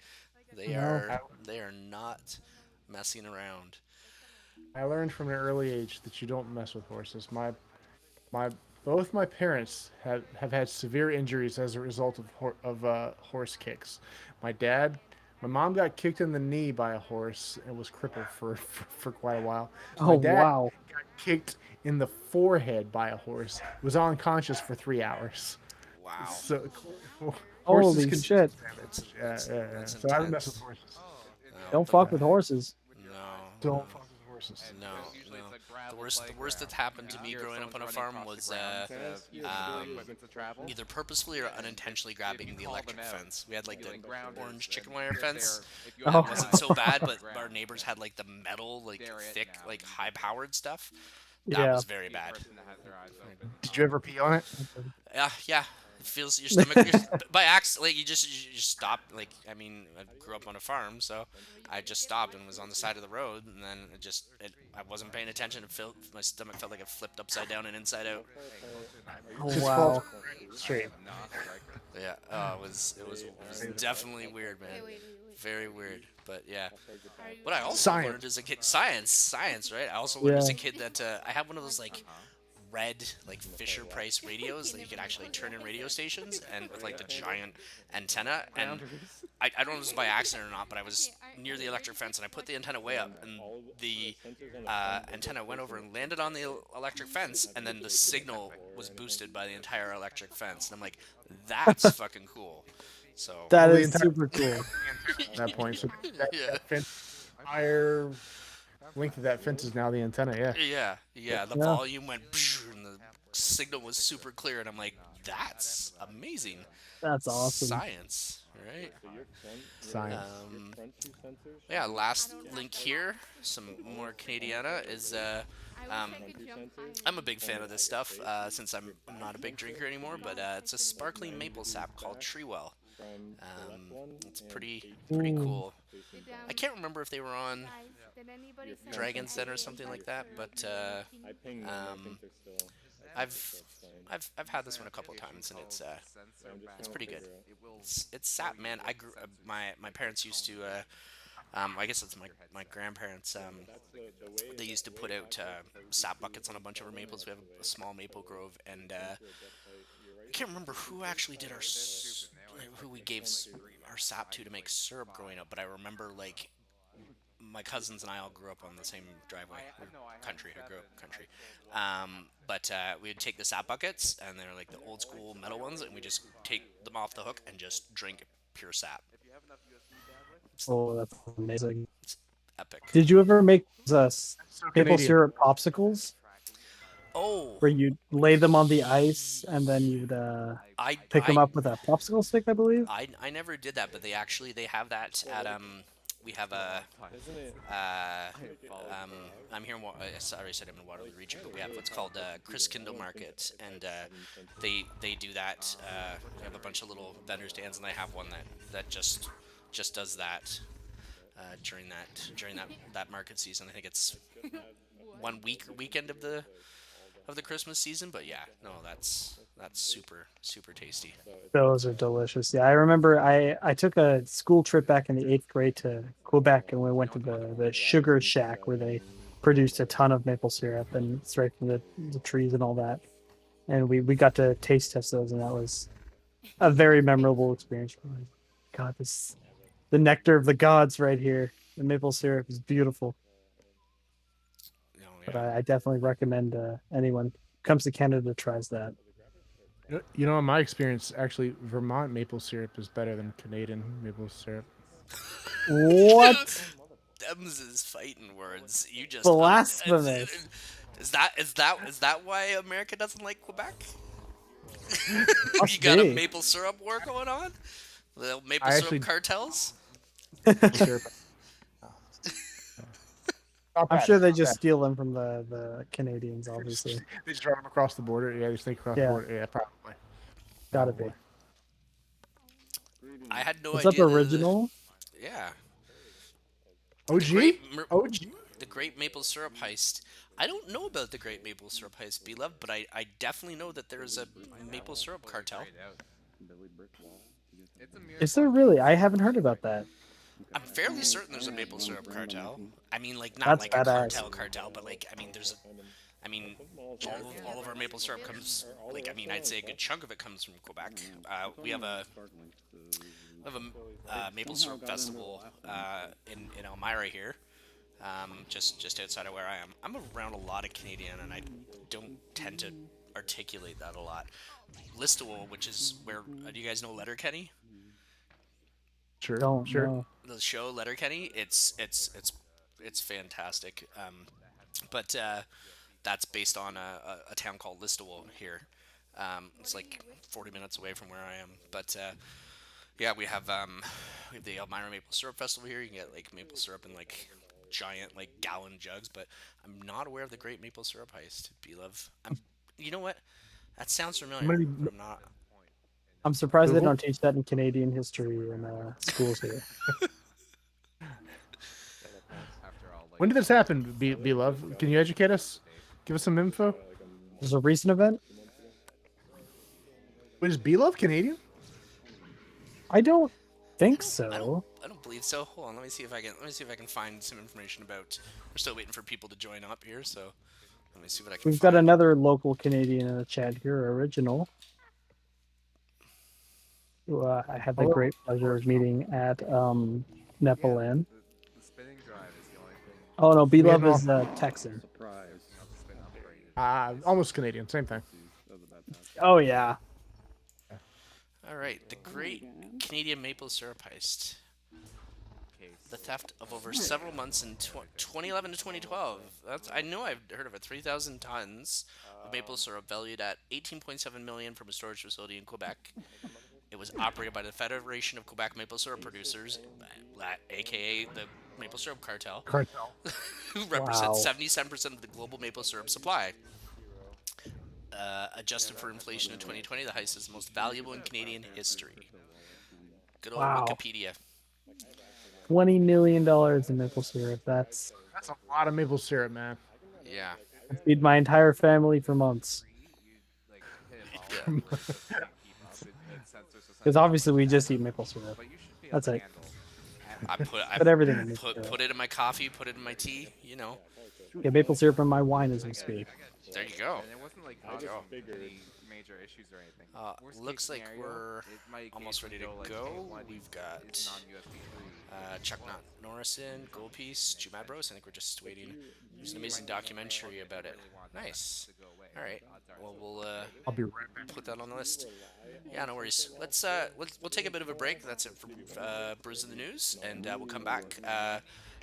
They No. are not messing around. I learned from an early age that you don't mess with horses. My both my parents have had severe injuries as a result of horse kicks. My mom got kicked in the knee by a horse and was crippled for quite a while. My Oh dad wow. got kicked in the forehead by a horse. Was unconscious for 3 hours. Wow. So horses Holy can shit. yeah. So I don't mess with intense. horses. Don't fuck with horses. No. Don't fuck with horses. No. The worst that's happened to me growing up on a farm was either purposefully or unintentionally grabbing the electric fence. We had like the orange chicken wire fence. Oh. It wasn't so bad, but our neighbors had like the metal, like thick, like high-powered stuff. That Yeah. was very bad. Did you ever pee on it? Yeah. It feels your stomach by accident. Like you just stop. Like I mean, I grew up on a farm, so I just stopped and was on the side of the road, and then I wasn't paying attention. My stomach felt like it flipped upside down and inside out. Oh wow. Straight. Yeah. It was definitely weird, man. Very weird. But yeah. What I also learned as a kid, science, right? I also learned as a kid that I had one of those like red like Fisher Price radios that you could actually turn in radio stations, and with like the giant antenna, and I don't know if it was by accident or not, but I was near the electric fence and I put the antenna way up, and the antenna went over and landed on the electric fence, and then the signal was boosted by the entire electric fence, and I'm like, that's fucking cool. So That the is entire- super cool. At that point, so yeah. that fence, entire length of that fence is now the antenna. Yeah. Yeah. The volume went, and the signal was super clear, and I'm like, that's amazing. That's awesome. Science, right? Science. Yeah. Last link here, some more Canadiana is. I'm a big fan of this stuff since I'm not a big drinker anymore, but it's a sparkling maple sap called Treewell. It's pretty cool. I can't remember if they were on Dragon's Den or something like that, but I've had this one a couple of times, and it's pretty good. It's sap, man. My parents used to. I guess it's my grandparents. They used to put out sap buckets on a bunch of our maples. We have a small maple grove, and I can't remember who actually did who we gave our sap to make syrup growing up. But I remember like my cousins and I all grew up on the same driveway. I grew up country. But we would take the sap buckets, and they're like the old school metal ones, and we just take them off the hook and just drink pure sap. Oh, that's amazing. It's epic. Did you ever make maple Canadian. syrup popsicles Oh, where you lay them on the ice and then you'd pick them up with a popsicle stick, I believe? I never did that, but they have that at we have a I'm here in sorry I said I'm in Waterloo region, but we have what's called Chris Kindle Market, and they do that. We have a bunch of little vendor stands, and they have one that just does that during that market season. I think it's one weekend of the Christmas season, but yeah, no, that's super tasty. Those are delicious. Yeah, I remember I took a school trip back in the 8th grade to Quebec, and we went to the Sugar Shack where they produced a ton of maple syrup and straight from the trees and all that. And we got to taste test those, and that was a very memorable experience. God, the nectar of the gods right here. The maple syrup is beautiful. Oh, yeah. But I definitely recommend anyone who comes to Canada tries that. You know, in my experience, actually, Vermont maple syrup is better than Canadian maple syrup. What? Them's is fighting words. You just Blasphemous. Is that why America doesn't like Quebec? Must You got a be. maple syrup war going on? The maple I syrup actually- cartels? Syrup. I'm sure they just steal them from the Canadians, obviously. They just drive them across the border. Yeah, they sneak across the Yeah. border. Yeah, probably. Gotta be. I had no What's up, idea. original? Yeah. OG? OG? The Great Maple Syrup Heist. I don't know about the Great Maple Syrup Heist, Beloved, but I definitely know that there is a maple syrup cartel. Is there really? I haven't heard about that. I'm fairly certain there's a maple syrup cartel. I mean, like, not That's like a badass. cartel, but like, I mean, there's a, I mean, all of our maple syrup comes, like, I mean, I'd say a good chunk of it comes from Quebec. We have a maple syrup festival in Elmira here, just outside of where I am. I'm around a lot of Canadian, and I don't tend to articulate that a lot. Listowel, which is where, do you guys know Letterkenny? Sure. Don't Sure. know. The show Letterkenny, it's fantastic. But that's based on a town called Listowel here. It's like 40 minutes away from where I am. But yeah, we have the Elmira Maple Syrup Festival here. You can get like maple syrup in like giant like gallon jugs. But I'm not aware of the Great Maple Syrup Heist. Beloved. You know what? That sounds familiar. But I'm not. I'm surprised they don't teach that in Canadian history in schools here. When did this happen, Beloved? Can you educate us? Give us some info. There's a recent event. Wait, is Beloved Canadian? I don't think so. I don't believe so. Hold on, let me see if I can find some information about. We're still waiting for people to join up here, so let me see what I can. We've got another local Canadian in the chat here, original. Who I had the great pleasure of meeting at NateAppleton. Oh no, Beloved is Texan. Almost Canadian, same thing. Oh yeah. All right, the Great Canadian Maple Syrup Heist. The theft of over several months in 2011 to 2012. I know I've heard of it. 3,000 tons of maple syrup valued at $18.7 million from a storage facility in Quebec. It was operated by the Federation of Quebec Maple Syrup Producers, aka the Maple Syrup Cartel, who represents 77% of the global maple syrup supply. Adjusted for inflation in 2020, the heist is the most valuable in Canadian history. Good old Wikipedia. $20 million in maple syrup. That's a lot of maple syrup, man. Yeah. I'd feed my entire family for months. Because obviously we just eat maple syrup. That's it. Put everything in put it in my coffee, put it in my tea, you know. Get maple syrup in my wine as we speak. There you go. And it wasn't like any major issues or anything. Looks like we're almost ready to go. We've got Chuck Norrison, Gold Piece, Jumad Bros. I think we're just waiting. There's an amazing documentary about it. Nice. All right. Well, I'll be right back. Put that on the list. Yeah, no worries. We'll take a bit of a break. That's it for Brews in the News, and we'll come back.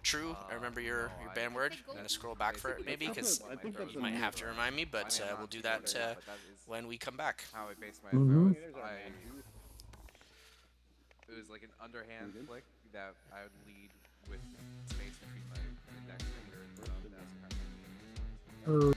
True, I remember your band word. I'm gonna scroll back for it maybe because you might have to remind me, but we'll do that when we come back. How I based my approach, it was like an underhand flick that I would lead with space between my index finger and thumb. That's kind of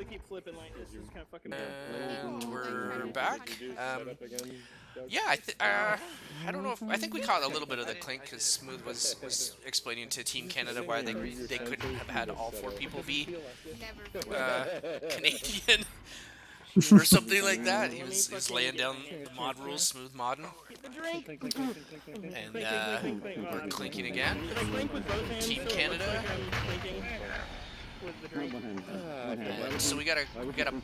really keep flipping like this. It's kind of fucking. And we're back. Yeah, I don't know if I think we caught a little bit of the clink because Smooth was explaining to Team Canada why they couldn't have had all 4 people be Canadian or something like that. He was laying down the mod rules, Smooth modding, and we're clinking again. Team Canada. And so we got a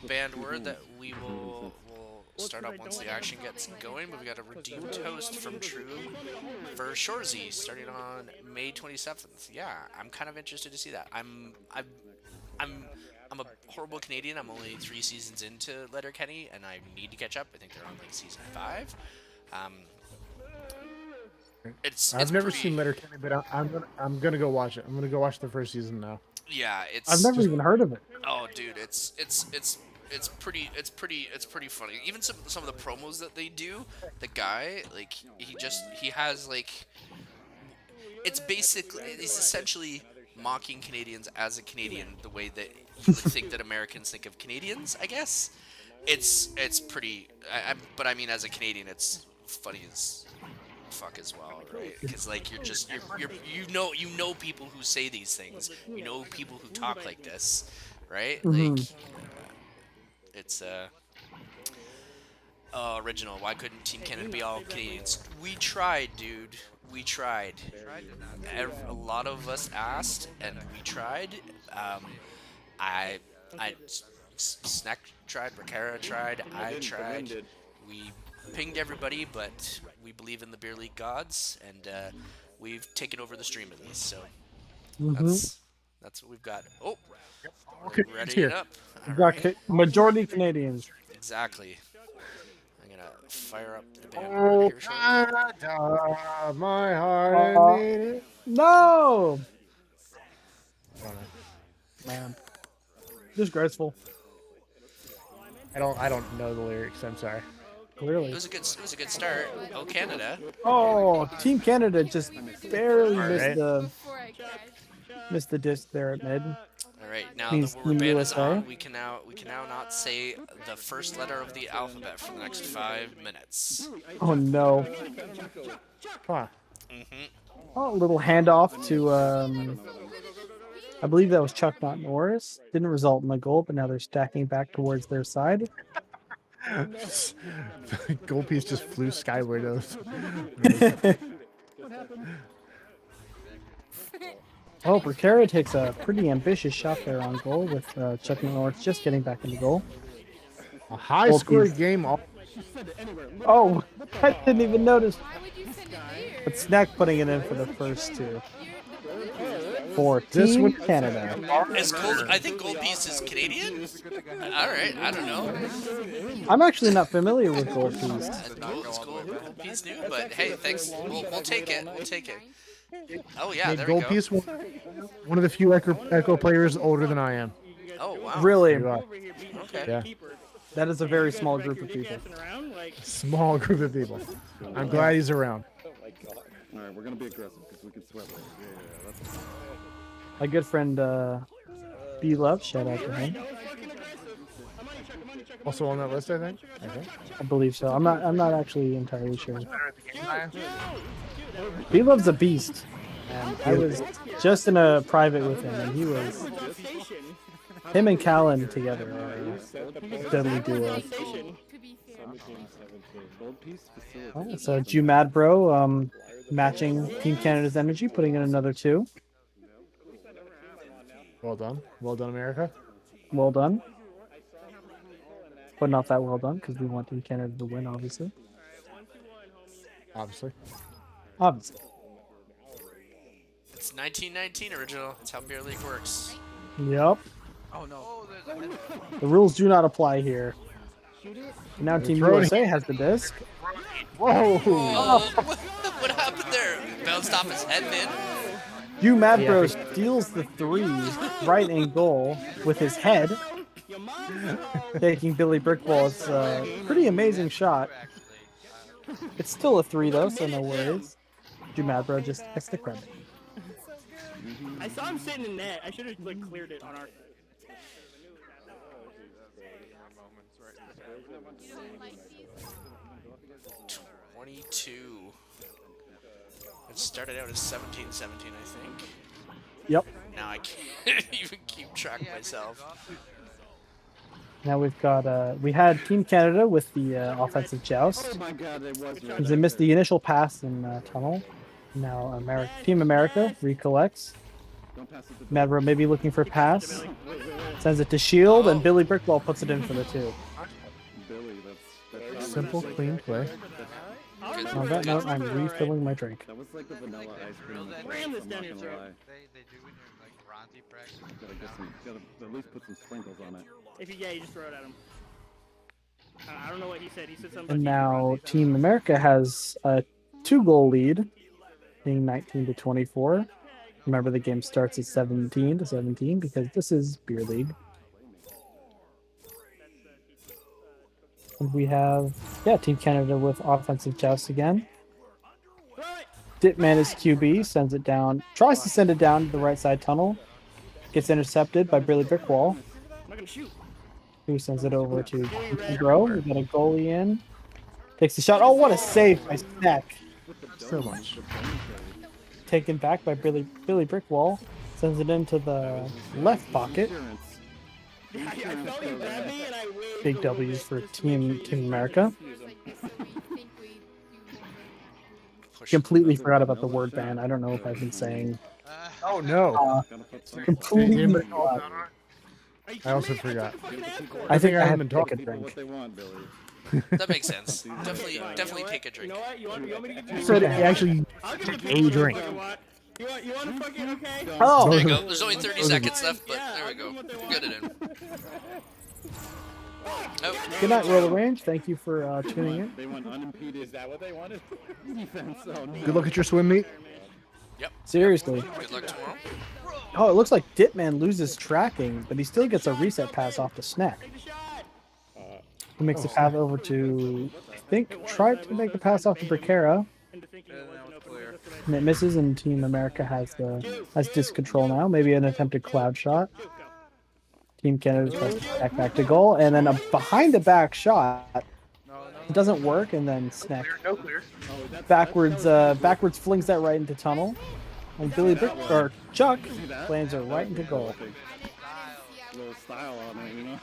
banned word that we will start up once the action gets going, but we got a redeemed toast from True for Shorzy starting on May 27th. Yeah, I'm kind of interested to see that. I'm a horrible Canadian. I'm only 3 seasons into Letterkenny, and I need to catch up. I think they're on like season 5. I've never seen Letterkenny, but I'm gonna go watch it. I'm gonna go watch the first season now. Yeah, I've never even heard of it. Oh, dude, it's pretty funny. Even some of the promos that they do, the guy, like he has like it's essentially mocking Canadians as a Canadian the way that you would think that Americans think of Canadians, I guess. It's pretty but I mean as a Canadian it's funny as fuck as well, right? Because like you know people who say these things, you know people who talk like this, right? Like it's original. Why couldn't Team Canada be all Canadians? We tried, dude. We tried. A lot of us asked, and we tried. Snack tried. Rakara tried. I tried. We pinged everybody, but we believe in the Beer League gods, and we've taken over the stream at least. So that's what we've got. Oh, ready it up. Majority Canadians. Exactly. I'm gonna fire up the band here shortly. My heart needed. No. Man, disgraceful. I don't know the lyrics. I'm sorry. Clearly. It was a good start. Oh, Canada. Oh, Team Canada just barely missed the disc there at mid. All right, now the word ban is on. We can now not say the first letter of the alphabet for the next 5 minutes. Oh no. Huh. Oh, a little handoff to I believe that was Chuck, not Norris. Didn't result in a goal, but now they're stacking back towards their side. Goal piece just flew skyward. Oh, Berkera takes a pretty ambitious shot there on goal with Chuck Norris just getting back in the goal. A high-scoring game. Oh, I didn't even notice. But Snack putting it in for the first 2. For Team Canada. I think Gold Piece is Canadian? Alright, I don't know. I'm actually not familiar with Gold Piece. Gold Piece new, but hey, thanks. We'll take it. We'll take it. Oh yeah, there Gold we go. Piece, one of the few Echo players older than I am. Oh wow. Really? Okay. Yeah. That is a very small group of people. Small group of people. I'm glad he's around. All right, we're gonna be aggressive because we can sweat. Yeah, My good friend B Love, shout out to him. Also on that list, I think. I believe so. I'm not actually entirely sure. B Love's a beast. And I was just in a private with him, and him and Callan together are a deadly duo. Oh, so Jumad Bro, matching Team Canada's energy, putting in another 2. Well done, America. Well done. But not that well done, because we want Team Canada to win, obviously. Obviously. It's 1919 original. That's how Beer League works. Yep. Oh no. The rules do not apply here. Now Team USA has the disc. Whoa! Oh, what happened there? Bounced off his head, man. Mad Bro steals the 3 right in goal with his head, taking Billy Brickball. It's a pretty amazing shot. It's still a 3 though, so no worries. Mad Bro just gets the credit. I saw him sitting in net. I should have cleared it on our. don't like these? 22. It started out as 17-17, I think. Yep. Now I can't even keep track myself. Now we've got we had Team Canada with the offensive joust. Oh my god, it was right. They missed the initial pass in tunnel. Now Team America recollects. Don't pass it to Madro maybe looking for pass. Sends it to Shield, and Billy Brickwall puts it in for the 2. Billy. That's Simple, clean play. On that note, I'm refilling my drink. That was like the vanilla ice cream. Ram this down your I'm not throat. gonna lie. They do when you're like Bronte practice. Gotta at least put some sprinkles on it. If you just throw it at him. I don't know what he said. He said something. And about now keeping Team America has a 2-goal lead, being 19-24. Remember, the game starts at 17-17 because this is Beer League. And we have, Team Canada with offensive joust again. Ditman is QB, sends it down, tries to send it down to the right side tunnel. Gets intercepted by Billy Brickwall, I'm not gonna shoot. who sends it over to Bro. We got a goalie in. Takes the shot. Oh, what a save by Snack. So much. Taken back by Billy Brickwall. Sends it into the left pocket. I felt you grab me and I waved. Big W's for Team America. Completely forgot about the word ban. I don't know if I've been saying. Oh no! Completely. I also forgot. I think I haven't had been to take a talking. drink. What they want, Billy. That makes sense. Definitely take a You drink. know what? You want me to get You you? said it actually I'll give take you a drink. You want to fucking okay? Oh, There you go. There's only 30 seconds left, but Yeah, there we I'll go. give them what they Get it in. Oh, good night, Roller Range. Thank you for tuning in. They want unimpeded. Is that what they wanted? Defense. Oh no. Good luck at your swim meet. Seriously. good luck tomorrow. Oh, it looks like Ditman loses tracking, but he still gets a reset pass off the Snack. He makes the pass over to, I think, tried to make the pass off to Bricara, Into thinking it wasn't open. Clear. That's what I and it misses, and Team America has disc control now. Maybe an attempted cloud shot. said. Go. Team Canada tries to back to goal, and then a behind the back shot. It doesn't work, and then Snack backwards flings that right into tunnel, and Chuck lands it right into goal. Little style on it, you know.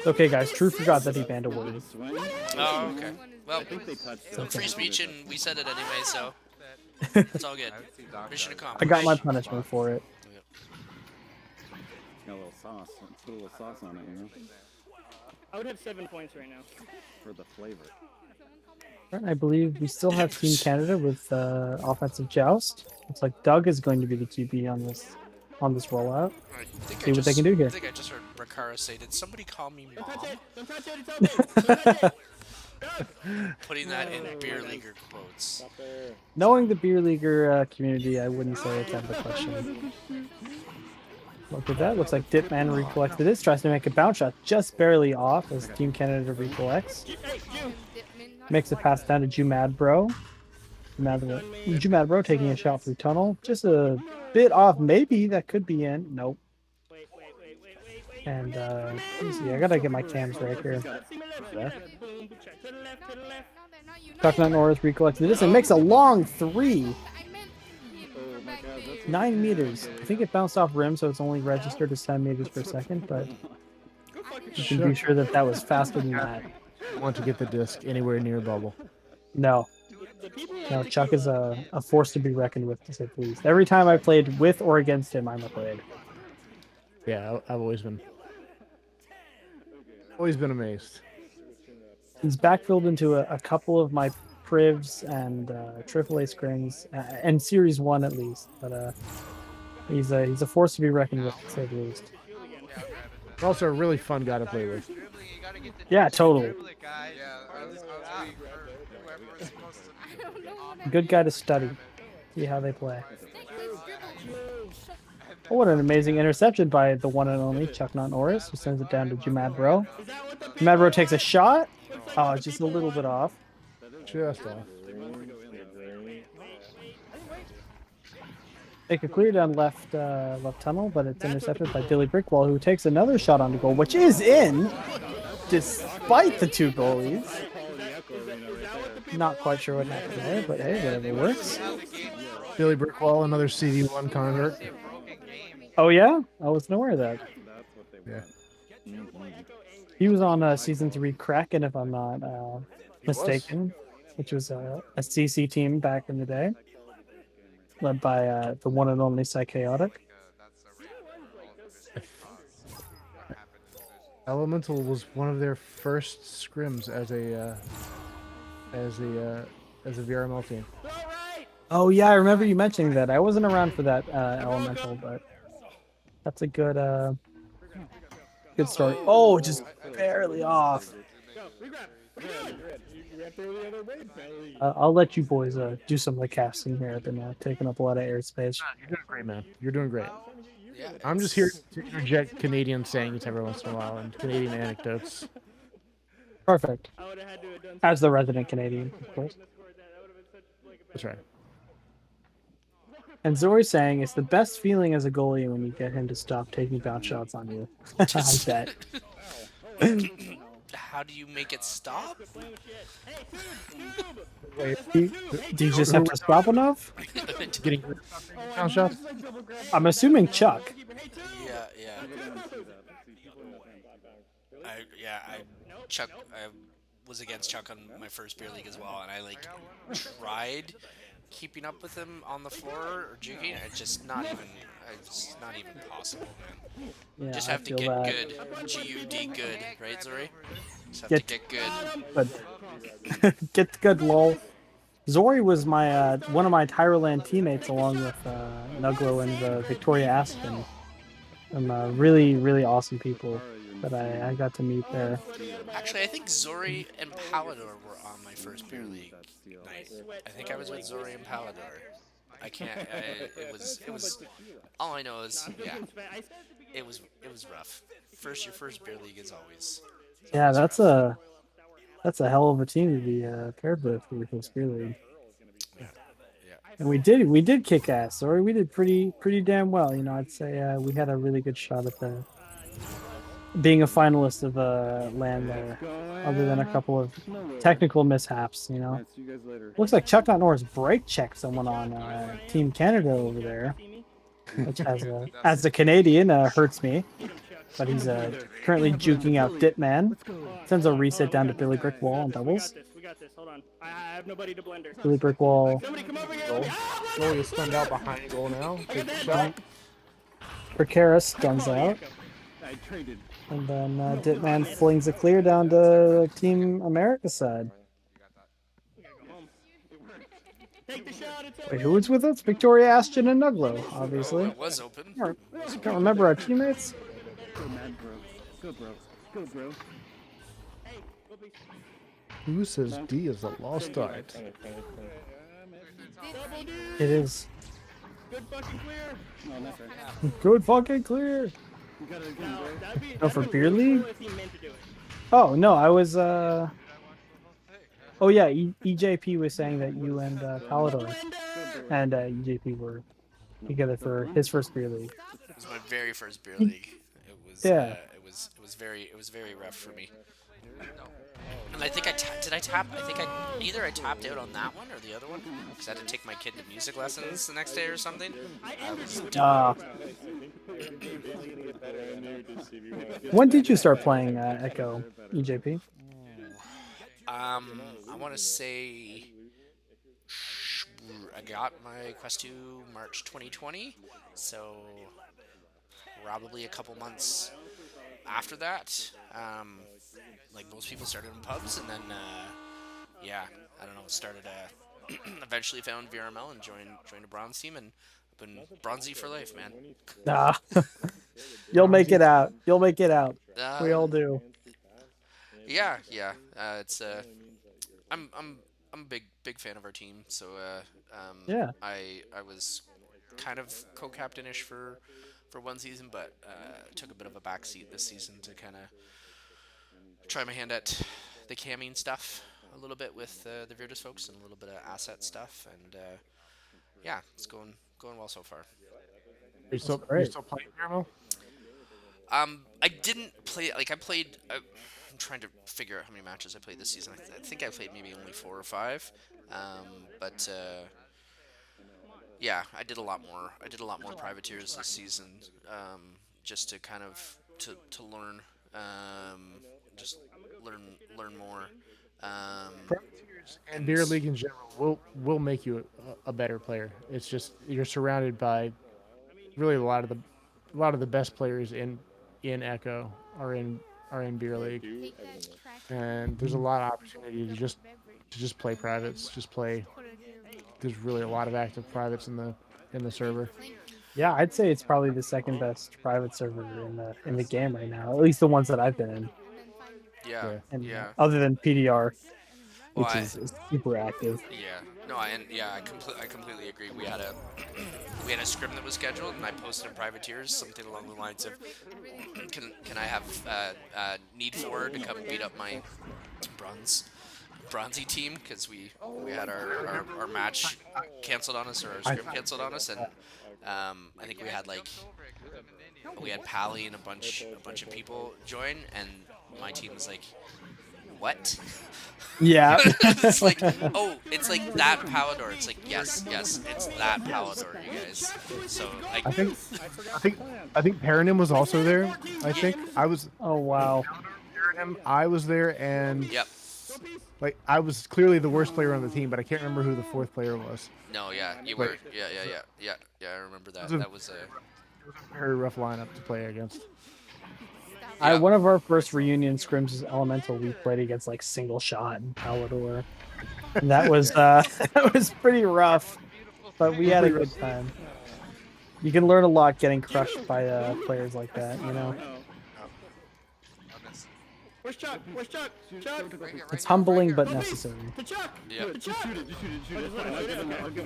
Okay, guys, True forgot that he banned a word. Swing. Oh, okay. Well, I think they touched it. free speech, and we said it anyway, so it's all good. Mission I accomplished. got my punishment for it. Got a little sauce. Put a little sauce on it, you know, I would have 7 points right now. for the flavor. I believe we still have Team Canada with offensive joust. Looks like Doug is going to be the QB on this rollout. I think See what they can do here. I think I just heard Rakara say, "Did somebody call me Don't touch mom?" it. Don't touch it. It's open. Don't touch it. Putting that in beer leaguer quotes. Knowing the beer leaguer community, I wouldn't say it's out of the question. Look at that. Looks like Dipman recollected this. Tries to make a bounce shot just barely off as Team Canada recollects. Makes a pass down to Jumad Bro. Jumad Bro taking a shot through tunnel. Just a bit off. Maybe that could be in. Nope. Wait. And let me see. I gotta get my cams right here. Boom. Check to the left. To the left. Chucknut Norris recollected this and makes a long 3. I meant him Oh my back god, there. that's 9 meters. I think it bounced off rim, so it's only registered as 10 meters per second, but you can be sure that that was faster than that. I want to get the disc anywhere near bubble. No. No, Chuck is a force to be reckoned with, to say the least. Every time I played with or against him, I'm afraid. Yeah, I've always been amazed. He's backfilled into a couple of my Privs and AAA screens, and Series 1 at least, but he's a force to be reckoned with, to say the least. Also a really fun guy to play with. Yeah, totally. Good guy to study. See how they play. Oh, what an amazing interception by the one and only Chucknut Norris, who sends it down to Jumad Bro. Jumad Bro takes a shot. Oh, it's just a little bit off. Just off. Make a clear down left tunnel, but it's intercepted by Billy Brickwall, who takes another shot on the goal, which is in. despite the 2 goalies. Quality Echo Arena right there. Not quite sure what happened there, but hey, whatever works. Billy Brickwall, another CD1 convert. Oh yeah, I wasn't aware of that. That's what they Yeah. want. He was on season 3 Kraken, if I'm not mistaken, which was a CC team back in the day, led by the one and only Psychaotic. Elemental was one of their first scrims as a VRML team. Oh yeah, I remember you mentioning that. I wasn't around for that Elemental, but that's a good story. Oh, just barely off. I'll let you boys do some of the casting here. I've been taking up a lot of airspace. You're doing great, man. You're doing great. Yeah, I'm just here to interject Canadian sayings every once in a while and Canadian anecdotes. Perfect. As the resident Canadian, of course. That's right. And Zori's saying it's the best feeling as a goalie when you get him to stop taking bounce shots on you. I bet. How do you make it stop? Wait, do you just have to stop enough? Getting bounce shots? I'm assuming Chuck. Yeah. Chuck. I was against Chuck on my first beer league as well, and I tried keeping up with him on the floor or juking. It's just not even possible, man. Yeah, Just have to get good. G-U-D good, right, Zori? Just have to get good. But get good, lol. Zori was my one of my Tyroland teammates along with Nuglo and Victoria Aspen. Some really, really awesome people that I got to meet there. Actually, I think Zori and Palador were on my first beer league night. I think I was with Zori and Palador. I can't. It was. All I know is, it was rough. Your first beer league is always. Yeah, that's a hell of a team to be paired with for your first beer league. Yeah. And we did kick ass. Sorry, we did pretty damn well. You know, I'd say we had a really good shot at being a finalist of LAN there, other than a couple of technical mishaps. You know, looks like Chuck Norris brake checked someone on Team Canada over there, which as a Canadian hurts me. But he's currently juking out Ditman. Sends a reset down to Billy Brickwall on doubles. We got this. Hold on. I have nobody to blender. Billy Brickwall. Somebody come over here. Goal is stunned out behind goal now. Take the shot. Percaris stuns out. And then Ditman flings a clear down to Team America side. Wait, who was with us? Victoria Ashton and Nuglo, obviously. It was open. Can't remember our teammates. Go, bro. Who says D is a lost art? It is. Good fucking clear. No, that's right. Good fucking clear. You got it again, bro. Oh, for Beer League? If he meant to do it. Oh, no, I was, Oh, yeah, EJP was saying that you and Palador and EJP were together for his first Beer League. It was my very first beer league. It was. Yeah. It was very rough for me. And I think I tap. I think either I tapped out on that one or the other one because I had to take my kid to music lessons the next day or something. I was when did you start playing Echo, EJP? I want to say I got my Quest 2 March 2020, so probably a couple months after that. Like most people started in pubs, and then I don't know, started eventually found VRML and joined a bronze team, and I've been bronzy for life, man. You'll make it out. You'll make it out. We all do. Yeah. It's I'm a big fan of our team, so yeah. I was kind of co-captain-ish for one season, but took a bit of a backseat this season to kind of try my hand at the camming stuff a little bit with the Virtus folks and a little bit of asset stuff, and it's going well so far. Are you still playing VRML? I didn't I'm trying to figure out how many matches I played this season. I think I played maybe only 4 or 5. But yeah, I did a lot more. I did a lot more privateers this season, just to kind of to learn, just learn more. And Beer League in general will make you a better player. It's just you're surrounded by really a lot of the best players in Echo are in Beer League, and there's a lot of opportunity to just play privates. Just play. There's really a lot of active privates in the server. Yeah, I'd say it's probably the second best private server in the game right now. At least the ones that I've been in. Yeah, And yeah. other than PDR, Well, which is super active. Yeah, no, I completely agree. We had a scrim that was scheduled, and I posted in privateers something along the lines of, "Can I have need for to come beat up my bronzy team?" Because we had our match canceled on us, or our scrim canceled on us, and I think we had Pally and a bunch of people join, and my team was like, "What?" Yeah. It's like, oh, it's like that Palador. It's like, yes, it's that Palador, you guys. So like, I think Paranim was also there. I think I was. Oh wow. Paranim, I was there, and yep. Like I was clearly the worst player on the team, but I can't remember who the fourth player was. No, yeah, you were. Yeah. I remember that. That was a very rough lineup to play against. One of our first reunion scrims is Elemental. We played against like Single Shot and Palador. And that was that was pretty rough, but we had a good time. You can learn a lot getting crushed by players like that, you know. Where's Chuck? Where's Chuck? Chuck? It's humbling but necessary. Yeah.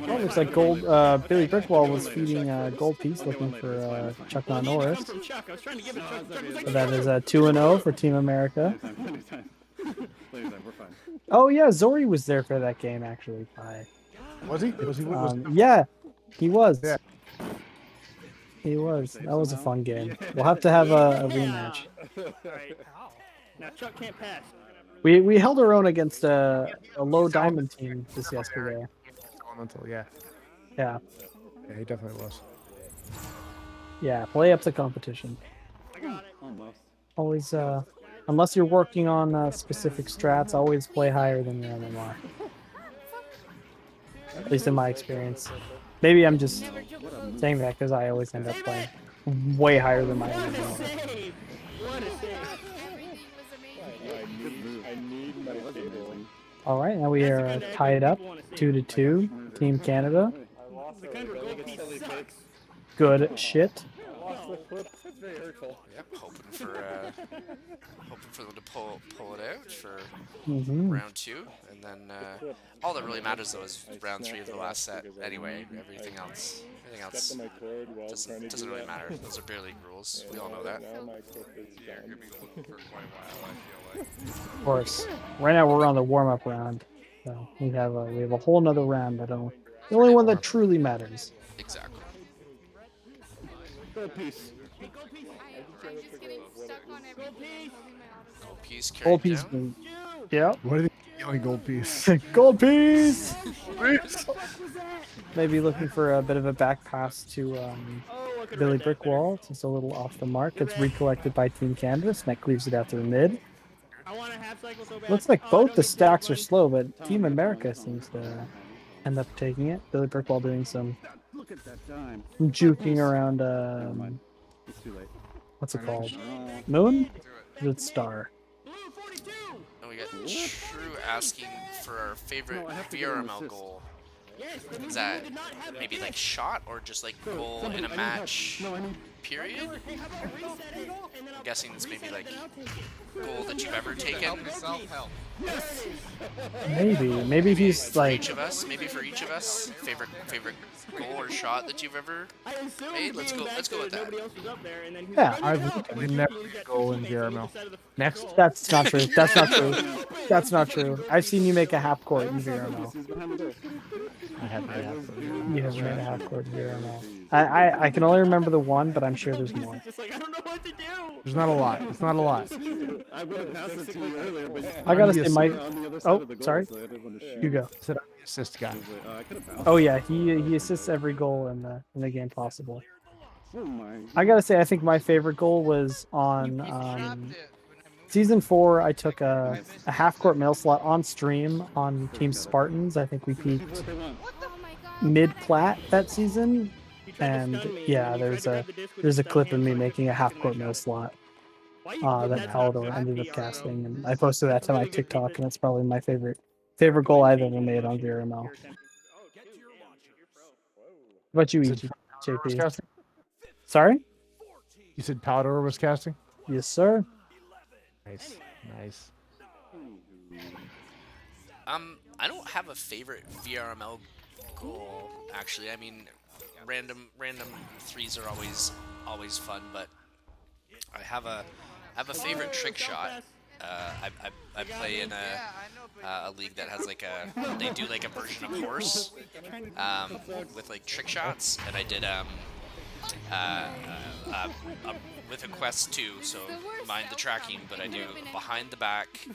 Oh, looks like Gold Billy Brickwall was feeding Gold Piece, looking for Chuck Norris. So that is a 2-0 for Team America. Oh yeah, Zori was there for that game actually. Was he? Was he? Yeah, he was. Yeah. He was. That was a fun game. We'll have to have a rematch. Now Chuck can't pass. We held our own against a low diamond team this yesterday. Elemental, yeah. Yeah. Yeah, he definitely was. Yeah, play up to competition. I got it. Always, unless you're working on specific strats, always play higher than your MMR. At least in my experience. Maybe I'm just saying that because I always end up playing way higher than my MMR. Save! What a save! All right, now we are tied up 2-2. Team Canada. Good shit. Yep, hoping for them to pull it out for round 2, and then all that really matters though is round 3 of the last set. Anyway, everything else doesn't really matter. Those are Beer League rules. We all know that. Of course. Right now we're on the warm-up round, so we have a whole nother round that the only one that truly matters. Exactly. Gold piece. I'm just getting stuck on everything. Gold piece. Gold piece. Yeah. What are they yelling gold piece? Gold piece. Maybe looking for a bit of a back pass to Billy Brickwall. It's a little off the mark. It's recollected by Team Canada. Smet cleaves it out to the mid. Looks like both the stacks are slow, but Team America seems to end up taking it. Billy Brickwall doing some juking around. What's it called? Moon? Good star. And we got True asking for our favorite VRML goal. Is that maybe like shot or just like goal in a match period? I'm guessing it's maybe like goal that you've ever taken. Maybe if he's like Maybe for each of us, favorite goal or shot that you've ever made. Let's go with that. Yeah, I've never made a goal in VRML. Next. That's not true. That's not true. That's not true. I've seen you make a half court in VRML. I have made half court. You have made a half court in VRML. I can only remember the one, but I'm sure there's more. Just like I don't know what to do. There's not a lot. It's not a lot. I would have passed it to you earlier, but I gotta I'm say, my on the other side oh, of the goal, sorry, so I didn't want to shoot. you go. Said I'm the assist guy. I could have passed. Oh yeah, he assists every goal in the game possible. Oh my. I gotta say, I think my favorite goal was on season 4. I took a half-court mail slot on stream on Team Spartans. I think we peaked Oh my god. mid-plat that season, You tried to and stun me, yeah, and you tried there's to a grab the disc with there's a the stun clip of hand, me but making a I half-court couldn't mail shot. slot Why you- that that's not- Palador that's ended up PR, casting, bro. and I posted that to my TikTok, and it's probably my favorite goal I've ever made on VRML. What about you, EJP? Casting? Sorry? You said Palador was casting? Yes, sir. Nice. Nice. I don't have a favorite VRML goal actually. I mean, random threes are always fun, but I have a favorite trick shot. I play in a league that has like they do like a version of horse with like trick shots, and I did with a quest too, so mind the tracking, but I do behind the back,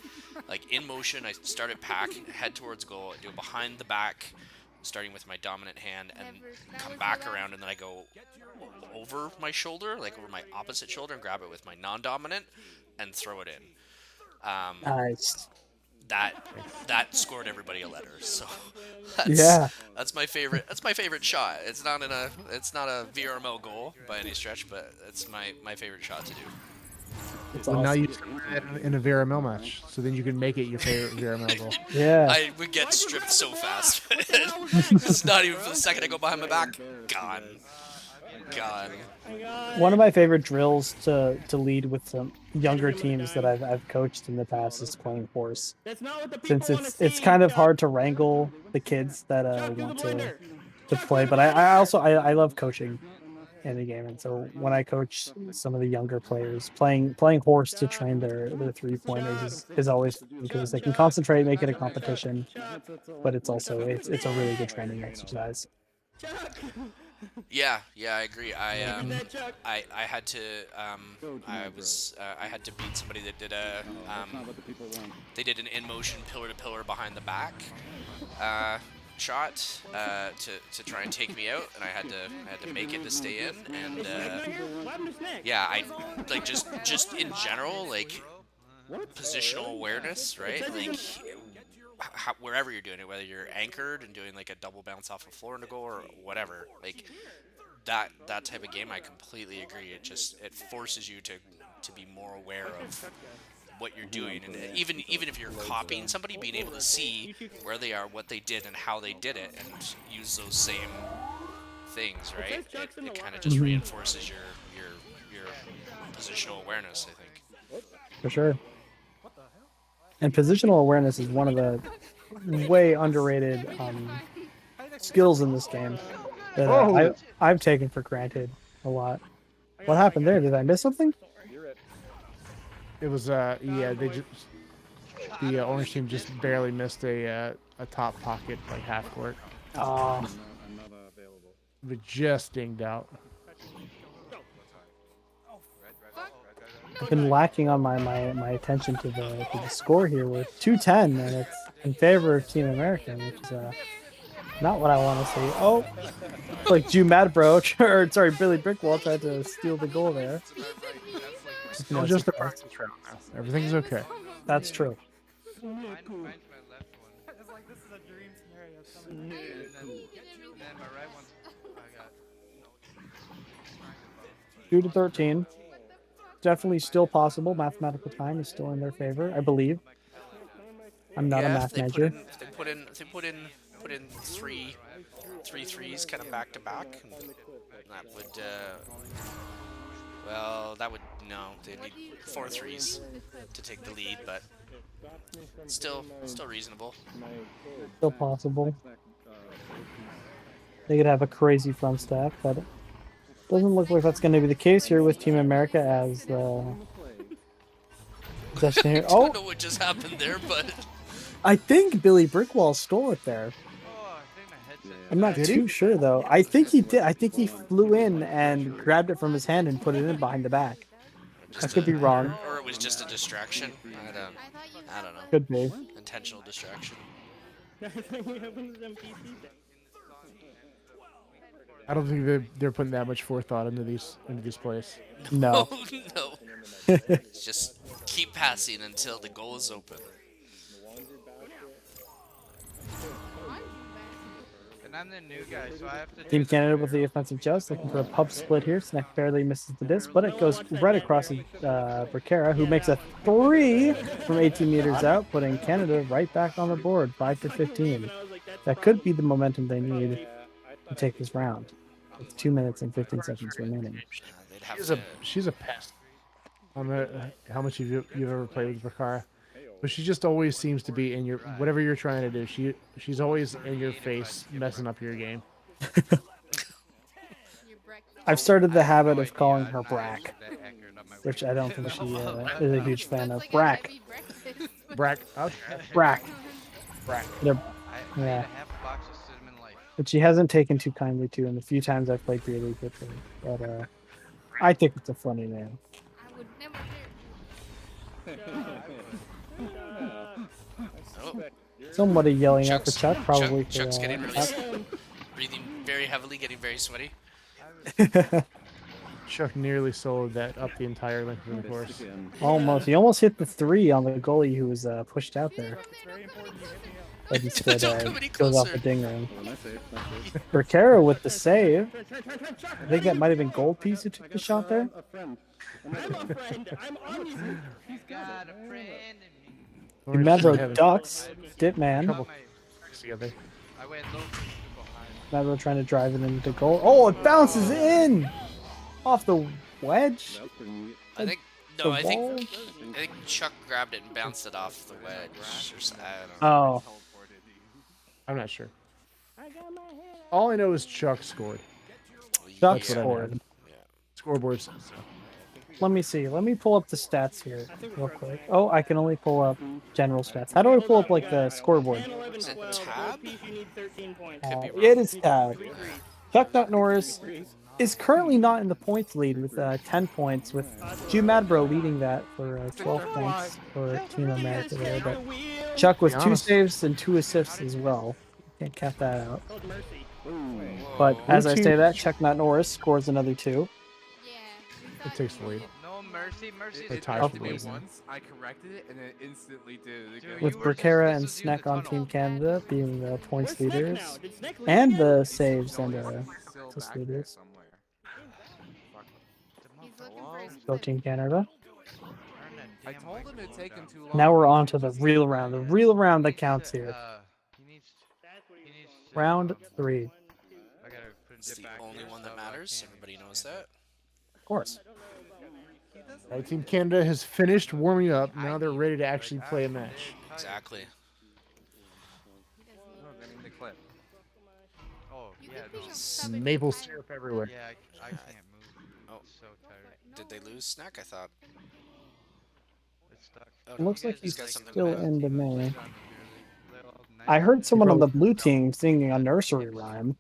like in motion. I start at pack, head towards goal, I do behind the back, starting with my dominant hand, and come back around, and then I go over my shoulder, like over my opposite shoulder, and grab it with my non-dominant, and throw it in. Nice. That scored everybody a letter. So that's my favorite. That's my favorite shot. It's not a VRML goal by any stretch, but it's my favorite shot to do. It's Well, now awesome. you in a VRML match, so then you can make it your favorite VRML goal. Yeah. I would get stripped so fast. It's not even for the second I go behind my back. Gone. One of my favorite drills to lead with some younger teams that I've coached in the past is playing horse. That's not what the people Since wanna it's see, kind of Chuck. hard to wrangle the kids that Chuck, do want the blender. to play, but I also love coaching in the game, and so when I coach some of the younger players, playing horse to train their 3-pointers is always fun because they can concentrate, make it a competition, but it's also it's a really good training exercise. Yeah, I agree. I had to I had to beat somebody that did they did an in motion pillar to pillar behind the back shot to try and take me out, and I had to make it to stay in, and yeah, I like just in general, like positional awareness, right? Like wherever you're doing it, whether you're anchored and doing like a double bounce off a floor and a goal or whatever, like that type of game, I completely agree. It forces you to be more aware of what you're doing, and even if you're copying somebody, being able to see where they are, what they did, and how they did it, and use those same things, right? It kind of just reinforces your positional awareness, I think. For sure. And positional awareness is one of the way underrated skills in this game that I've taken for granted a lot. What happened there? Did I miss something? It was yeah, they just the orange team just barely missed a top pocket like half court. Oh, I'm not available. But just dinged out. I've been lacking on my attention to the score here. We're 2-10, and it's in favor of Team America, which is not what I want to see. Oh, like Jew Mad Bro, or sorry, Billy Brickwall tried to steal the goal there. Just a practice round now. Everything's okay. That's true. Mine's my left one. It's like this is a dream scenario. And then my right one, I got 2-13. Definitely still possible. Mathematical time is still in their favor, I believe. I'm not a math major. If they put in three threes kind of back to back, that would they'd need 4 threes to take the lead, but still reasonable. Still possible. They could have a crazy front stack, but it doesn't look like that's going to be the case here with Team America as the possession here. I don't know what just happened there, but I think Billy Brickwall stole it there. Oh, I think my headset I'm not Did he? too sure though. I think he did. I think he flew in and grabbed it from his hand and put it in behind the back. I could be wrong. Or it was just a distraction. I don't know. Could be. Intentional distraction. I think we have one of them PC things. I don't think they're putting that much forethought into these plays. No. No. Just keep passing until the goal is open. And I'm the new guy, so I have to. Team Canada with the offensive just looking for a pub split here. Snack barely misses the disc, but it goes right across Becerra, who makes a 3 from 18 meters out, putting Canada right back on the board, 5-15. That could be the momentum they need to take this round. With 2 minutes and 15 seconds remaining. She's a pest. I don't know how much you've ever played with Becerra, but she just always seems to be in your whatever you're trying to do. She's always in your face, messing up your game. I've started the habit of calling her Brack, which I don't think she is a huge fan of. Brack. Brack. Brack. Brack. Yeah. But she hasn't taken too kindly to in the few times I've played Beer League with her. But I think it's a funny name. I would never Oh. Somebody yelling out for Chuck, probably. Chuck's getting really breathing very heavily, getting very sweaty. Chuck nearly soloed that up the entire length of the course. Almost. He almost hit the 3 on the goalie who was pushed out there. But instead goes off the ding ring. Becerra with the save. I think that might have been Gold Piece who took the shot there. I'm a friend. I'm on you. He's got a friend in me. Madro ducks. Dipman. Together. I went low behind. Madro trying to drive it into goal. Oh, it bounces in! Off the wedge? I think Chuck grabbed it and bounced it off the wedge. Or, I don't know. Oh. I'm not sure. All I know is Chuck scored. Chuck scored. Yeah. Scoreboards. Let me see. Let me pull up the stats here real quick. Oh, I can only pull up general stats. How do I pull up like the scoreboard? Is it tab? It is tab. Chuck Norris is currently not in the points lead with 10 points, with Hugh Madbro leading that for 12 points for Team America there. But Chuck with 2 saves and 2 assists as well. Can't count that out. But as I say that, Chuck Norris scores another 2. It takes the lead. No mercy, mercy. They tied for the lead. Once I corrected it and it instantly did. With Becerra and Snack on Team Canada being the points leaders and the saves and assist leaders. Go Team Canada. I told him it'd take him too long. Now we're on to the real round. The real round that counts here. Round 3. It's the only one that matters. Everybody knows that. Of course. Right, Team Canada has finished warming up. Now they're ready to actually play a match. Exactly. The clip. Oh, yeah. Maple syrup everywhere. Yeah, I can't move. Oh, so tired. Did they lose Snack? I thought. It's stuck. It looks like he's got something still bad. in the main. I heard someone on the blue team singing a nursery rhyme.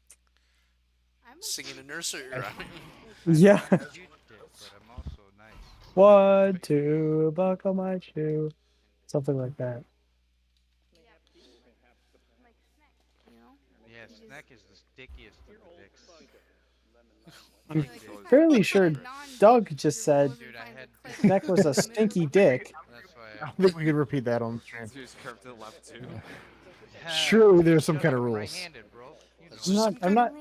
Singing a nursery rhyme. Yeah. 1, 2, buckle my shoe. Something like that. Yeah, Snack is the stickiest of the dicks. I'm fairly sure Doug just said Snack was a stinky dick. I don't think we could repeat that on the stream. Just curve to the left too. Surely there's some kind of rules. I'm not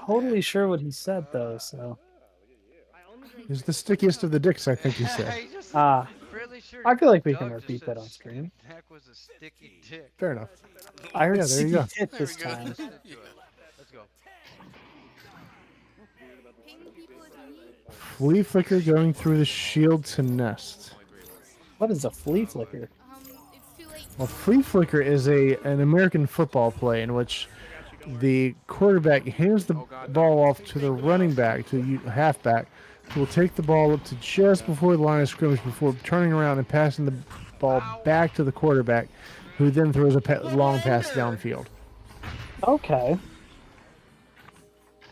totally sure what he said though, so. He's the stickiest of the dicks, I think he said. I feel like we can repeat that on stream. Snack was a sticky dick. Fair enough. I heard Yeah, there you go. sticky tit this time. Let's go. Flea flicker going through the shield to nest. What is a flea flicker? Well, flea flicker is an American football play in which the quarterback hands the ball off to the running back, to the halfback, who will take the ball up to just before the line of scrimmage before turning around and passing the ball back to the quarterback, who then throws a long pass downfield. Okay.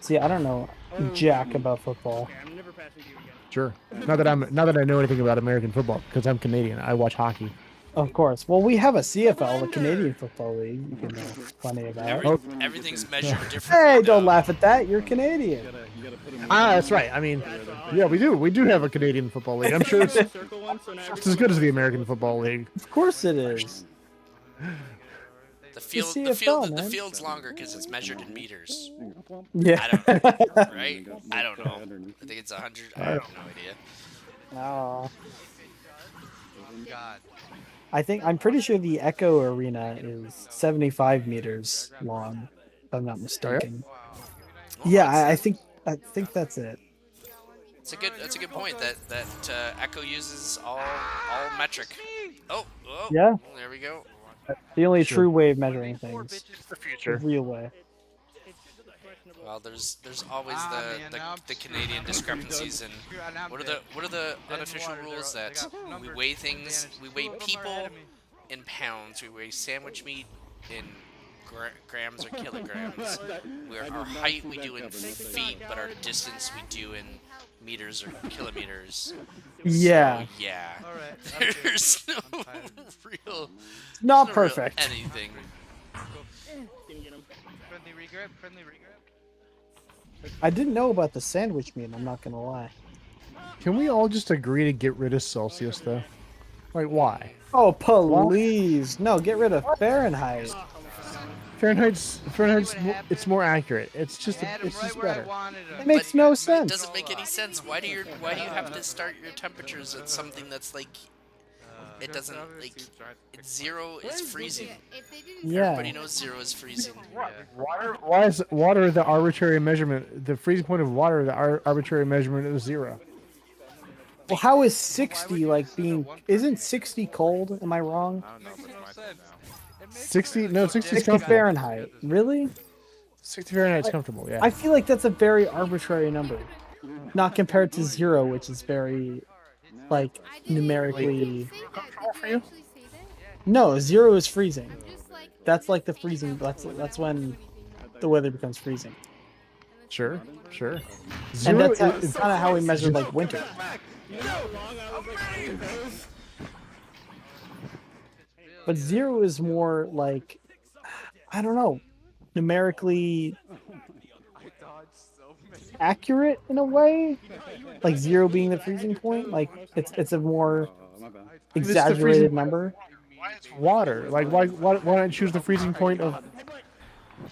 See, I don't know jack about football. Okay, I'm never passing to you again. Sure. Not that I know anything about American football because I'm Canadian. I watch hockey. Of course. Well, we have a CFL, the Canadian Football League. You can know plenty about. Everything's measured differently. Hey, don't laugh at that. You're Canadian. Ah, that's right. I mean, yeah, we do. We do have a Canadian football league. I'm sure it's Circle one, so now just as good as the American football league. Of course it is. The CFL, man. field's longer because it's measured in meters. Yeah. Right? I don't know. I think it's 100. I have no idea. Oh. God. I'm pretty sure the Echo Arena is 75 meters long, if I'm not mistaken. Yeah, I think that's it. That's a good point. That Echo uses all metric. Oh, Yeah. There we go. The only true way of measuring things. The future. The real way. Well, there's always the Canadian discrepancies and what are the unofficial rules that we weigh things? We weigh people in pounds. We weigh sandwich meat in grams or kilograms. Our height we do in feet, but our distance we do in meters or kilometers. Yeah. So, yeah. There's no real. Not no perfect. Real anything. Friendly regrip. I didn't know about the sandwich meat, I'm not gonna lie. Can we all just agree to get rid of Celsius, though? Like, why? Oh, please. No, get rid of Fahrenheit. Fahrenheit's it's more accurate. It's just better. It makes no It sense. doesn't make any sense. Why do you have to start your temperatures at something that's like it doesn't like it's 0 is freezing. Yeah. Everybody knows 0 is freezing. Why is water the arbitrary measurement? The freezing point of water the arbitrary measurement is 0. Well, how is 60 like being? Isn't 60 cold? Am I wrong? 60? No, 60 is 60 comfortable. Fahrenheit. Really? 60 Fahrenheit's comfortable. Yeah. I feel like that's a very arbitrary number, not compared to 0, which is very, like, numerically. No, 0 is freezing. That's like the freezing. That's when the weather becomes freezing. Sure. And that's kind of how we measure like winter. But 0 is more like, I don't know, numerically accurate in a way. Like 0 being the freezing point, like it's a more exaggerated number. Why it's water? Like why not choose the freezing point of,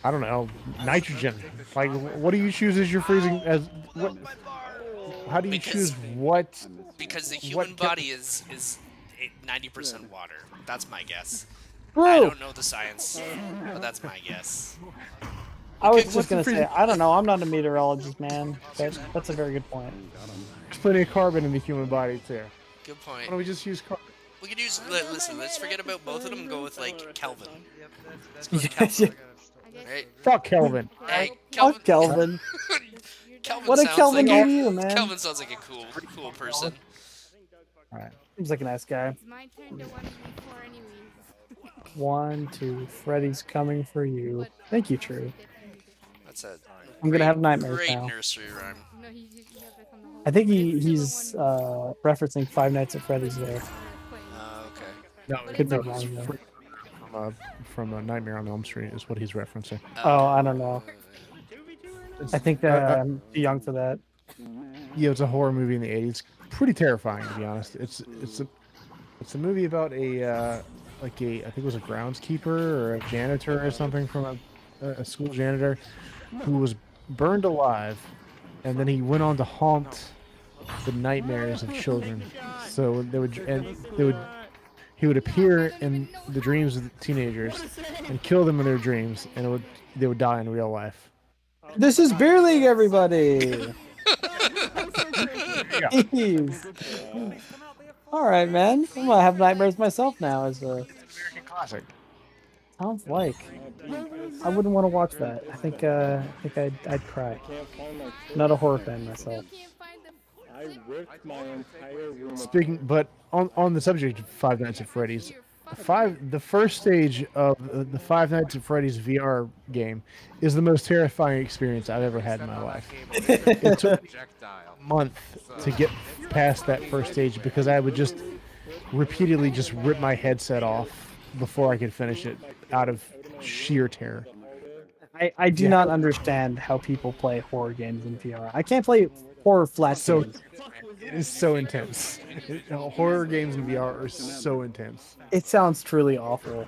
I don't know, nitrogen? Like what do you choose as your freezing as what? How do you choose what? Because the human body is 90% water. That's my guess. True. I don't know the science, but that's my guess. I was just gonna say, I don't know. I'm not a meteorologist, man. That's a very good point. There's plenty of carbon in the human body too. Good point. Why don't we just use carbon? We could use. Listen, let's forget about both of them and go with like Kelvin. Let's go with Kelvin. Right? Fuck Kelvin. Hey, Kelvin. Fuck Kelvin. Kelvin What did sounds Kelvin like do to you, man? Kelvin sounds like a cool person. All right. Seems like a nice guy. It's my turn to 1v4 anyways. 1, 2, Freddy's coming for you. Thank you, True. That's a. I'm gonna have nightmares Great now. nursery rhyme. No, you have to come the whole I think he's referencing Five Nights at Freddy's there. Okay. No, Could be no, wrong though. from Nightmare on Elm Street is what he's referencing. Oh, I don't know. I think that I'm too young for that. Yeah, it's a horror movie in the '80s. Pretty terrifying, to be honest. It's a movie about I think it was a groundskeeper or a janitor or something from a school janitor who was burned alive, and then he went on to haunt the nightmares of children. So he would appear in the dreams of the teenagers and kill them in their dreams, and they would die in real life. This is Beer League, everybody. Jeez. All right, man. I'm gonna have nightmares myself now. As a American classic. sounds like I wouldn't want to watch that. I think I'd cry. Not a horror fan myself. I ripped my entire room. Speaking, but on the subject of Five Nights at Freddy's, The first stage of the Five Nights at Freddy's VR game is the most terrifying experience I've ever had in my life. It took me a month to get past that first stage because I would just repeatedly just rip my headset off before I could finish it out of sheer terror. I do not understand how people play horror games in VR. I can't play horror flat So games. it is so intense. Horror games in VR are so intense. It sounds truly awful.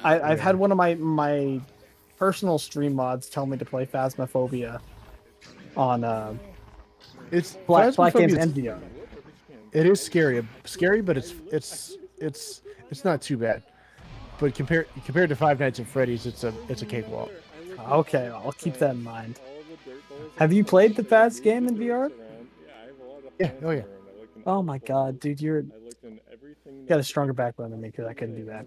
I've had one of my personal stream mods tell me to play Phasmophobia on It's Black Games Phasmophobia is- and VR. It is scary, but it's not too bad. But compared to Five Nights at Freddy's, it's a cakewalk. Okay, I'll keep that in mind. Have you played the Phas game in VR? Yeah, oh yeah. Oh my god, dude, you got a stronger backbone than me because I couldn't do that.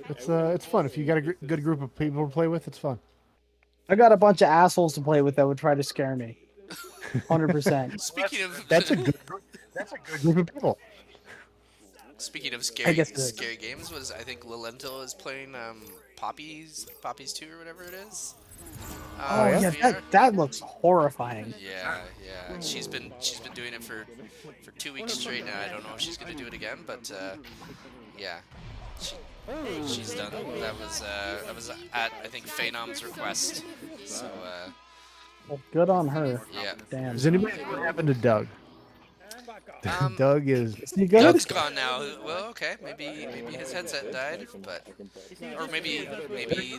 It's fun if you got a good group of people to play with. It's fun. I got a bunch of assholes to play with that would try to scare me. 100%. Speaking of That's a good group of people. speaking of I scary guess it is. scary games, I think Lilento is playing Poppies 2 or whatever it is. Oh yeah, VR. that looks horrifying. Yeah. She's been doing it for 2 weeks straight now. I don't know if she's gonna do it again, but yeah, she's done. That was at I think Phenom's request. So Well, good on her. yeah. Damn. Does anybody know what happened to Doug? Doug is he good? Doug's gone now. Well, okay, maybe his headset died, but or maybe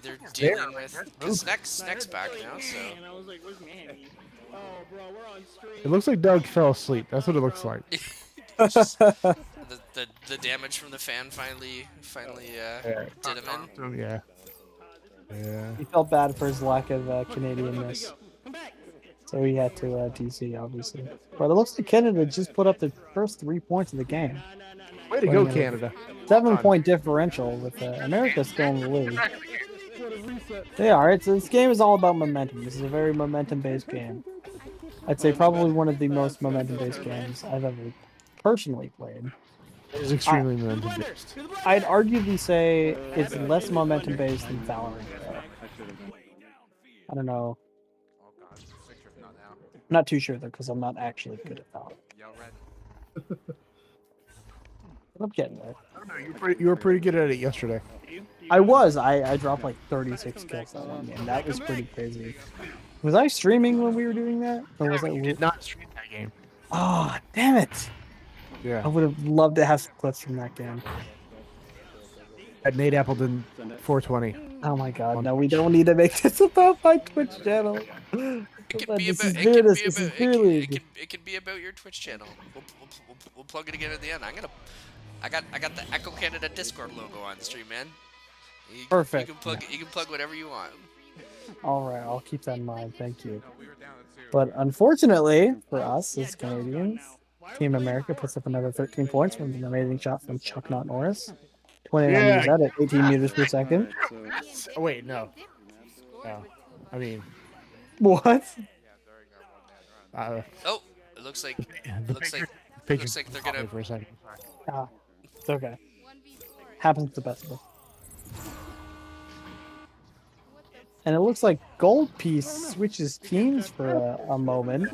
they're dealing with because next back now. So And I was like, where's Manny? Oh, bro, we're on stream. It looks like Doug fell asleep. That's what it looks like. the damage from the fan finally did him in. Oh, yeah. Yeah. He felt bad for his lack of Canadianness. So he had to DC, obviously. But it looks like Canada just put up the first 3 points of the game. Way to go, Canada. 7-point differential with America still in the lead. They are. This game is all about momentum. This is a very momentum-based game. I'd say probably one of the most momentum-based games I've ever personally played. It is extremely momentum based. I'd arguably say it's less momentum-based than Valorant. I don't know. Oh god, sick trip not now. I'm not too sure though, because I'm not actually good at Valorant. Yell red. But I'm getting there. You were pretty good at it yesterday. I was. I dropped like 36 kills that one game. That was pretty crazy. Was I streaming when we were doing that? Or was You did not stream that game. Oh, damn it! Yeah. I would have loved to have some clips from that game. At NateAppleton 420. Oh my god, no, we don't need to make this about my Twitch channel. It could be This about is Beer League. This is Beer it League. could be about your Twitch channel. We'll plug it again at the end. I got the Echo Canada Discord logo on stream, man. Perfect. You can plug whatever you want. Alright, I'll keep that in mind, thank you. But unfortunately, for us as Canadians, Team America puts up another 13 points from an amazing shot from Chuck Not Norris. 29 meters out at 18 meters per second. Oh, wait, no. No. I mean, What? Oh, it looks like they're gonna. for a second. Ah, it's okay. Happens to the best of us. And it looks like Gold Piece switches teams for a moment.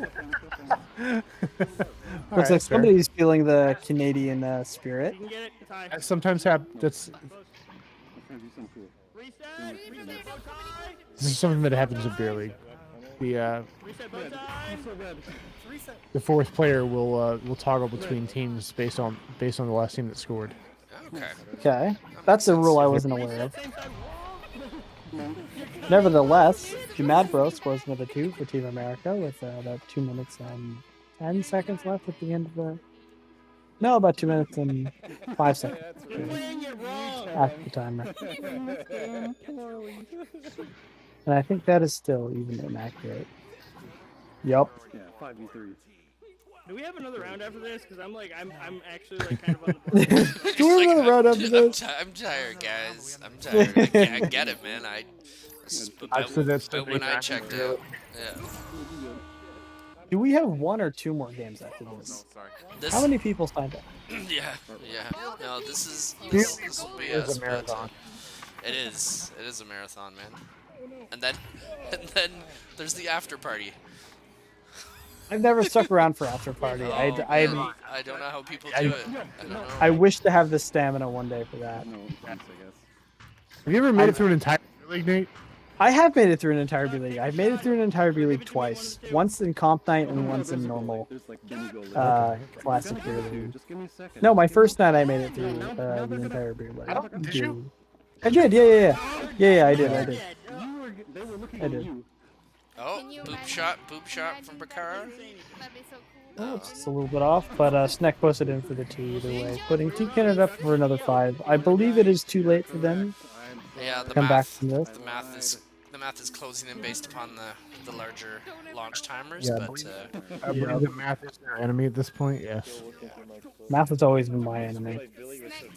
Looks like somebody's feeling the Canadian spirit. That sometimes happens. This is something that happens in Beer League. The fourth player will toggle between teams based on the last team that scored. Okay. Okay, that's a rule I wasn't aware of. Nevertheless, Jamadbro scores another 2 for Team America with about 2 minutes and 10 seconds left at the end of the... No, about 2 minutes and 5 seconds. After the timer. And I think that is still even inaccurate. Yup. Yeah, 5v3. Do we have another round after this? Because I'm actually like kind of on the board. Do we have another round after this? I'm tired, guys. I'm tired. I get it, man. I've said that so but many when I times checked in Beer out, League. yeah. Do we have 1 or 2 more games after this? Sorry. This, How many people signed up? yeah. No, this will be It's us, a but marathon. it is a marathon, man. And then there's the after party. I've never stuck around for after party. Oh, I don't know how people do it. I don't know. I wish to have the stamina one day for that. Have you ever made it through an entire league, Nate? I have made it through an entire B League. I've made it through an entire B League twice. Once in comp night and once in normal classic Beer League. No, my first night I made it through the entire Beer League. Did you? I did, yeah, I did. I did. Oh, boop shot from Bakara. That'd be so cool. Oh, it's just a little bit off, but Sneck posted in for the 2 either way. Putting Team Canada up for another 5. I believe it is too late for them. Yeah, the Come back math. from this. The math is closing in based upon the larger launch timers, Yeah, but I believe the math is their enemy at this point. Yes. Math has always been my enemy, Snack,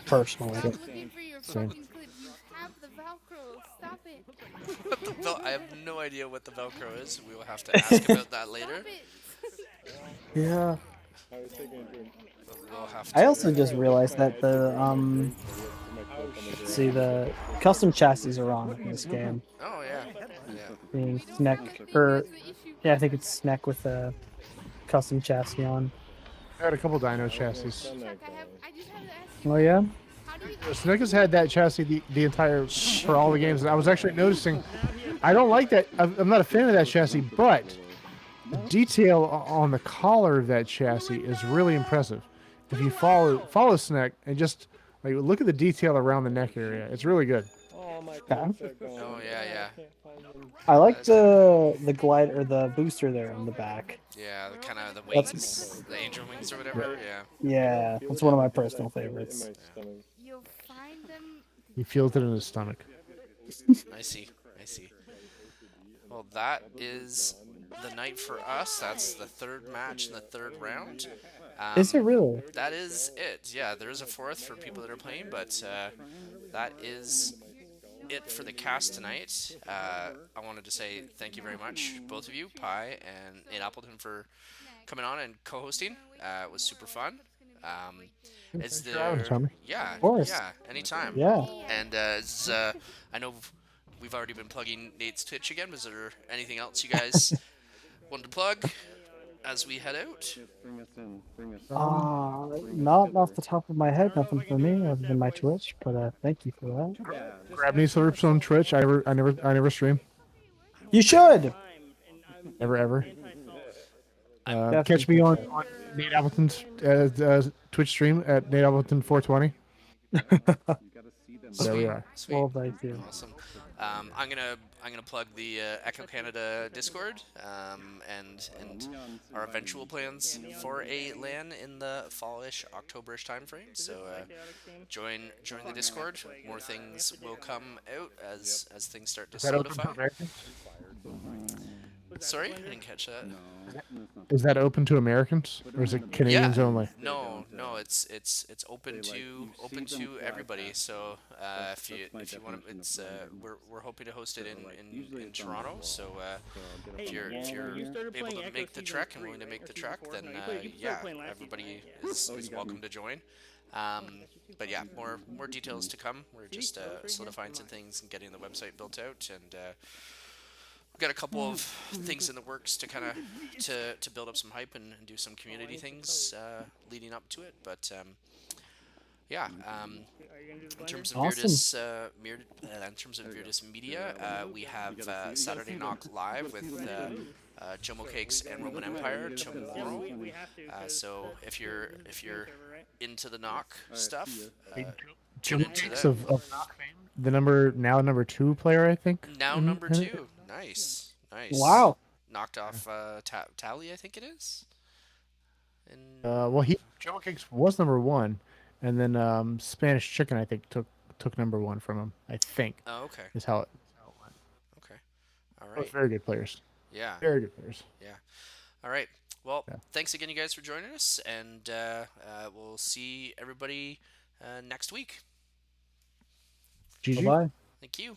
personally. I'm looking for your fucking clip. You have the Velcro. Stop it. I have no idea what the Velcro is. We will have to ask about that later. Stop it. Yeah. We'll have to. I also just realized that the the custom chassis are on in this game. Oh yeah. Being Sneck, or yeah, I think it's Sneck with a custom chassis on. I had a couple dyno chassis. Chuck, I just have to ask you. Oh yeah. How do you Snick has had that chassis the entire for all the games. And I was actually noticing. I don't like that. I'm not a fan of that chassis, but the detail on the collar of that chassis is really impressive. If you follow Snick and just like look at the detail around the neck area, it's really good. Yeah. Oh yeah. I like the glide or the booster there on the back. Yeah, the kind of the wings, the angel wings or whatever. Yeah. Yeah, that's one of my personal favorites. you'll find them? He feels it in his stomach. I see. Well, that is the night for us. That's the 3rd match in the 3rd round. Is it really? That is it. Yeah, there is a 4th for people that are playing, but that is it for the cast tonight. I wanted to say thank you very much, both of you, Pi and NateAppleton, for coming on and co-hosting. It was super fun. Is for having us, there? Tommy. Yeah, Of course. yeah, anytime. Yeah. And I know we've already been plugging Nate's Twitch again. Was there anything else you guys wanted to plug as we head out? Not off the top of my head, nothing for me other than my Twitch, but thank you for that. Grab me some rips on Twitch. I never stream. You should. Never ever. Definitely. Catch me on Nate Appleton's Twitch stream at NateAppleton420. There we are. Sweet. Well, thank you. Awesome. I'm gonna plug the Echo Canada Discord and our eventual plans for a LAN in the fallish Octoberish timeframe. So join the Discord. More things will come out as things start to Is that open to solidify. Americans? Sorry, I didn't catch that. Is that open to Americans or is it Canadians only? No, it's open to everybody. So if you want to, it's we're hoping to host it in Toronto. So if you're able to make the trek and willing to make the trek, then yeah, everybody is welcome to join. But yeah, more details to come. We're just solidifying some things and getting the website built out, and we've got a couple of things in the works to kind of to build up some hype and do some community things leading up to it. But yeah, in terms of Awesome. Weirdest Media, we have Saturday Knock Live with Jomo Cakes and Roman Empire tomorrow. So if you're into the knock stuff, tune into that. Of the number 2 player, I think. Now number 2. Nice. Wow. Knocked off Tally, I think it is. And Well, Joe Cakes was number 1, and then Spanish Chicken, I think, took number 1 from him. I think. oh, okay. Is how it went. Okay. All Both right. very good players. Yeah. Very good players. Yeah. All right. Well, Yeah. thanks again, you guys, for joining us, and we'll see everybody next week. GG. Bye-bye. Thank you.